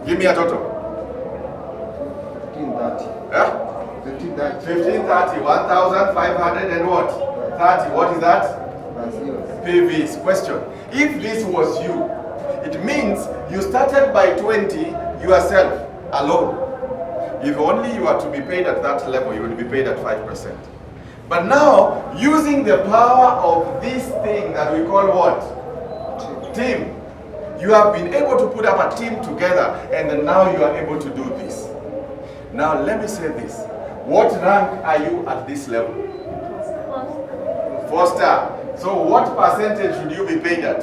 Give me a total. 1530. Yeah? 1530. 1530. 1,500 and what? 30. What is that? PVs. Question. If this was you, it means you started by 20 yourself alone. If only you are to be paid at that level, you will be paid at 5%. But now, using the power of this thing that we call what? Team. You have been able to put up a team together, and then now you are able to do this. Now, let me say this. What rank are you at this level? 4-star. So what percentage should you be paid at?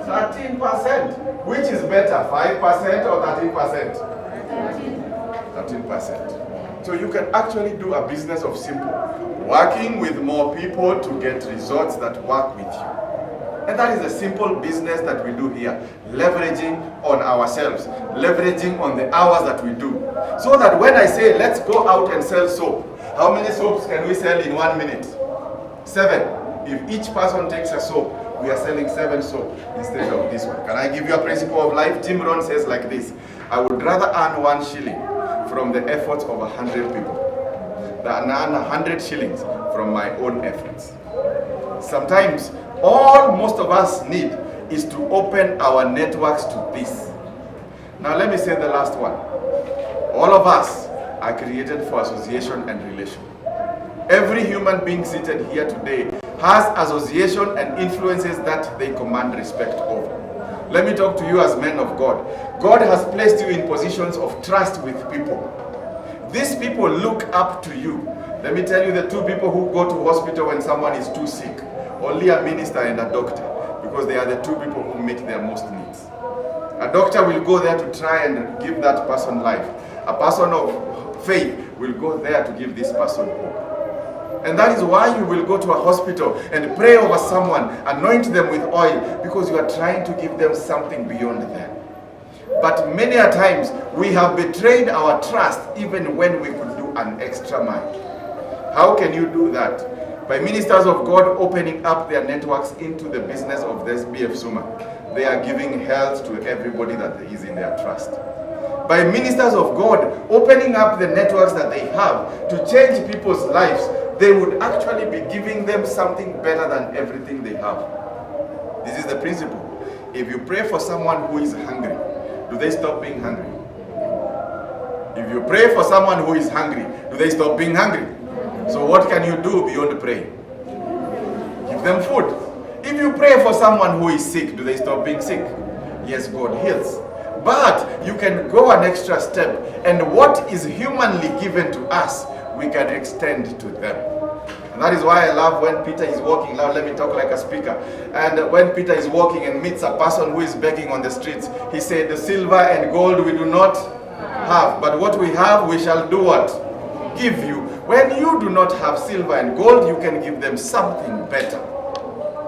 13%. Which is better, 5% or 13%? 13%. So you can actually do a business of simple, working with more people to get results that work with you. And that is a simple business that we do here, leveraging on ourselves, leveraging on the hours that we do. So that when I say, let's go out and sell soap, how many soaps can we sell in 1 minute? 7. If each person takes a soap, we are selling 7 soap instead of this one. Can I give you a principle of life? Jim Rohn says like this: I would rather earn 1 shilling from the efforts of 100 people than earn 100 shillings from my own efforts. Sometimes all most of us need is to open our networks to this. Now let me say the last one. All of us are created for association and relation. Every human being seated here today has association and influences that they command respect over. Let me talk to you as men of God. God has placed you in positions of trust with people. These people look up to you. Let me tell you the 2 people who go to hospital when someone is too sick. Only a minister and a doctor, because they are the 2 people who meet their most needs. A doctor will go there to try and give that person life. A person of faith will go there to give this person hope. And that is why you will go to a hospital and pray over someone, anoint them with oil, because you are trying to give them something beyond them. But many a times, we have betrayed our trust even when we could do an extra mile. How can you do that? By ministers of God opening up their networks into the business of this BF SUMA. They are giving health to everybody that is in their trust. By ministers of God opening up the networks that they have to change people's lives, they would actually be giving them something better than everything they have. This is the principle. If you pray for someone who is hungry, do they stop being hungry? If you pray for someone who is hungry, do they stop being hungry? So what can you do beyond praying? Give them food. If you pray for someone who is sick, do they stop being sick? Yes, God heals. But you can go an extra step, and what is humanly given to us, we can extend to them. And that is why I love when Peter is walking. Now let me talk like a speaker. And when Peter is walking and meets a person who is begging on the streets, he said, the silver and gold we do not have, but what we have we shall do what? Give you. When you do not have silver and gold, you can give them something better.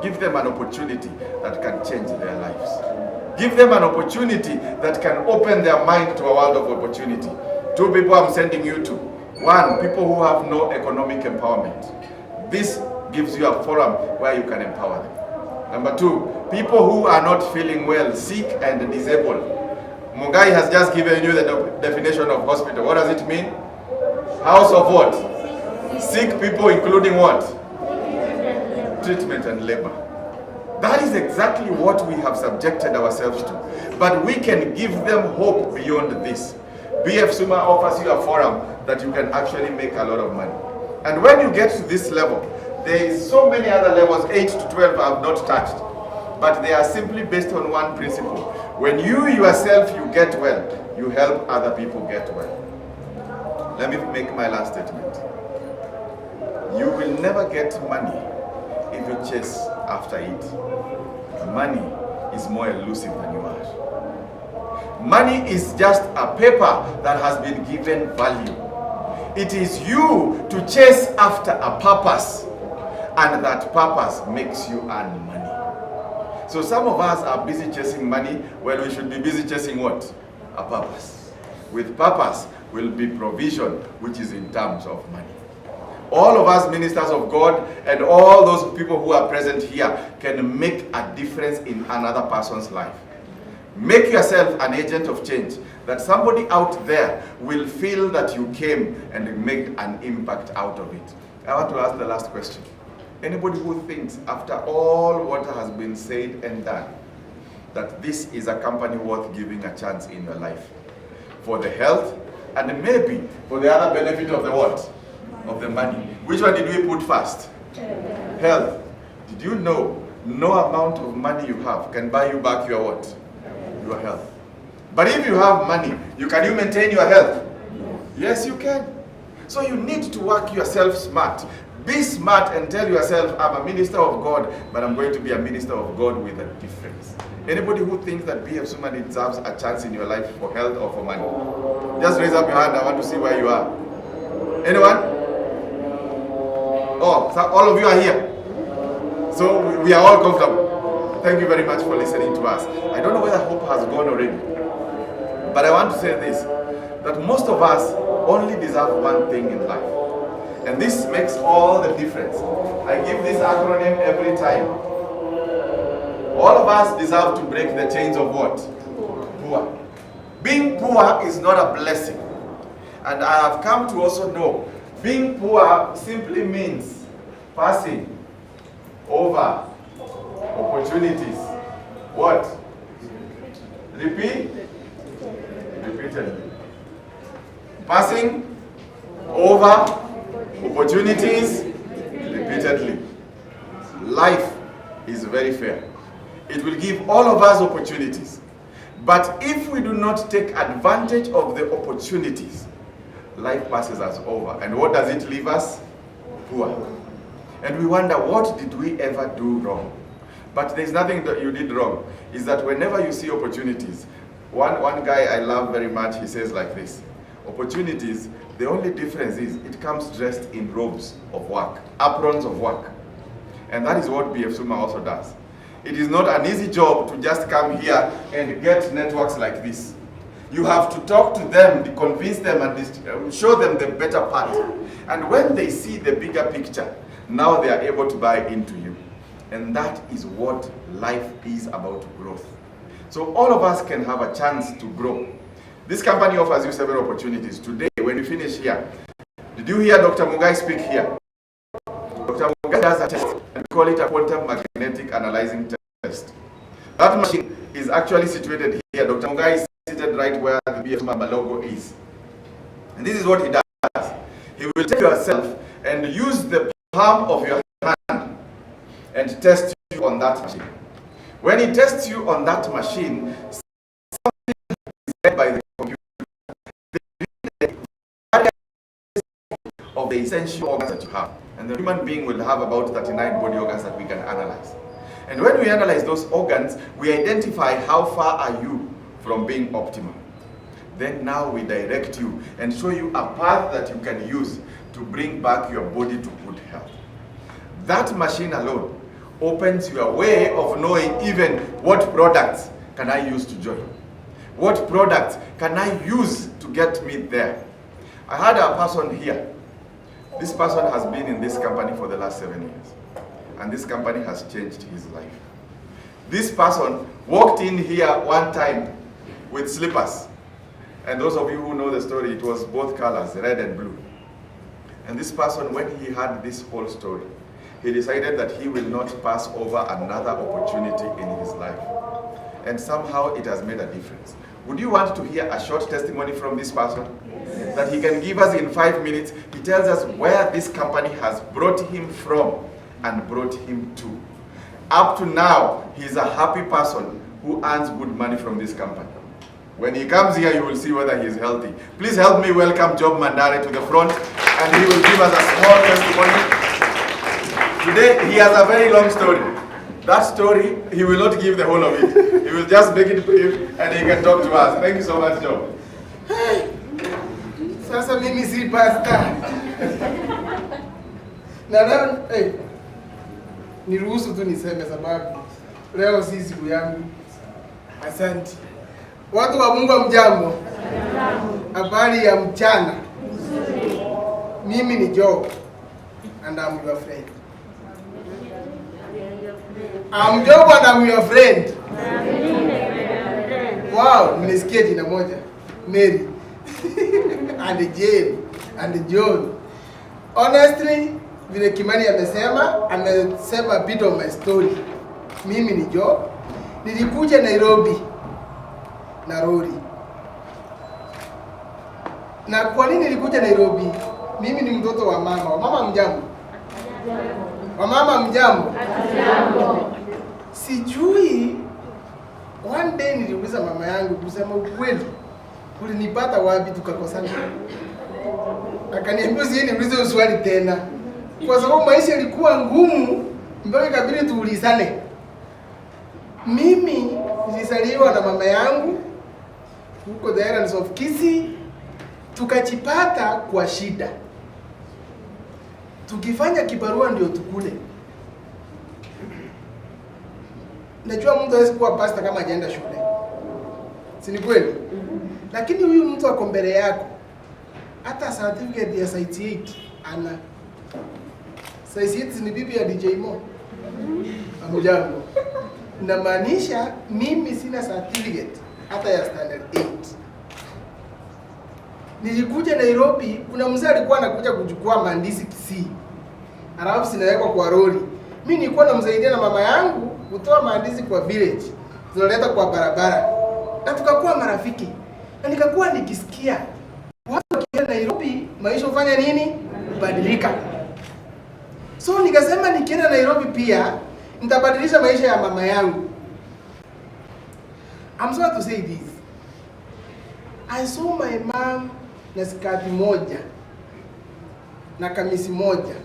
Give them an opportunity that can change their lives. Give them an opportunity that can open their mind to a world of opportunity. 2 people I'm sending you to. 1, people who have no economic empowerment. This gives you a forum where you can empower them. Number 2, people who are not feeling well, sick and disabled. Mungai has just given you the definition of hospital. What does it mean? House of what? Sick people, including what? Treatment and labor. That is exactly what we have subjected ourselves to. But we can give them hope beyond this. BF SUMA offers you a forum that you can actually make a lot of money. And when you get to this level, there is so many other levels, 8 to 12 I have not touched. But they are simply based on one principle. When you yourself, you get well, you help other people get well. Let me make my last statement. You will never get money if you chase after it. Money is more elusive than you are. Money is just a paper that has been given value. It is you to chase after a purpose, and that purpose makes you earn money. So some of us are busy chasing money when we should be busy chasing what? A purpose. With purpose will be provision, which is in terms of money. All of us ministers of God and all those people who are present here can make a difference in another person's life. Make yourself an agent of change, that somebody out there will feel that you came and make an impact out of it. I want to ask the last question. Anybody who thinks, after all what has been said and done, that this is a company worth giving a chance in your life, for the health and maybe for the other benefit of the what? Of the money. Which one did we put first? Health. Did you know no amount of money you have can buy you back your what? Your health. But if you have money, can you maintain your health? Yes, you can. So you need to work yourself smart. Be smart and tell yourself, I'm a minister of God, but I'm going to be a minister of God with a difference. Anybody who thinks that BF SUMA deserves a chance in your life for health or for money, just raise up your hand. I want to see where you are. Anyone? Oh, so all of you are here. So we are all comfortable. Thank you very much for listening to us. I don't know whether hope has gone already, but I want to say this, that most of us only deserve one thing in life. And this makes all the difference. I give this acronym every time. All of us deserve to break the chains of what? Poor. Being poor is not a blessing. And I have come to also know, being poor simply means passing over opportunities. What? Repeat? Repeatedly. Passing over opportunities repeatedly. Life is very fair. It will give all of us opportunities. But if we do not take advantage of the opportunities, life passes us over. And what does it leave us? Poor. And we wonder, what did we ever do wrong? But there's nothing that you did wrong. Is that whenever you see opportunities, one guy I love very much, he says like this: opportunities, the only difference is it comes dressed in robes of work, aprons of work. And that is what BF SUMA also does. It is not an easy job to just come here and get networks like this. You have to talk to them, convince them, and show them the better part. And when they see the bigger picture, now they are able to buy into you. And that is what life is about, growth. So all of us can have a chance to grow. This company offers you several opportunities. Today, when you finish here, did you hear Dr. Mungai speak here? Dr. Mungai does a test, and we call it a quantum magnetic analyzing test. That machine is actually situated here. Dr. Mungai is seated right where the BF logo is. And this is what he does. He will take yourself and use the palm of your hand and test you on that machine. When he tests you on that machine, something is said by the computer. Of the essential organs that you have. And the human being will have about 39 body organs that we can analyze. And when we analyze those organs, we identify how far are you from being optimal. Then now we direct you and show you a path that you can use to bring back your body to good health. That machine alone opens your way of knowing even what products can I use to join. What products can I use to get me there. I had a person here. This person has been in this company for the last 7 years. And this company has changed his life. This person walked in here one time with slippers. And those of you who know the story, it was both colors, red and blue. And this person, when he had this whole story, he decided that he will not pass over another opportunity in his life. And somehow it has made a difference. Would you want to hear a short testimony from this person? Yes. That he can give us in 5 minutes. He tells us where this company has brought him from and brought him to. Up to now, he's a happy person who earns good money from this company. When he comes here, you will see whether he's healthy. Please help me welcome Job Mandare to the front, and he will give us a small testimony. Today, he has a very long story. That story, he will not give the whole of it. He will just make it brief, and he can talk to us. Thank you so much, Job. Sasa mimi si pasta. Na leo niruhusu tu niseme sababu leo si siku yangu. Asante. Watu wa Mungu mjambo. Habari ya mchana. Mimi ni Job and I'm your friend. I'm Job and I'm your friend. Wow, nimesikia jina moja. Mary and Jane and John. Honestly, vile Kimani amesema a bit of my story. Mimi ni Job. Nilikuja Nairobi na lori. Na kwa nini nilikuja Nairobi? Mimi ni mtoto wa mama. Wa mama mjambo. Wa mama mjambo. Sijui, one day niliuliza mama yangu kusema ukweli. Ulinipata wapi tukakosana? Akaniambia niulize swali tena. Kwa sababu maisha yalikuwa ngumu, mpaka ikabidi tuulizane. Mimi nilizaliwa na mama yangu huko the islands of Kisii, tukajipata kwa shida. Tukifanya kibarua ndio tukule. Najua mtu hawezi kuwa pastor kama hajaenda shule. Si ni kweli? Lakini huyu mtu ako mbele yako. Hata certificate ya site 8 ana. Site 8 ni bibi ya DJ Mo. Amujambo. Inamaanisha mimi sina certificate hata ya standard 8. Nilikuja Nairobi, kuna mzee alikuwa anakuja kuchukua maandizi Kisii. Alafu sinawekwa kwa lori. Mimi nilikuwa namsaidia na mama yangu kutoa maandizi kwa village. Tunaleta kwa barabara. Na tukakuwa marafiki. Na nikakuwa nikisikia watu wakienda Nairobi maisha hufanya nini? Kubadilika. So nikasema nikienda Nairobi pia nitabadilisha maisha ya mama yangu. I'm sorry to say this. I saw my mom na skati moja na kamisi moja.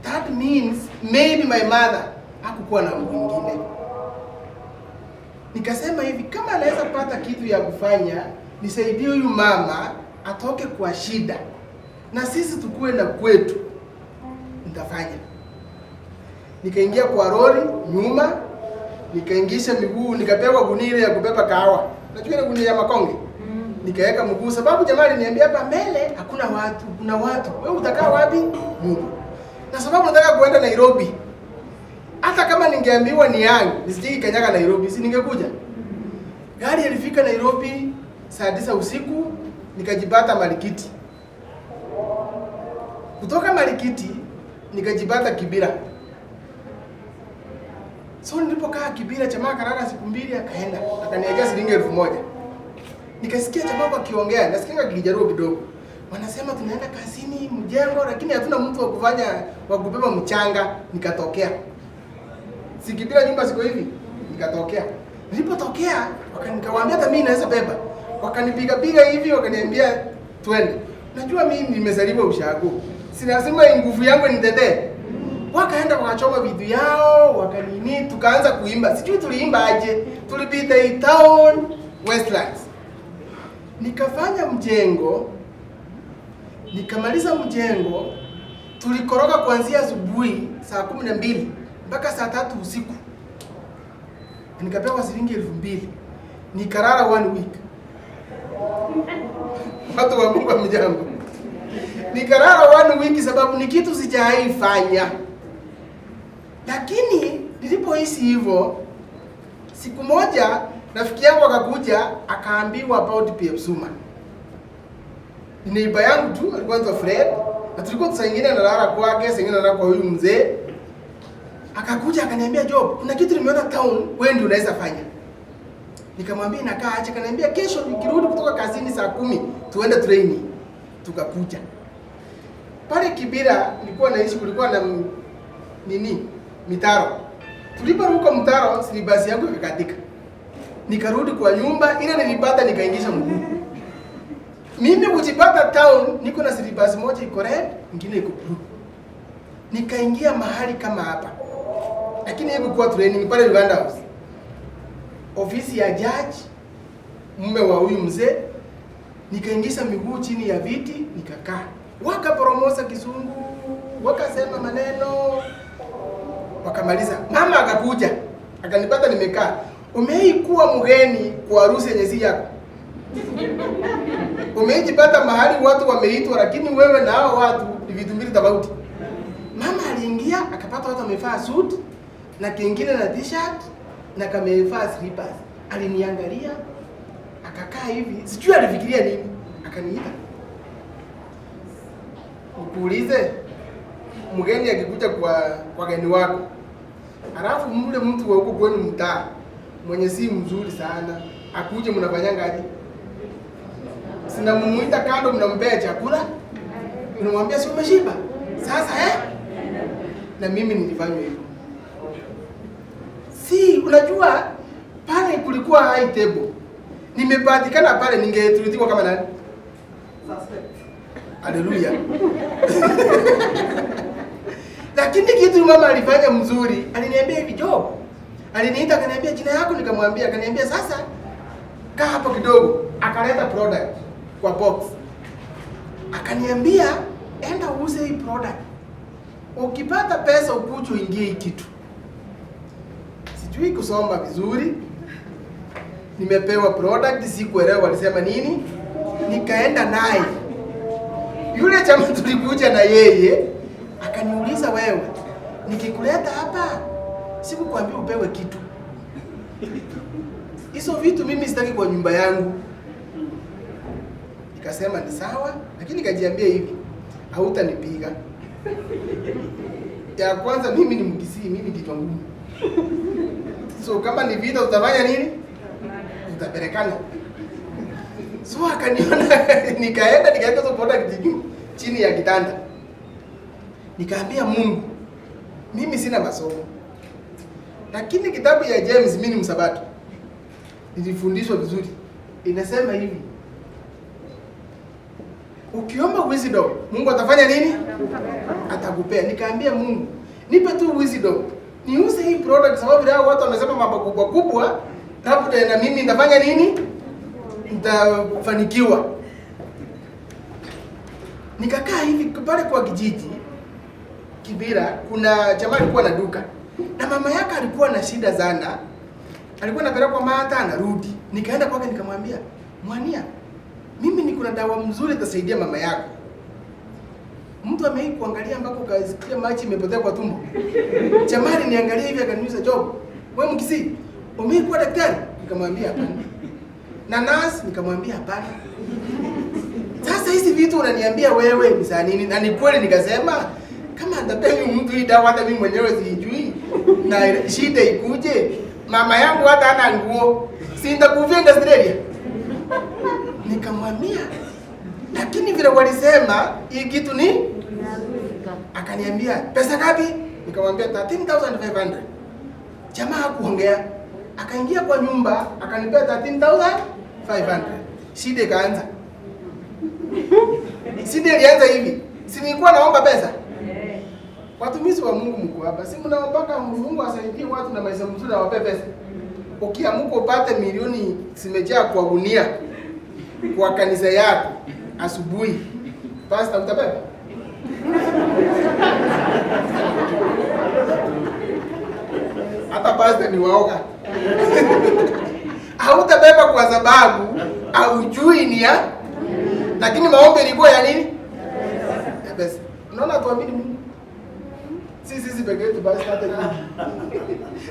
That means maybe my mother hakukuwa na mwingine. Nikasema hivi, kama anaweza pata kitu ya kufanya, nisaidie huyu mama atoke kwa shida. Na sisi tukue na kwetu. Nitafanya. Nikaingia kwa lori nyuma, nikaingisha miguu, nikapewa gunia ya kubeba kahawa. Unajua ile gunia ya makonge? Nikaweka mguu sababu jamaa aliniambia hapa mbele hakuna watu, kuna watu. Wewe utakaa wapi? Mungu. Na sababu nataka kuenda Nairobi. Hata kama ningeambiwa ni yangu, nisije kanyaga Nairobi, si ningekuja. Gari ilifika Nairobi saa 9 usiku, nikajipata Marikiti. Kutoka Marikiti nikajipata Kibira. So nilipokaa Kibira, jamaa karara siku 2 akaenda akaniachia shilingi 1000. Nikasikia jamaa wakiongea, nasikia Kijaruo kidogo. Wanasema tunaenda kazini mjengo, lakini hatuna mtu wa kubeba mchanga. Nikatokea. Sikibira nyumba siko hivi. Nikatokea. Nilipotokea, nikawaambia hata mimi naweza beba. Wakanipiga hivi, wakaniambia twende. Najua mimi nimezaliwa ushago. Sinasema nguvu yangu nitetee. Wakaenda wakachoma vitu yao, wakanini, tukaanza kuimba. Sijui tuliimba aje. Tulipita hii town Westlands. Nikafanya mjengo. Nikamaliza mjengo. Tulikoroga kuanzia asubuhi saa 12 mpaka saa 3 usiku. Nikapewa shilingi 2000. Nikarara 1 week. Watu wa Mungu mjambo. Nikarara 1 week sababu ni kitu sijaifanya. Lakini nilipohisi hivyo, siku moja rafiki yangu akakuja akaambiwa about SUMA. Ni neighbor yangu tu, alikuwa anaitwa Fred, na tulikuwa tusingine nalala kwake, singine nalala kwa huyu mzee. Akakuja akaniambia, Job, kuna kitu nimeona town, wewe ndio unaweza fanya. Nikamwambia nakaa acha, akaniambia kesho nikirudi kutoka kazini saa 10 tuende training. Tukakuja. Pale Kibira nilikuwa naishi, kulikuwa na mitaro. Tuliporuka mtaro, silibasi yangu ikakatika. Nikarudi kwa nyumba, ile nilipata nikaingisha mguu. Mimi kujipata town, niko na silibasi moja iko red, nyingine iko blue. Nikaingia mahali kama hapa. Lakini hebu kwa training pale Uganda House. Ofisi ya judge, mume wa huyu mzee, nikaingisha miguu chini ya viti, nikakaa. Wakaporomosa kizungu, wakasema maneno, wakamaliza. Mama akakuja, akanipata nimekaa. Umeikuwa mgeni kwa harusi yenye si yako. Umejipata mahali watu wameitwa, lakini wewe na hao watu ni vitu mbili tofauti. Mama aliingia, akapata watu wamevaa suit na kingine na t-shirt na kamevaa slippers. Aliniangalia, akakaa hivi, sijui alifikiria nini, akaniita. Ukuulize, mgeni akikuja kwa geni wako, alafu mule mtu wa huko kwenu mtaa mwenye si mzuri sana, akuje mnafanyanga aje? Sina mumuita kando, mnampea chakula, unamwambia si umeshiba sasa na mimi nilifanya hivyo. Si unajua pale kulikuwa high table, nimepatikana pale, ningeturitiwa kama nani? Haleluya. Lakini kitu mama alifanya mzuri, aliniambia hivi, Job, aliniita akaniambia jina yako, nikamwambia, akaniambia sasa kaa hapo kidogo, akaleta product kwa box. Akaniambia enda uuze hii product. Ukipata pesa ukuchu ingie hii kitu. Sijui kusoma vizuri. Nimepewa product, sikuelewa walisema nini. Nikaenda naye. Yule chama tulikuja na yeye, akaniuliza, wewe, nikikuleta hapa, sikukwambia upewe kitu. Hizo vitu mimi sitaki kwa nyumba yangu. Nikasema ni sawa, lakini nikajiambia hivi, hautanipiga. Ya kwanza mimi ni Mkisii, mimi kichwa ngumu. So kama ni vita utafanya nini? Utapelekana. So akaniona, nikaenda nikaweka hizo product chini ya kitanda. Nikaambia Mungu, mimi sina masomo. Lakini kitabu ya James mimi ni msabato. Nilifundishwa vizuri. Inasema hivi, ukiomba wisdom, Mungu atafanya nini? Atakupea. Nikaambia Mungu, nipe tu wisdom. Niuze hii product sababu leo watu wamesema mambo kubwa, labda na mimi nitafanya nini? Nitafanikiwa. Nikakaa hivi pale kwa kijiji Kibira, kuna jamaa alikuwa na duka. Na mama yake alikuwa na shida sana. Alikuwa anapelekwa Mata anarudi. Nikaenda kwake nikamwambia, "Mwania, mimi niko na dawa mzuri itasaidia mama yako." Mtu amewahi kuangalia ambako kasikia maji imepotea kwa tumbo. Jamaa aliniangalia hivi akaniuliza, "Job, wewe Mkisii, umewahi kuwa daktari?" Nikamwambia hapana. Na nurse nikamwambia hapana. Sasa hizi vitu unaniambia wewe ni za nini? Na ni kweli nikasema kama nitapea mtu hii dawa hata mimi mwenyewe sijui. na shida ikuje, mama yangu hata hana nguo, si nitakufia Australia. Nikamwambia, lakini vile walisema hii kitu ni, akaniambia pesa ngapi? Nikamwambia 13,500. Jamaa hakuongea, akaingia kwa nyumba akanipea 13,500. Shida ikaanza. Shida ilianza hivi, si nilikuwa naomba pesa. Watumishi wa Mungu mko hapa, si mnaomba Mungu asaidie watu na maisha mzuri, awape pesa. Ukiamuka upate milioni zimejaa kwa gunia kwa kanisa yako asubuhi, pastor utabeba? Hata pastor ni waoga. Hautabeba kwa sababu haujui ni ya, lakini maombi ilikuwa ya nini? Ya pesa. Unaona tuamini Mungu. Sisi pekee yetu basi hata hivi.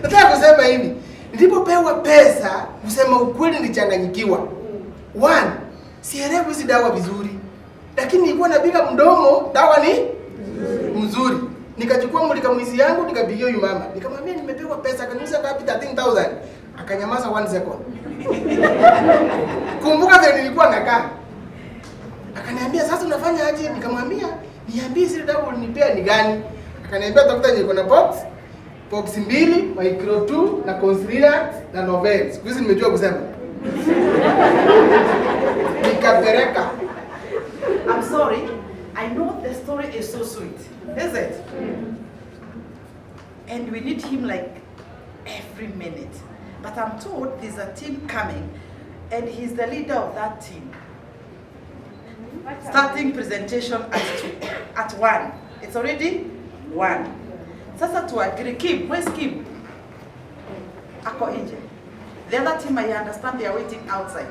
Nataka kusema hivi, nilipopewa pesa, kusema ukweli nilichanganyikiwa. One, sielewi hizi dawa vizuri. Lakini nilikuwa napiga mdomo, dawa ni mzuri. Nikachukua mulika mwizi yangu, nikapigia huyu mama. Nikamwambia nimepewa pesa, akaniuliza ngapi? 13,000. Akanyamaza 1 second. Kumbuka vile nilikuwa nakaa. Akaniambia sasa unafanya aje? Nikamwambia niambie zile dawa ulinipea ni gani? Akaniambia tafuta niko na box 2, micro 2 na considerant na novel. Siku hizi nimejua kusema. Nikapeleka. I'm sorry. I know the story is so sweet. Is it? And we need him like every minute. But I'm told there's a team coming and he's the leader of that team. Starting presentation at 1. It's already 1. Sasa to agree, Kim, where's Kim? Ako nje. The other team, I understand they are waiting outside.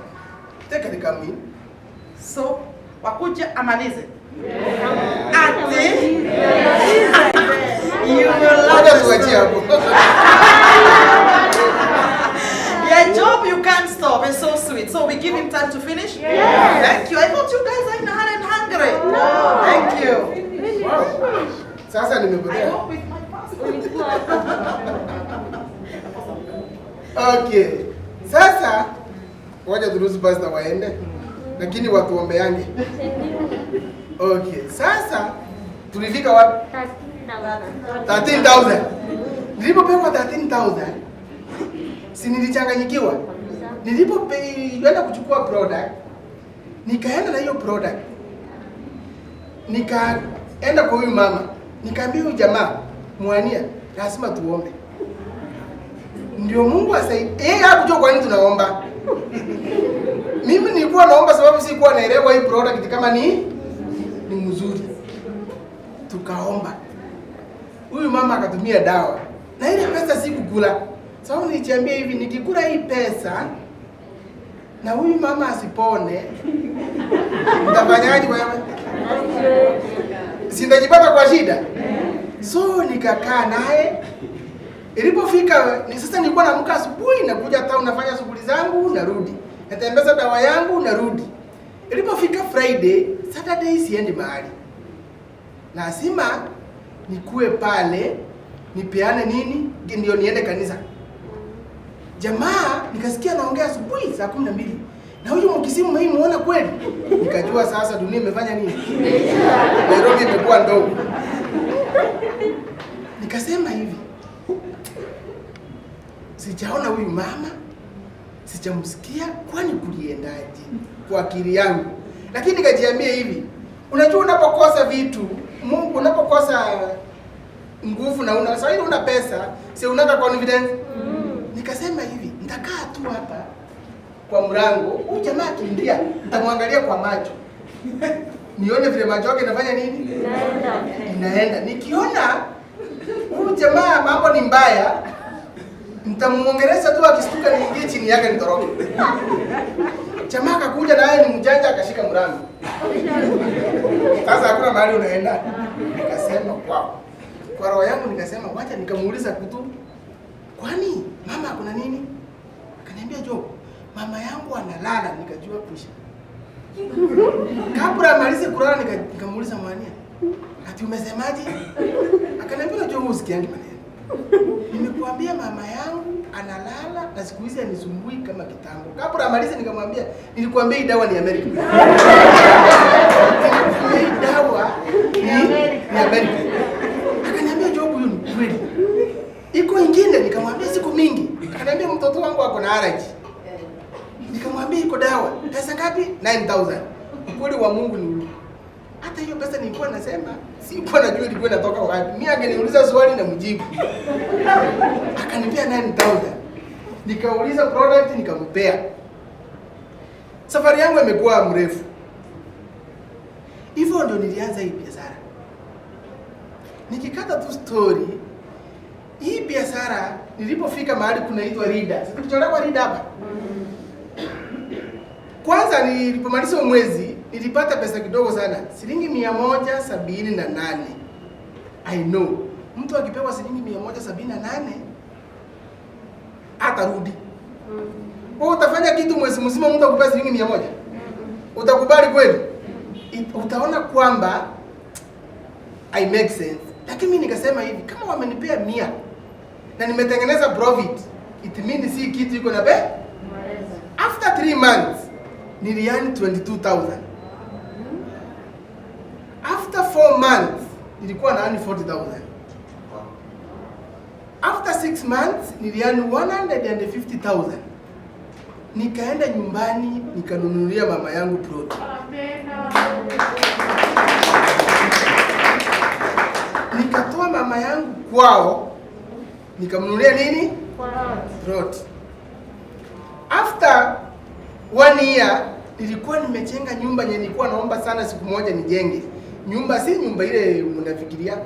Take it come in. So, wakuja amalize. Yeah. Ati? You will love Your job you can't stop. It's so sweet. So we give him time to finish? Yes. Thank you. I thought you guys are in and hungry. No. Thank you. Wow. Sasa I nimepotea. hope with my passport. Okay. Sasa wacha turuhusu pastor waende. Lakini watu waombeange. Okay. Sasa tulifika wapi? 13,000. Nilipopewa 13,000, si nilichanganyikiwa. Nilipoenda kuchukua product, nikaenda na hiyo product. Nikaenda kwa huyu mama, nikaambia huyu jamaa, mwania, lazima tuombe. Ndio Mungu asaidie. Hakujua kwa nini tunaomba. Mimi nilikuwa naomba sababu sikuwa naelewa hii product kama ni mzuri. Tukaomba. Huyu mama akatumia dawa. Na ile pesa sikukula. Sababu nilijiambia hivi, nikikula hii pesa na huyu mama asipone, mtafanyaje wewe? Si ndajipata kwa shida. So nikakaa naye. Ilipofika ni sasa nilikuwa naamka asubuhi na kuja town nafanya shughuli zangu narudi. Natembeza dawa yangu narudi. Ilipofika Friday, Saturday siendi mahali. Lazima nikue pale, nipeane nini, ndio niende kanisa. Jamaa nikasikia naongea asubuhi saa 12. Na huyu mkisimu mimi muona kweli? Nikajua sasa dunia imefanya nini? Nairobi imekuwa ndogo. Nikasema hivi, sijaona huyu mama, sijamsikia, kwani kuliendaje kwa akili yangu. Lakini nikajiambia hivi, unajua unapokosa vitu, Mungu unapokosa nguvu na una pesa, si unaka confidence. Nikasema hivi, nitakaa tu hapa kwa mlango, huyu jamaa akiingia, nitamwangalia kwa macho. Nione vile macho yake yanafanya nini? Inaenda. Nikiona huyu jamaa mambo ni mbaya, nitamuongeleza tu, akistuka niingie chini yake nitoroke. Jamaa akakuja naye ni mjanja, akashika mlango. Sasa hakuna mahali unaenda. Nikasema wow. Kwa roho yangu nikasema wacha nikamuuliza kutu, kwani mama kuna nini? Akaniambia Jo, mama yangu analala. Nikajua kusha. Kabla amalize kulala nikamuuliza Mwania, ati umesemaje? Akaniambia Jo, usikiangi maneno. Nimekuambia mama yangu analala na siku hizi anisumbui kama kitambo. Kabla amalize nikamwambia, nilikwambia hii dawa ni America. Hii dawa ni America. Akaniambia job hiyo ni kweli. Iko ingine nikamwambia siku mingi. Akaniambia mtoto wangu ako na allergy. Nikamwambia iko dawa. Pesa ngapi? 9,000. Ukweli wa Mungu ni hata hiyo pesa nilikuwa nasema, sikuwa najua ilikuwa inatoka wapi. Mimi angeniuliza swali na mjibu. Akanipea 9,000. Nikauliza product nikampea. Safari yangu imekuwa mrefu. Hivyo ndio nilianza hii biashara. Nikikata tu story, hii biashara nilipofika mahali kunaitwa Rida. Sikucholewa Rida hapa. Kwanza nilipomaliza mwezi nilipata pesa kidogo sana, shilingi 178. I know. Mtu akipewa shilingi 178 atarudi. Wewe utafanya kitu mwezi mzima mtu akupe shilingi 100? Utakubali kweli? Utaona kwamba I make sense. Lakini mimi nikasema hivi, kama wamenipea 100 na nimetengeneza profit, it means si kitu iko na bei. After 3 months niliani 22,000. After 4 months nilikuwa na 40,000. After 6 months niliani 150,000. Nikaenda nyumbani nikanunulia mama yangu plot. Nikatoa mama yangu kwao nikamnunulia nini? Plot. After 1 year nilikuwa nimejenga nyumba yenye nilikuwa naomba sana siku moja nijenge. Nyumba si nyumba ile mnafikiria.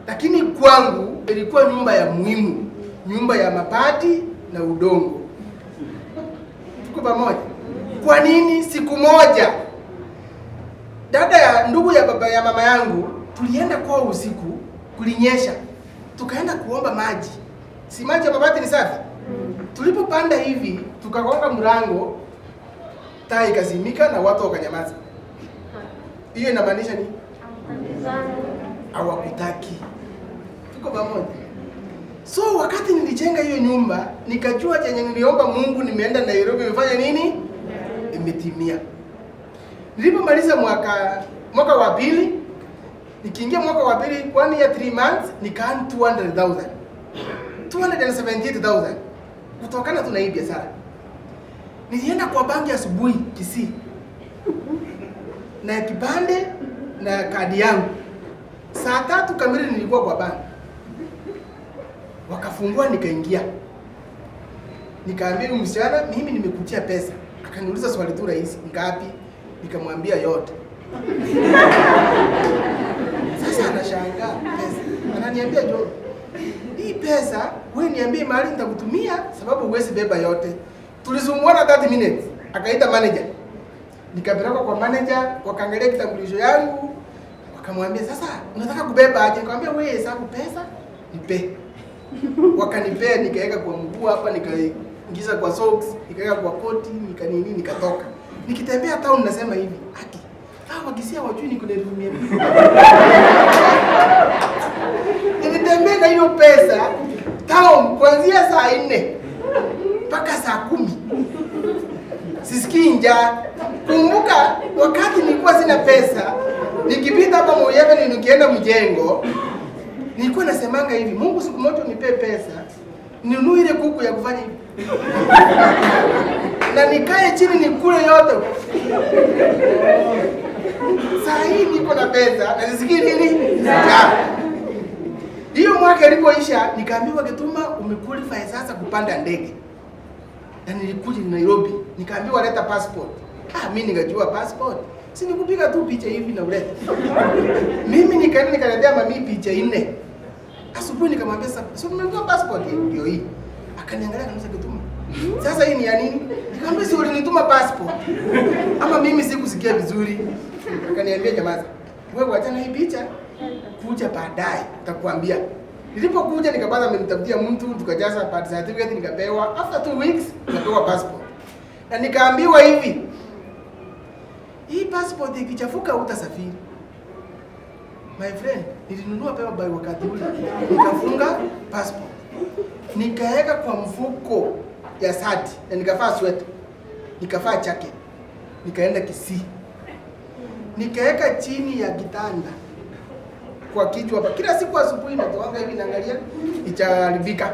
Lakini kwangu ilikuwa nyumba ya muhimu, nyumba ya mabati na udongo. Tuko pamoja. Kwa nini? Siku moja dada ya ndugu ya baba ya mama yangu tulienda kwao usiku, kulinyesha. Tukaenda kuomba maji. Si maji ya mabati ni safi? Tulipopanda hivi, tukagonga mlango, taa ikazimika na watu wakanyamaza. Hiyo inamaanisha nini? Hawakutaki. Tuko pamoja. So wakati nilijenga hiyo nyumba, nikajua chenye niliomba Mungu nimeenda Nairobi imefanya nini? Imetimia. Nilipomaliza mwaka wa pili, nikiingia mwaka wa pili, 1 year 3 months, nikaani 200,000. 278,000. Kutokana tu na hii biashara. Nilienda kwa banki asubuhi Kisii. Na kibande na kadi yangu. Saa 3 kamili nilikuwa kwa banki. Wakafungua nikaingia. Nikaambia msichana mimi nimekutia pesa. Akaniuliza swali tu rahisi, ngapi? Nikamwambia yote. Sasa anashangaa pesa. Ananiambia jo, hii pesa wewe niambie mahali nitakutumia sababu huwezi beba yote. Tulisumuana 30 minutes. Akaita manager. Nikapeleka kwa manager, wakaangalia kitambulisho yangu, wakamwambia sasa unataka kubeba aje? Nikamwambia wewe hesabu pesa, nipe. Wakanipea, nikaweka kwa mguu hapa, nikaingiza kwa socks, nikaweka kwa koti, nikatoka. Nikitembea town nasema hivi, haki. Wakisia wajui niko na 1,200. Nilitembea na hiyo pesa town kuanzia saa 4 mpaka saa 10. Sisikii njaa. Kumbuka wakati nilikuwa sina pesa, nikipita hapa Moyeve nikienda mjengo, nilikuwa nasemanga hivi, Mungu siku moja unipe pesa, ninunue ile kuku ya kufanya hivi. Na nikae chini nikule yote. Saa hii niko na pesa, na sisikii nini? Njaa. Hiyo mwaka ilipoisha, nikaambiwa Gituma umequalify sasa kupanda ndege. Na nilikuja Nairobi, nikaambiwa leta passport. Mimi nikajua passport. Si nikupiga tu picha hivi na uleta. Mimi nikaenda nikaletea mami picha 4. Asubuhi nikamwambia sasa, nimetoa passport ndio hii. Akaniangalia kanisa Gituma. Sasa hii ni ya nini? Nikamwambia si ulinituma passport. Ama mimi sikusikia vizuri. Akaniambia jamaa, wewe wacha na hii picha. Kuja baadaye nitakwambia. Nilipokuja nikapata amenitafutia mtu, tukajaza birth certificate nikapewa. After 2 weeks nikapewa passport. Na nikaambiwa hivi, hii passport ikichafuka utasafiri. My friend, nilinunua pewa by wakati ule. Nikafunga passport. Nikaweka kwa mfuko ya sati na nikavaa sweater. Nikavaa jacket. Nikaenda Kisii. Nikaweka chini ya kitanda kwa kichwa hapa. Kila siku asubuhi natoanga hivi naangalia ichaharibika.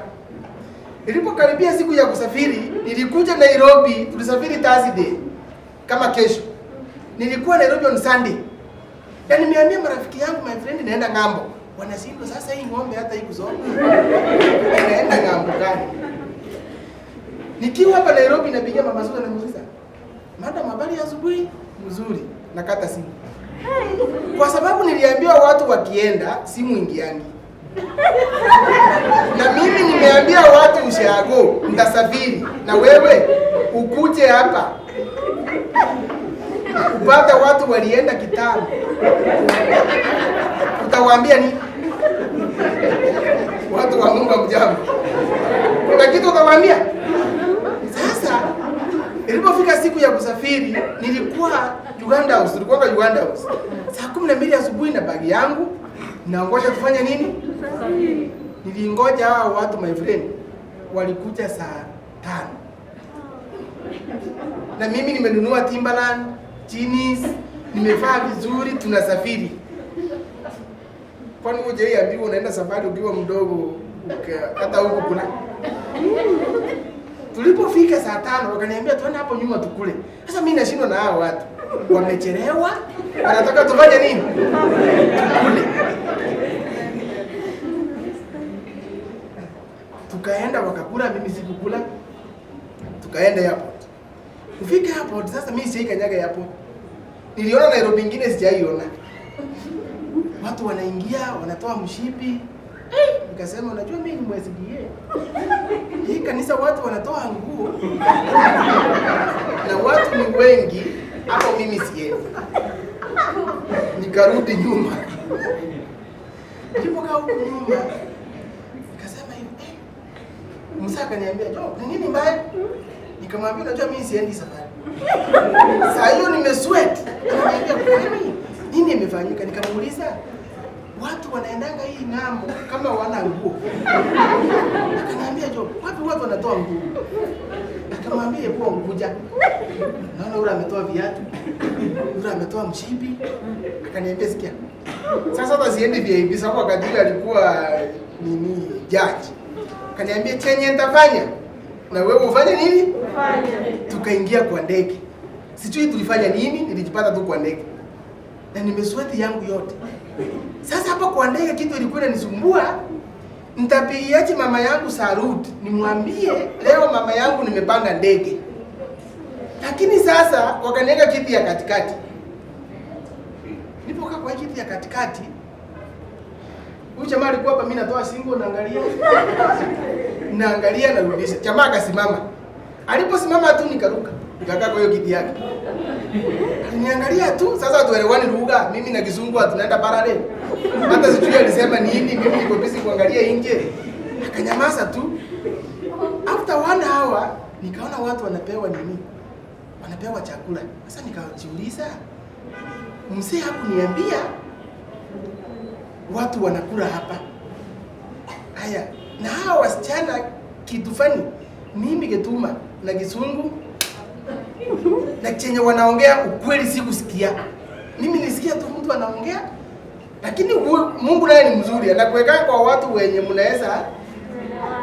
Ilipokaribia siku ya kusafiri, nilikuja Nairobi, tulisafiri Thursday kama kesho. Nilikuwa Nairobi on Sunday. Na nimeambia marafiki yangu, my friend, naenda ng'ambo. Wanashindwa sasa hii ng'ombe hata hii kusoma. Naenda ng'ambo gani? Nikiwa hapa Nairobi napigia mama Zura na muuliza, "Madam, habari ya asubuhi?" "Mzuri." Nakata simu. Kwa sababu niliambiwa watu wakienda simu ingiangi. Na mimi nimeambia watu ushago, nitasafiri na wewe ukuje hapa. Upata watu walienda kitambo. Utawaambia nini? Watu wa Mungu mjambo. Kuna kitu utawaambia? Sasa ilipofika siku ya kusafiri, nilikuwa Uganda House, tulikuwa Uganda House. Saa 12 asubuhi na bagi yangu, naongoja kufanya nini? Nilingoja hao watu, my friend, walikuja saa 5. Na mimi nimenunua Timberland, jeans, nimevaa vizuri, tunasafiri. Kwani uje ambiwa unaenda safari ukiwa mdogo hata huko kuna. Tulipofika saa 5 wakaniambia tuende hapo nyuma tukule. Sasa mimi nashindwa na hao watu. Wamechelewa, wanataka tufanye nini? Tukule. Tukaenda wakakula, mimi sikukula. Tukaenda airport. Kufika airport, sasa mimi sikanyaga airport. Niliona Nairobi nyingine sijaiona. Watu wanaingia, wanatoa mshipi. Nikasema unajua mimi ni mwesigie. Hii kanisa watu wanatoa nguo. Na watu ni wengi, hapo mimi siendi. Nikarudi nyuma. Nilipokaa huko nyuma, nikasema hivi, Musa akaniambia, "Jo, ni nini mbaya?" Nikamwambia, "Unajua mimi siendi safari." Saa hiyo nimesweat. Ananiambia, "Kwani nini imefanyika?" Nikamuuliza, "Watu wanaendanga hii ng'ambo kama wana nguo." Akaniambia, "Jo, wapi watu wanatoa nguo?" Nikamwambia, "Hebu ngoja." Naona yule ametoa viatu. Yule ametoa mshipi. Akaniambia, "Sikia. Sasa hata siendi VIP sababu wakati alikuwa nini judge." Akaniambia, "Chenye nitafanya na wewe ufanye nini?" Ufanye. Tukaingia kwa ndege. Sijui tulifanya nini, nilijipata tu kwa ndege. Na nimesweat yangu yote. Sasa hapa kwa ndege kitu ilikuwa inanisumbua. Nitapigiaje mama yangu Sarut nimwambie leo mama yangu nimepanda ndege. Lakini sasa wakaniweka kiti ya katikati. Nilipokaa kwa kiti ya katikati, huyu jamaa alikuwa hapa, mimi natoa singo naangalia narudisha. Jamaa akasimama. Aliposimama tu nikaruka. Nikakaa kwa hiyo kiti yake. Niangalia tu, sasa tuelewani lugha, mimi na Kizungu tunaenda parallel. Hata sijui alisema nini, mimi niko busy kuangalia nje. Akanyamaza tu. After 1 hour, nikaona watu wanapewa nini? Wanapewa chakula. Sasa nikajiuliza, mzee hakuniambia watu wanakula hapa. Haya, na hao wasichana kitu fani, mimi Getuma na Kizungu na chenye wanaongea ukweli sikusikia. Mimi nisikia tu mtu anaongea, lakini Mungu naye ni mzuri, anakuweka kwa watu wenye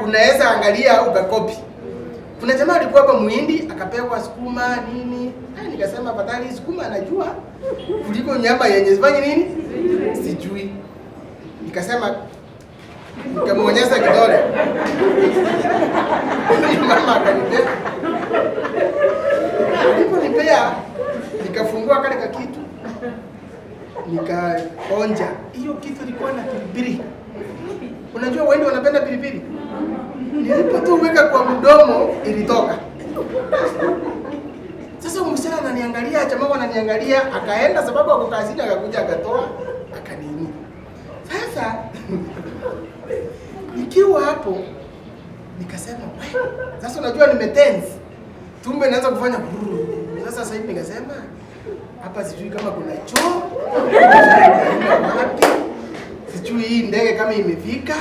unaweza angalia ukakopi. Kuna jamaa alikuwa hapa Muhindi akapewa sukuma nini. Nikasema badali sukuma anajua kuliko nyama yenye zifanye nini? Sijui. Nikasema nikamwonyesha kidole. Mama akanipea. Niliponipea nikafungua kale kitu. Nikaonja. Hiyo kitu ilikuwa na pilipili. Unajua wao wanapenda pilipili? Nilipotuweka kwa mdomo ilitoka. Sasa msichana ananiangalia, jamaa ananiangalia, akaenda sababu ako kazini, akakuja akatoa, akanini. Sasa nikiwa hapo nikasema, "Wewe, sasa unajua nimetense. Tumbo inaanza kufanya sasa hivi nikasema, hapa sijui kama kuna choo. Wapi? sijui hii ndege kama imefika,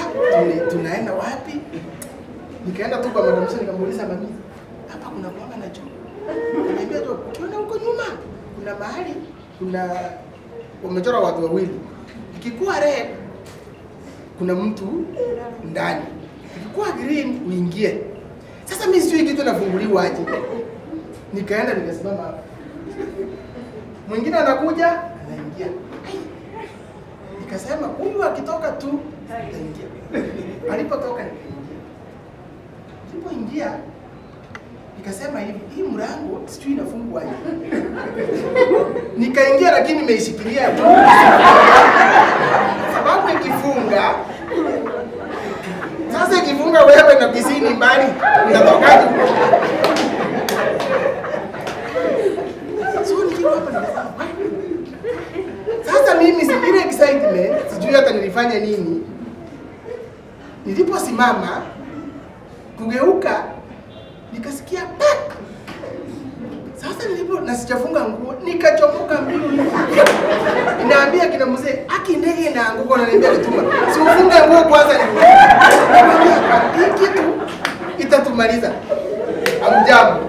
tunaenda wapi? Nikaenda tu kwa madam Soni nikamuuliza mami, hapa kuna mwanga na choo. Akaniambia tu ukiona huko nyuma kuna mahali kuna wamechora watu wawili. Ikikuwa red kuna mtu ndani. Ikikuwa green uingie. Sasa mimi sijui kitu nafunguliwa aje. Nikaenda nikasimama hapo. Mwingine anakuja, anaingia. Nikasema huyu akitoka tu ataingia. Alipotoka nilipoingia nikasema hivi, hii mlango sijui inafungwa aje. Nikaingia lakini nimeishikilia tu. Sababu ikifunga sasa ikifunga wewe na pisini mbali utatokaje? Sasa mimi ile excitement sijui hata nilifanya nini. Niliposimama kugeuka nikasikia pak. Sasa na sijafunga nguo nikachomoka mbio. Inaambia kina mzee aki ndege inaanguka na niambia kituma. Si ufunge nguo kwanza ni. Hii kitu itatumaliza. Amjambo.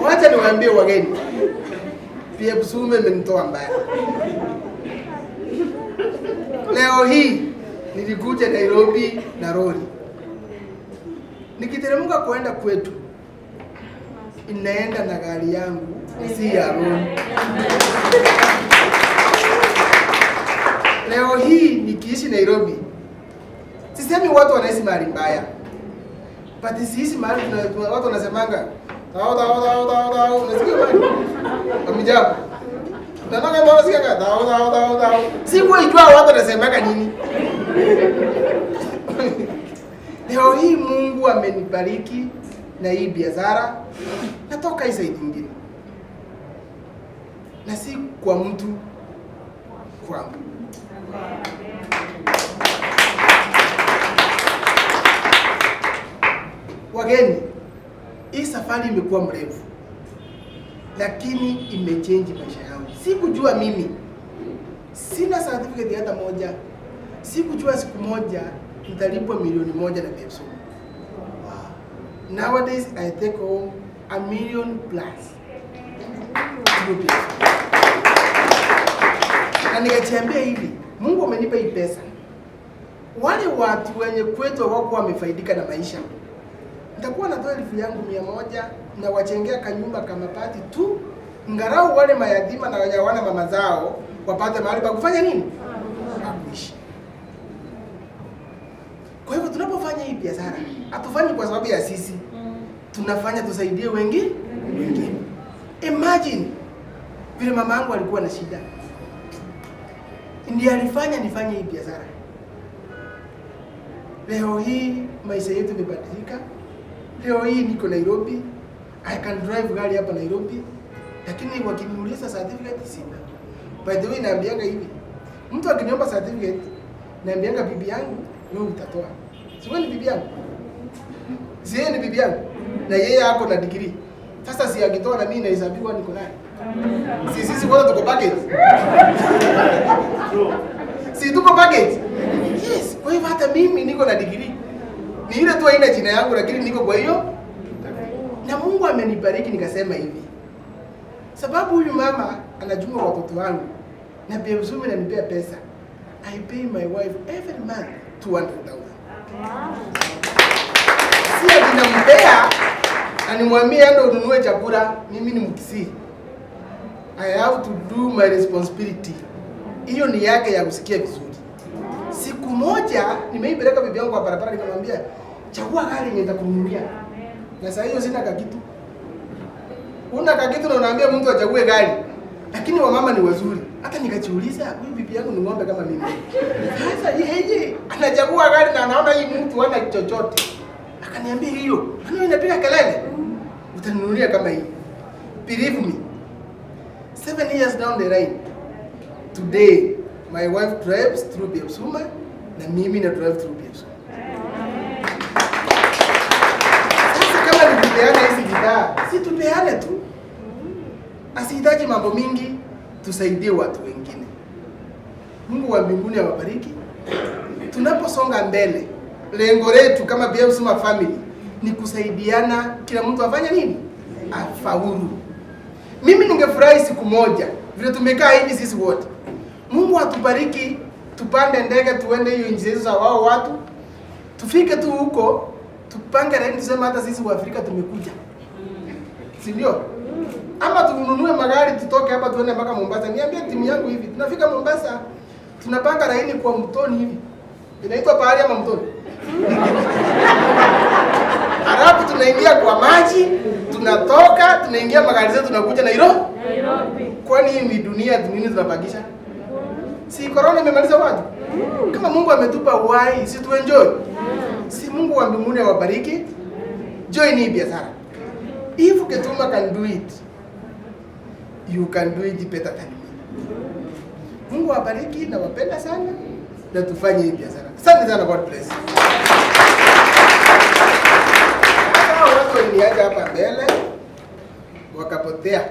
Wacha niwaambie wageni. Pia Sume imenitoa mbali. Leo hii nilikuja Nairobi na lori. Nikiteremka kuenda kwetu inaenda na gari yangu si ya lori. Leo hii nikiishi Nairobi. Sisemi watu wanaishi mahali mbaya. But siishi mahali watu wanasemanga Dao, unasikia bani? Amjabu. Nataka mbona sikia dao. Siku ijua watu wanasemanga nini? Leo hii Mungu amenibariki na hii biashara. Natoka hii side nyingine. Na si kwa mtu kwangu. Wageni, hii safari imekuwa mrefu, lakini imechange maisha yangu. Sikujua mimi, sina certificate hata moja. Sikujua siku moja nitalipwa milioni moja na Pepsi. Nowadays I take home $1 million plus. Na nikajiambia hivi, Mungu amenipa hii pesa. Wale watu wenye kwetu wako wamefaidika na maisha. Nitakuwa natoa 1,000 yangu 100 na wachengea kanyumba kama pati tu. Ngarau wale mayatima na wenye wana mama zao wapate mahali pa kufanya nini? Kuishi. Kwa hivyo tunapofanya hii biashara, hatufanyi kwa sababu ya sisi. Tunafanya tusaidie wengine. Imagine vile mama yangu alikuwa na shida. Ndiye alifanya nifanye hii biashara. Leo hii maisha yetu yamebadilika. Leo hii niko Nairobi. I can drive gari hapa Nairobi. Lakini wakiniuliza certificate sina. By the way naambianga hivi. Mtu akiniomba certificate, naambianga bibi yangu, wewe utatoa. Sio ni bibi yangu. Sio ni bibi yangu. Na yeye ako na degree. Sasa si akitoa na mimi nahesabiwa niko naye. Sisi wote tuko package. Si tuko package. Yes, kwa hivyo hata mimi niko na degree. Ni ile tu haina jina yangu lakini niko kwa hiyo. Na Mungu amenibariki nikasema hivi. Sababu huyu mama anajua watoto wangu na pia Sume ananipea pesa. I pay my wife every month 200,000. Si ninampea animwambia ndo ununue chakula, mimi ni Mkisii. I have to do my responsibility. Hiyo ni yake ya kusikia vizuri. Siku moja nimeipeleka bibi yangu kwa barabara nikamwambia chagua gari yenye nitakununulia. Na sasa hiyo sina kakitu. Una kakitu na unaambia mtu achague gari. Lakini wamama ni wazuri. Hata nikajiuliza huyu bibi yangu ni ng'ombe kama mimi. Sasa yeye anachagua gari na anaona hii mtu hana chochote. Akaniambia hiyo, "Ana inapiga kelele. Utanunulia kama hii." Believe me. 7 years down the line. Today my wife drives through SUMA na mimi na drive through SUMA. Sasa kama ni kupeana hizi bidhaa, si tupeane tu. asihitaji mambo mingi, tusaidie watu wengine. Mungu wa mbinguni awabariki. Tunaposonga mbele, lengo letu kama SUMA family ni kusaidiana, kila mtu afanye nini? Afaulu. Mimi ningefurahi siku moja vile tumekaa hivi sisi wote, Mungu atubariki, tupande ndege tuende hiyo nchi zetu za wao watu, tufike tu huko, tupange renti, tuseme hata sisi wa Afrika tumekuja, si ndio? Ama tununue magari tutoke hapa tuende mpaka Mombasa. Niambie timu yangu hivi, tunafika Mombasa, tunapanga laini kwa Mtoni hivi, inaitwa pahali ama Mtoni halafu tunaingia kwa maji, tunatoka, tunaingia magari zetu, tunakuja Nairobi. Kwani hii ni dunia, nini tunapangisha? Si corona imemaliza watu? Kama Mungu ametupa uhai, si tu enjoy? Si Mungu wa mbinguni awabariki. Join hii biashara. If Ketuma can do it, you can do it better than me. Mungu awabariki, na wapenda sana, na tufanye hii biashara. Asante sana, God bless. Watu waliniacha hapa mbele wakapotea.